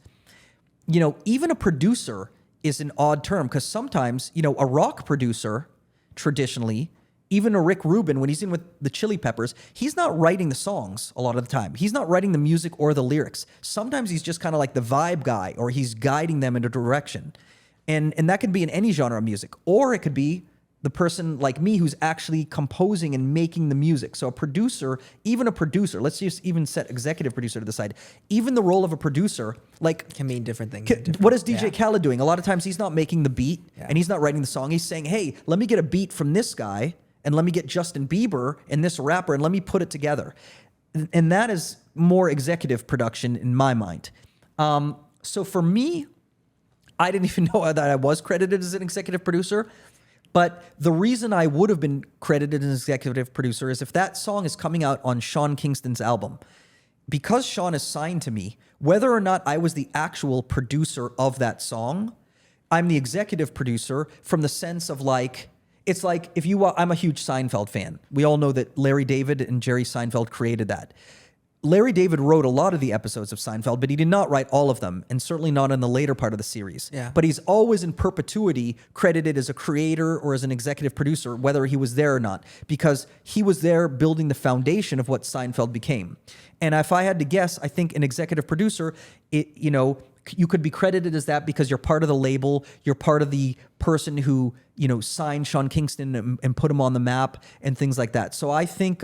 Even a producer is an odd term because sometimes, a rock producer, traditionally, even a Rick Rubin, when he's in with the Chili Peppers, he's not writing the songs a lot of the time. He's not writing the music or the lyrics. Sometimes he's just kind of like the vibe guy, or he's guiding them in a direction. And that could be in any genre of music. Or it could be the person like me who's actually composing and making the music. So a producer, let's just even set executive producer to the side. Even the role of a producer, can mean different things. What is DJ Khaled doing? A lot of times he's not making the beat and he's not writing the song. He's saying, hey, let me get a beat from this guy, and let me get Justin Bieber and this rapper, and let me put it together. And that is more executive production in my mind. So for me, I didn't even know that I was credited as an executive producer. But the reason I would have been credited as an executive producer is if that song is coming out on Sean Kingston's album. Because Sean is signed to me, whether or not I was the actual producer of that song, I'm the executive producer from the sense of it's like if I'm a huge Seinfeld fan. We all know that Larry David and Jerry Seinfeld created that. Larry David wrote a lot of the episodes of Seinfeld, but he did not write all of them, and certainly not in the later part of the series. Yeah. But he's always in perpetuity credited as a creator or as an executive producer, whether he was there or not, because he was there building the foundation of what Seinfeld became. And if I had to guess, I think an executive producer, you could be credited as that because you're part of the label, you're part of the person who, signed Sean Kingston and put him on the map and things like that. So I think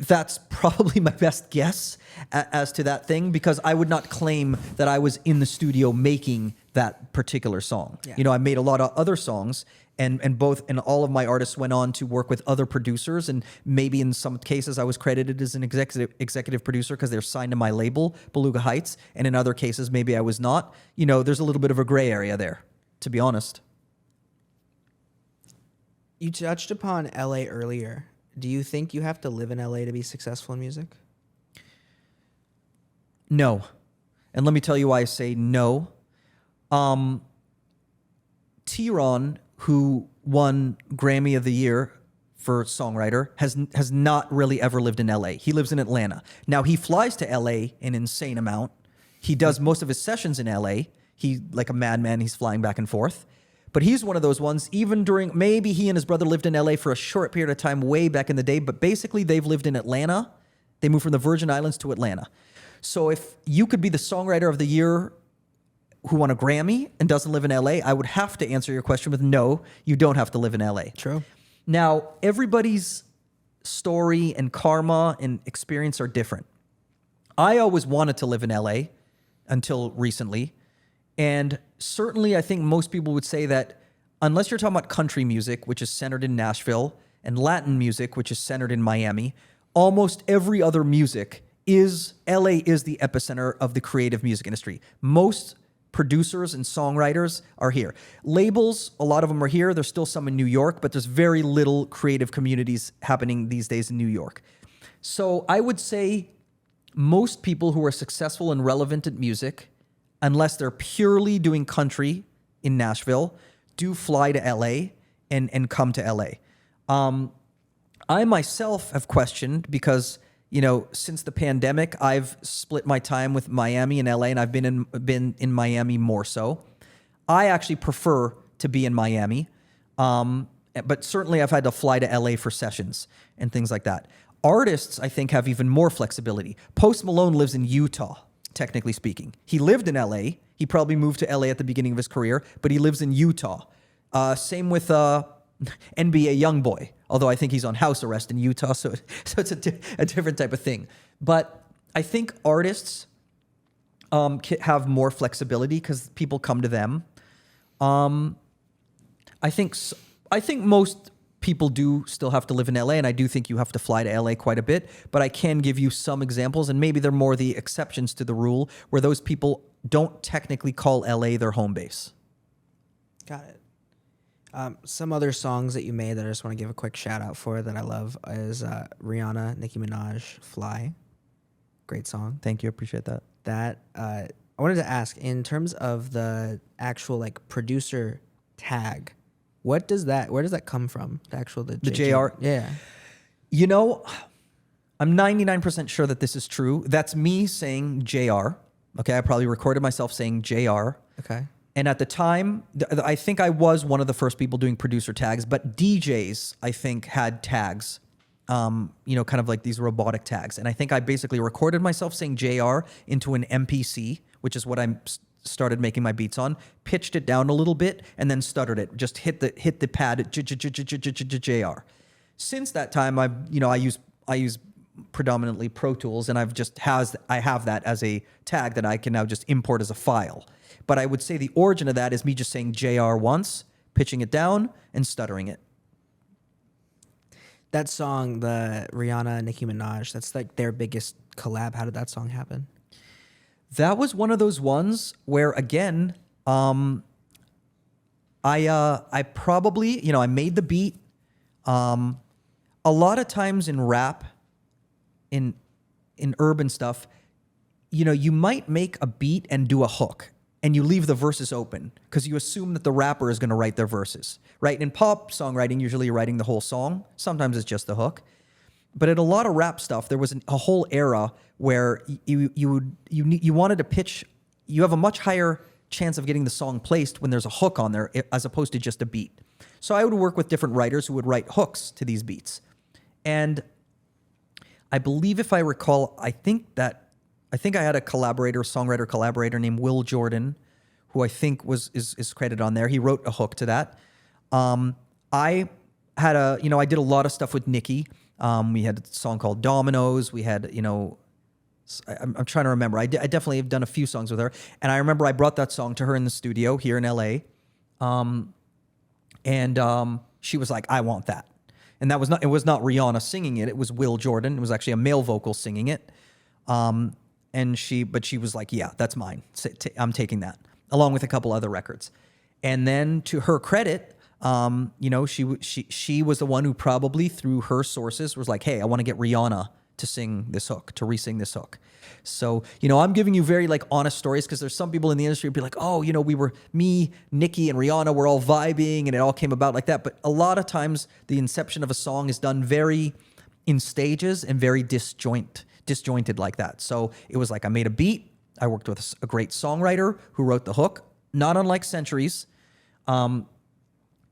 that's probably my best guess as to that thing, because I would not claim that I was in the studio making that particular song. Yeah. I made a lot of other songs, and all of my artists went on to work with other producers, and maybe in some cases I was credited as an executive producer because they're signed to my label, Beluga Heights, and in other cases maybe I was not. There's a little bit of a gray area there, to be honest. You touched upon LA earlier. Do you think you have to live in LA to be successful in music? No. And let me tell you why I say no. T-Ron, who won Grammy of the Year for songwriter, has not really ever lived in LA. He lives in Atlanta. Now, he flies to LA an insane amount. He does most of his sessions in LA. He, like a madman, he's flying back and forth. But he's one of those ones, even during, maybe he and his brother lived in LA for a short period of time way back in the day, but basically they've lived in Atlanta. They moved from the Virgin Islands to Atlanta. So if you could be the songwriter of the year who won a Grammy and doesn't live in LA, I would have to answer your question with no, you don't have to live in LA. True. Now, everybody's story and karma and experience are different. I always wanted to live in LA until recently. And certainly, I think most people would say that unless you're talking about country music, which is centered in Nashville, and Latin music, which is centered in Miami, almost every other music LA is the epicenter of the creative music industry. Most producers and songwriters are here. Labels, a lot of them are here. There's still some in New York, but there's very little creative communities happening these days in New York. So I would say most people who are successful and relevant at music, unless they're purely doing country in Nashville, do fly to LA and come to LA. I myself have questioned because, since the pandemic, I've split my time with Miami and LA, and I've been in Miami more so. I actually prefer to be in Miami, but certainly I've had to fly to LA for sessions and things like that. Artists, I think, have even more flexibility. Post Malone lives in Utah, technically speaking. He lived in LA. He probably moved to LA at the beginning of his career, but he lives in Utah. Same with NBA Youngboy, although I think he's on house arrest in Utah, so it's a different type of thing. But I think artists have more flexibility because people come to them. I think most people do still have to live in LA, and I do think you have to fly to LA quite a bit, but I can give you some examples, and maybe they're more the exceptions to the rule, where those people don't technically call LA their home base. Got it. Some other songs that you made that I just want to give a quick shout out for that I love is Rihanna, Nicki Minaj, Fly. Great song. Thank you. Appreciate that. I wanted to ask, in terms of the actual like producer tag, where does that come from? The JR? Yeah. You know, I'm 99% sure that this is true. That's me saying JR. Okay, I probably recorded myself saying JR. Okay. And at the time, I think I was one of the first people doing producer tags, but DJs, I think, had tags, kind of like these robotic tags. And I think I basically recorded myself saying JR into an MPC, which is what I started making my beats on, pitched it down a little bit, and then stuttered it. Just hit the pad at JR. Since that time, I use predominantly Pro Tools, and I have that as a tag that I can now just import as a file. But I would say the origin of that is me just saying JR once, pitching it down, and stuttering it. That song, the Rihanna, Nicki Minaj, that's like their biggest collab. How did that song happen? That was one of those ones where, again, I probably, I made the beat. A lot of times in rap, in urban stuff, you might make a beat and do a hook, and you leave the verses open because you assume that the rapper is going to write their verses, right? In pop songwriting, usually you're writing the whole song. Sometimes it's just the hook. But in a lot of rap stuff, there was a whole era where you wanted to pitch. You have a much higher chance of getting the song placed when there's a hook on there as opposed to just a beat. So I would work with different writers who would write hooks to these beats. And I believe, if I recall, I think I had a songwriter collaborator named Will Jordan, who I think is credited on there. He wrote a hook to that. I did a lot of stuff with Nicki. We had a song called Dominoes. We had, I'm trying to remember. I definitely have done a few songs with her. And I remember I brought that song to her in the studio here in LA. She was like, I want that. And it was not Rihanna singing it. It was Will Jordan. It was actually a male vocal singing it. But she was like, yeah, that's mine. I'm taking that, along with a couple other records. And then, to her credit, she was the one who probably, through her sources, was like, hey, I want to get Rihanna to sing this hook, to re-sing this hook. So, I'm giving you very honest stories because there's some people in the industry who be like, oh, me, Nicki, and Rihanna were all vibing and it all came about like that. But a lot of times the inception of a song is done very in stages and very disjointed like that. So it was like I made a beat. I worked with a great songwriter who wrote the hook, not unlike Centuries. And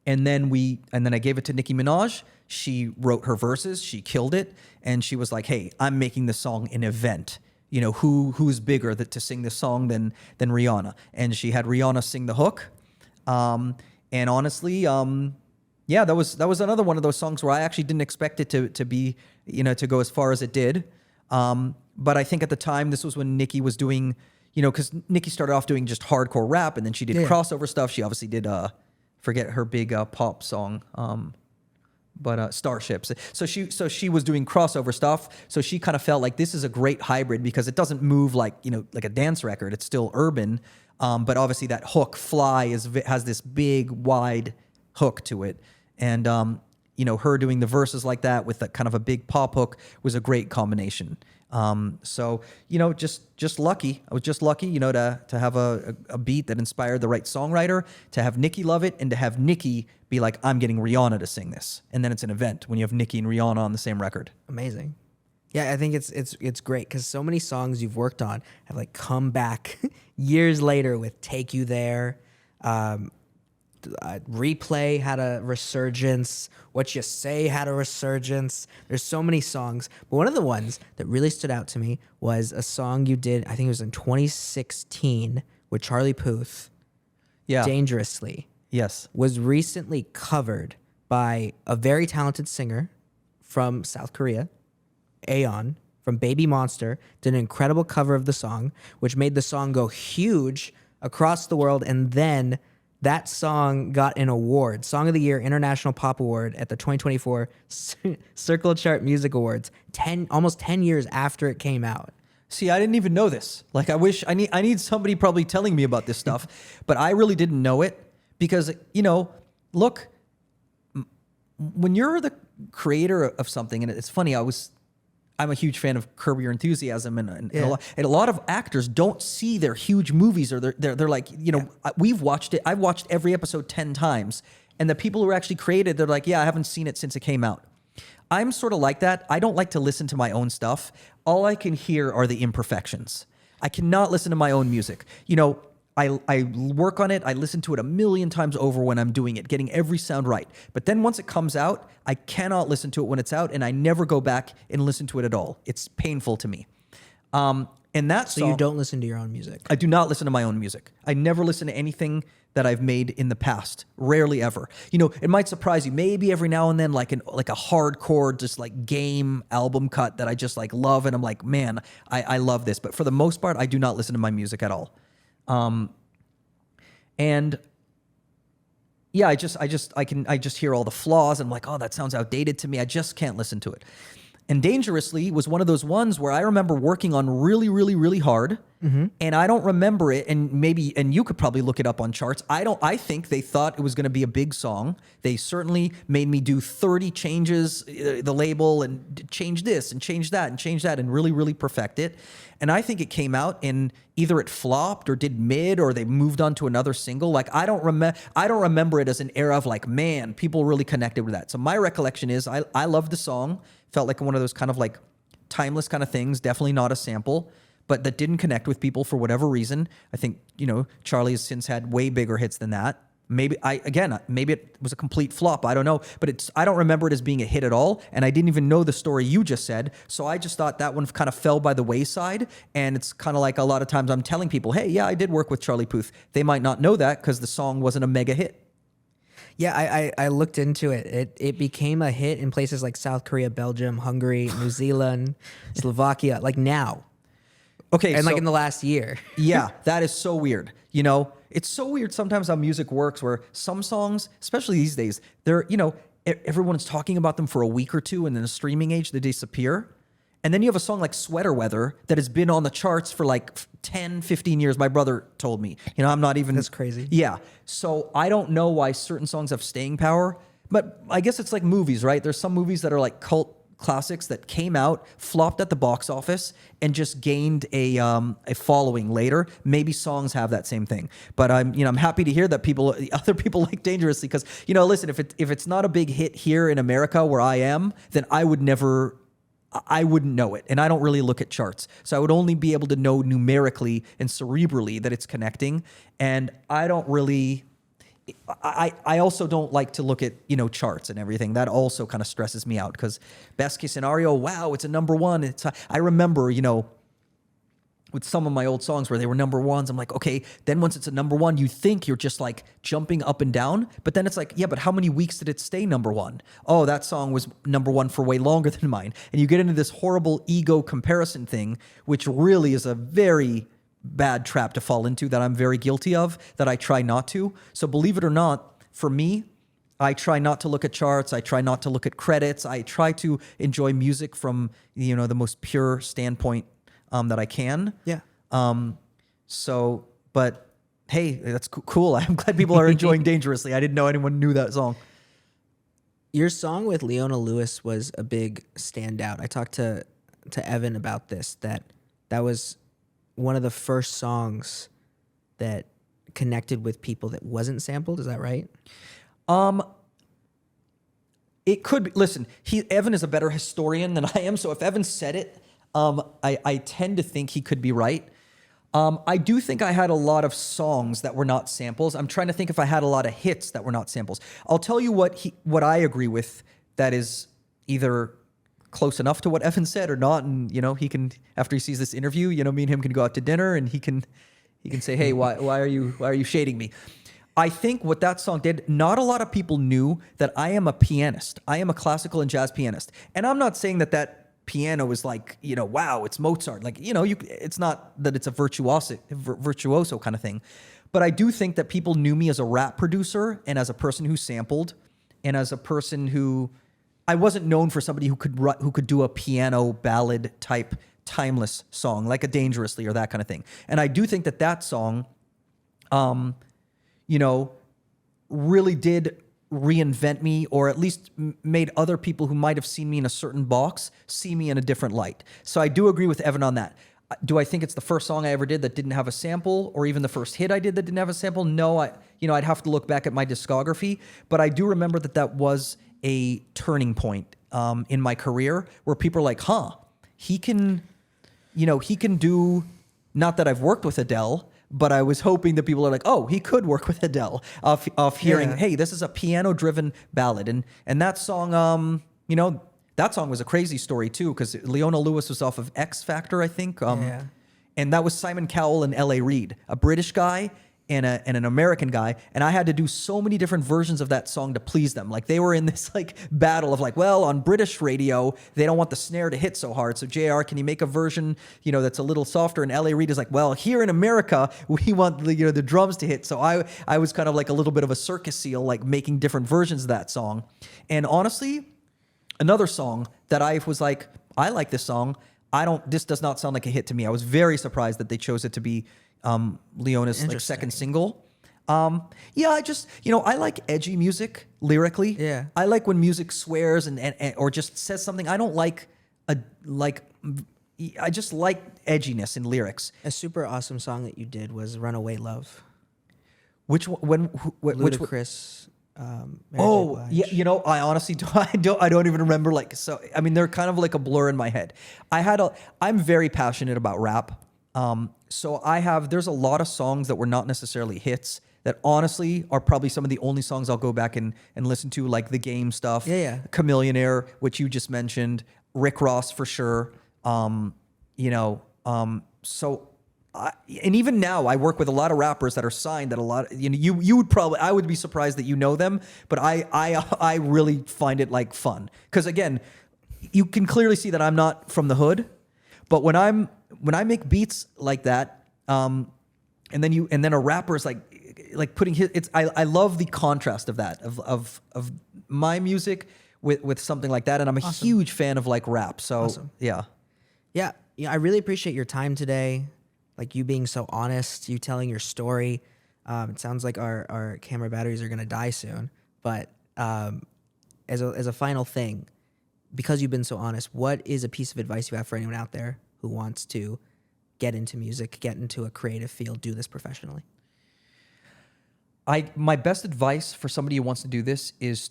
then I gave it to Nicki Minaj. She wrote her verses. She killed it. And she was like, hey, I'm making this song an event. Who's bigger to sing this song than Rihanna? And she had Rihanna sing the hook. And honestly, that was another one of those songs where I actually didn't expect it to be, to go as far as it did. But I think at the time, this was when Nicki was doing, because Nicki started off doing just hardcore rap, and then she did crossover stuff. She obviously did, forget her big pop song, but Starships. So she was doing crossover stuff. So she kind of felt like this is a great hybrid because it doesn't move like a dance record. It's still urban, but obviously that hook, Fly, has this big, wide hook to it, and her doing the verses like that with that kind of a big pop hook was a great combination. So just lucky. I was just lucky, to have a beat that inspired the right songwriter, to have Nicki love it, and to have Nicki be like, I'm getting Rihanna to sing this. And then it's an event when you have Nicki and Rihanna on the same record. Amazing. Yeah, I think it's great because so many songs you've worked on have come back years later with Take You There. Replay had a resurgence. What You Say had a resurgence. There's so many songs. But one of the ones that really stood out to me was a song you did, I think it was in 2016 with Charlie Puth, Yeah. Dangerously. Yes. Was recently covered by a very talented singer from South Korea, Aeon, from Baby Monster, did an incredible cover of the song, which made the song go huge across the world. And then that song got an award, Song of the Year International Pop Award at the 2024 Circle Chart Music Awards, almost 10 years after it came out. See, I didn't even know this. Like, I need somebody probably telling me about this stuff, but I really didn't know it because, look, when you're the creator of something, and it's funny, I'm a huge fan of Curb Your Enthusiasm, and a lot of actors don't see their huge movies, or they're like, we've watched it. I've watched every episode 10 times, and the people who actually created, they're like, yeah, I haven't seen it since it came out. I'm sort of like that. I don't like to listen to my own stuff. All I can hear are the imperfections. I cannot listen to my own music. I work on it. I listen to it a million times over when I'm doing it, getting every sound right. But then once it comes out, I cannot listen to it when it's out, and I never go back and listen to it at all. It's painful to me. And that So you don't listen to your own music? I do not listen to my own music. I never listen to anything that I've made in the past. Rarely ever. It might surprise you. Maybe every now and then, like a hardcore, just like game album cut that I just like love, and I'm like, man, I love this. But for the most part, I do not listen to my music at all. And yeah, I just hear all the flaws, and I'm like, oh, that sounds outdated to me. I just can't listen to it. And Dangerously was one of those ones where I remember working on really, really, really hard, and I don't remember it. And you could probably look it up on charts. I think they thought it was going to be a big song. They certainly made me do 30 changes, the label, and change this and change that and change that, and really, really perfect it. And I think it came out and either it flopped or did mid, or they moved on to another single. Like, I don't remember it as an era of like, man, people really connected with that. So my recollection is I loved the song. Felt like one of those kind of like timeless kind of things. Definitely not a sample, but that didn't connect with people for whatever reason. I think, Charlie has since had way bigger hits than that. Maybe it was a complete flop. I don't know, but I don't remember it as being a hit at all. And I didn't even know the story you just said. So I just thought that one kind of fell by the wayside. And it's kind of like a lot of times I'm telling people, hey, yeah, I did work with Charlie Puth. They might not know that because the song wasn't a mega hit. Yeah, I looked into it. It became a hit in places like South Korea, Belgium, Hungary, New Zealand, Slovakia, like now. Okay. And like in the last year. Yeah, that is so weird. It's so weird sometimes how music works, where some songs, especially these days, everyone's talking about them for a week or two, and in the streaming age, they disappear. And then you have a song like Sweater Weather that has been on the charts for like 10, 15 years. My brother told me, I'm not even... That's crazy. Yeah. So I don't know why certain songs have staying power, but I guess it's like movies, right? There's some movies that are like cult classics that came out, flopped at the box office, and just gained a following later. Maybe songs have that same thing. But I'm happy to hear that other people like Dangerously, because, listen, if it's not a big hit here in America where I am, then I wouldn't know it. And I don't really look at charts. So I would only be able to know numerically and cerebrally that it's connecting. And I don't really... I also don't like to look at, charts and everything. That also kind of stresses me out, because best case scenario, wow, it's a number one. I remember, with some of my old songs where they were number ones, I'm like, okay, then once it's a number one, you think you're just like jumping up and down, but then it's like, yeah, but how many weeks did it stay number one? Oh, that song was number one for way longer than mine. And you get into this horrible ego comparison thing, which really is a very bad trap to fall into, that I'm very guilty of, that I try not to. So believe it or not, for me, I try not to look at charts. I try not to look at credits. I try to enjoy music from, the most pure standpoint that I can. Yeah. But hey, that's cool. I'm glad people are enjoying Dangerously. I didn't know anyone knew that song. Your song with Leona Lewis was a big standout. I talked to Evan about this, that was one of the first songs that connected with people that wasn't sampled. Is that right? It could be. Listen, Evan is a better historian than I am. So if Evan said it, I tend to think he could be right. I do think I had a lot of songs that were not samples. I'm trying to think if I had a lot of hits that were not samples. I'll tell you what I agree with that is either close enough to what Evan said or not. And, he can, after he sees this interview, me and him can go out to dinner and he can say, hey, why are you shading me? I think what that song did, not a lot of people knew that I am a pianist. I am a classical and jazz pianist. And I'm not saying that piano is like, wow, it's Mozart. Like, it's not that it's a virtuoso kind of thing. But I do think that people knew me as a rap producer and as a person who sampled and as a person who, I wasn't known for somebody who could do a piano ballad type timeless song, like a Dangerously or that kind of thing. And I do think that song, really did reinvent me, or at least made other people who might have seen me in a certain box see me in a different light. So I do agree with Evan on that. Do I think it's the first song I ever did that didn't have a sample, or even the first hit I did that didn't have a sample? No, I'd have to look back at my discography, but I do remember that was a turning point in my career where people are like, he can do, not that I've worked with Adele, but I was hoping that people are like, oh, he could work with Adele off hearing, hey, this is a piano-driven ballad. And that song, that song was a crazy story too, because Leona Lewis was off of X Factor, I think. And that was Simon Cowell and L.A. Reid, a British guy and an American guy. And I had to do so many different versions of that song to please them. Like they were in this battle of well, on British radio, they don't want the snare to hit so hard. So JR, can you make a version, that's a little softer? And L.A. Reid is like, well, here in America, we want the drums to hit. So I was kind of like a little bit of a circus seal, like making different versions of that song. And honestly, another song that I was like, I like this song. This does not sound like a hit to me. I was very surprised that they chose it to be Leona's second single. I like edgy music lyrically. Yeah. I like when music swears and or just says something. I don't I just like edginess in lyrics. A super awesome song that you did was "Runaway Love." Which one? Ludacris. I honestly don't even remember. They're kind of like a blur in my head. I'm very passionate about rap. So there's a lot of songs that were not necessarily hits that honestly are probably some of the only songs I'll go back and listen to, like The Game stuff. Yeah. Chameleonaire, which you just mentioned, Rick Ross for sure. And even now I work with a lot of rappers that are signed that you would probably, I would be surprised that you know them, but I really find it fun. Cause again, you can clearly see that I'm not from the hood, but when I make beats like that, and then a rapper is like putting I love the contrast of that, of my music with something like that. And I'm a huge fan of rap. So yeah. I really appreciate your time today. Like you being so honest, you telling your story. It sounds like our camera batteries are going to die soon, but, as a final thing, because you've been so honest, what is a piece of advice you have for anyone out there who wants to get into music, get into a creative field, do this professionally? My best advice for somebody who wants to do this is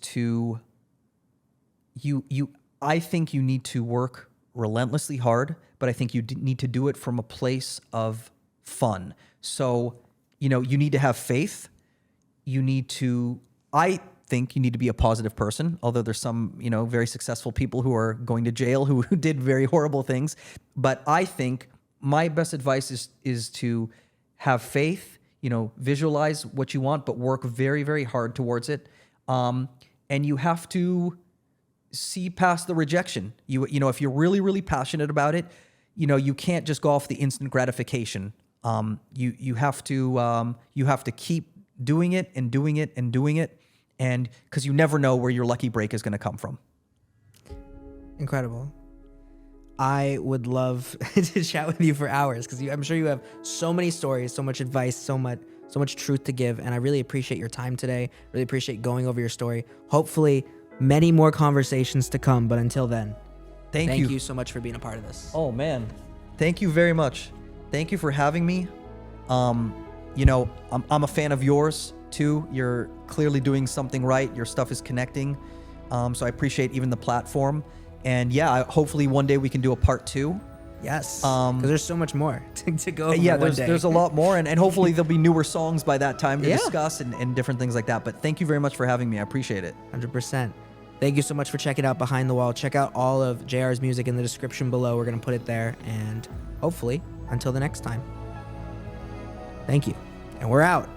I think you need to work relentlessly hard, but I think you need to do it from a place of fun. So, you need to have faith. I think you need to be a positive person, although there's some, very successful people who are going to jail who did very horrible things. But I think my best advice is to have faith, visualize what you want, but work very, very hard towards it. And you have to see past the rejection. If you're really, really passionate about it, you can't just go off the instant gratification. You have to keep doing it and doing it and doing it. And because you never know where your lucky break is going to come from. Incredible. I would love to chat with you for hours because I'm sure you have so many stories, so much advice, so much truth to give. And I really appreciate your time today. Really appreciate going over your story. Hopefully many more conversations to come. But until then, thank you so much for being a part of this. Oh man. Thank you very much. Thank you for having me. I'm a fan of yours too. You're clearly doing something right. Your stuff is connecting. So I appreciate even the platform. And yeah, hopefully one day we can do a part 2. Yes, because there's so much more to go over Yeah, one day. there's a lot more, and hopefully there'll be newer songs by that time to Yeah. discuss and different things like that. But thank you very much for having me. I appreciate it. 100%. Thank you so much for checking out Behind the Wall. Check out all of JR's music in the description below. We're going to put it there. And hopefully, until the next time, thank you. And we're out.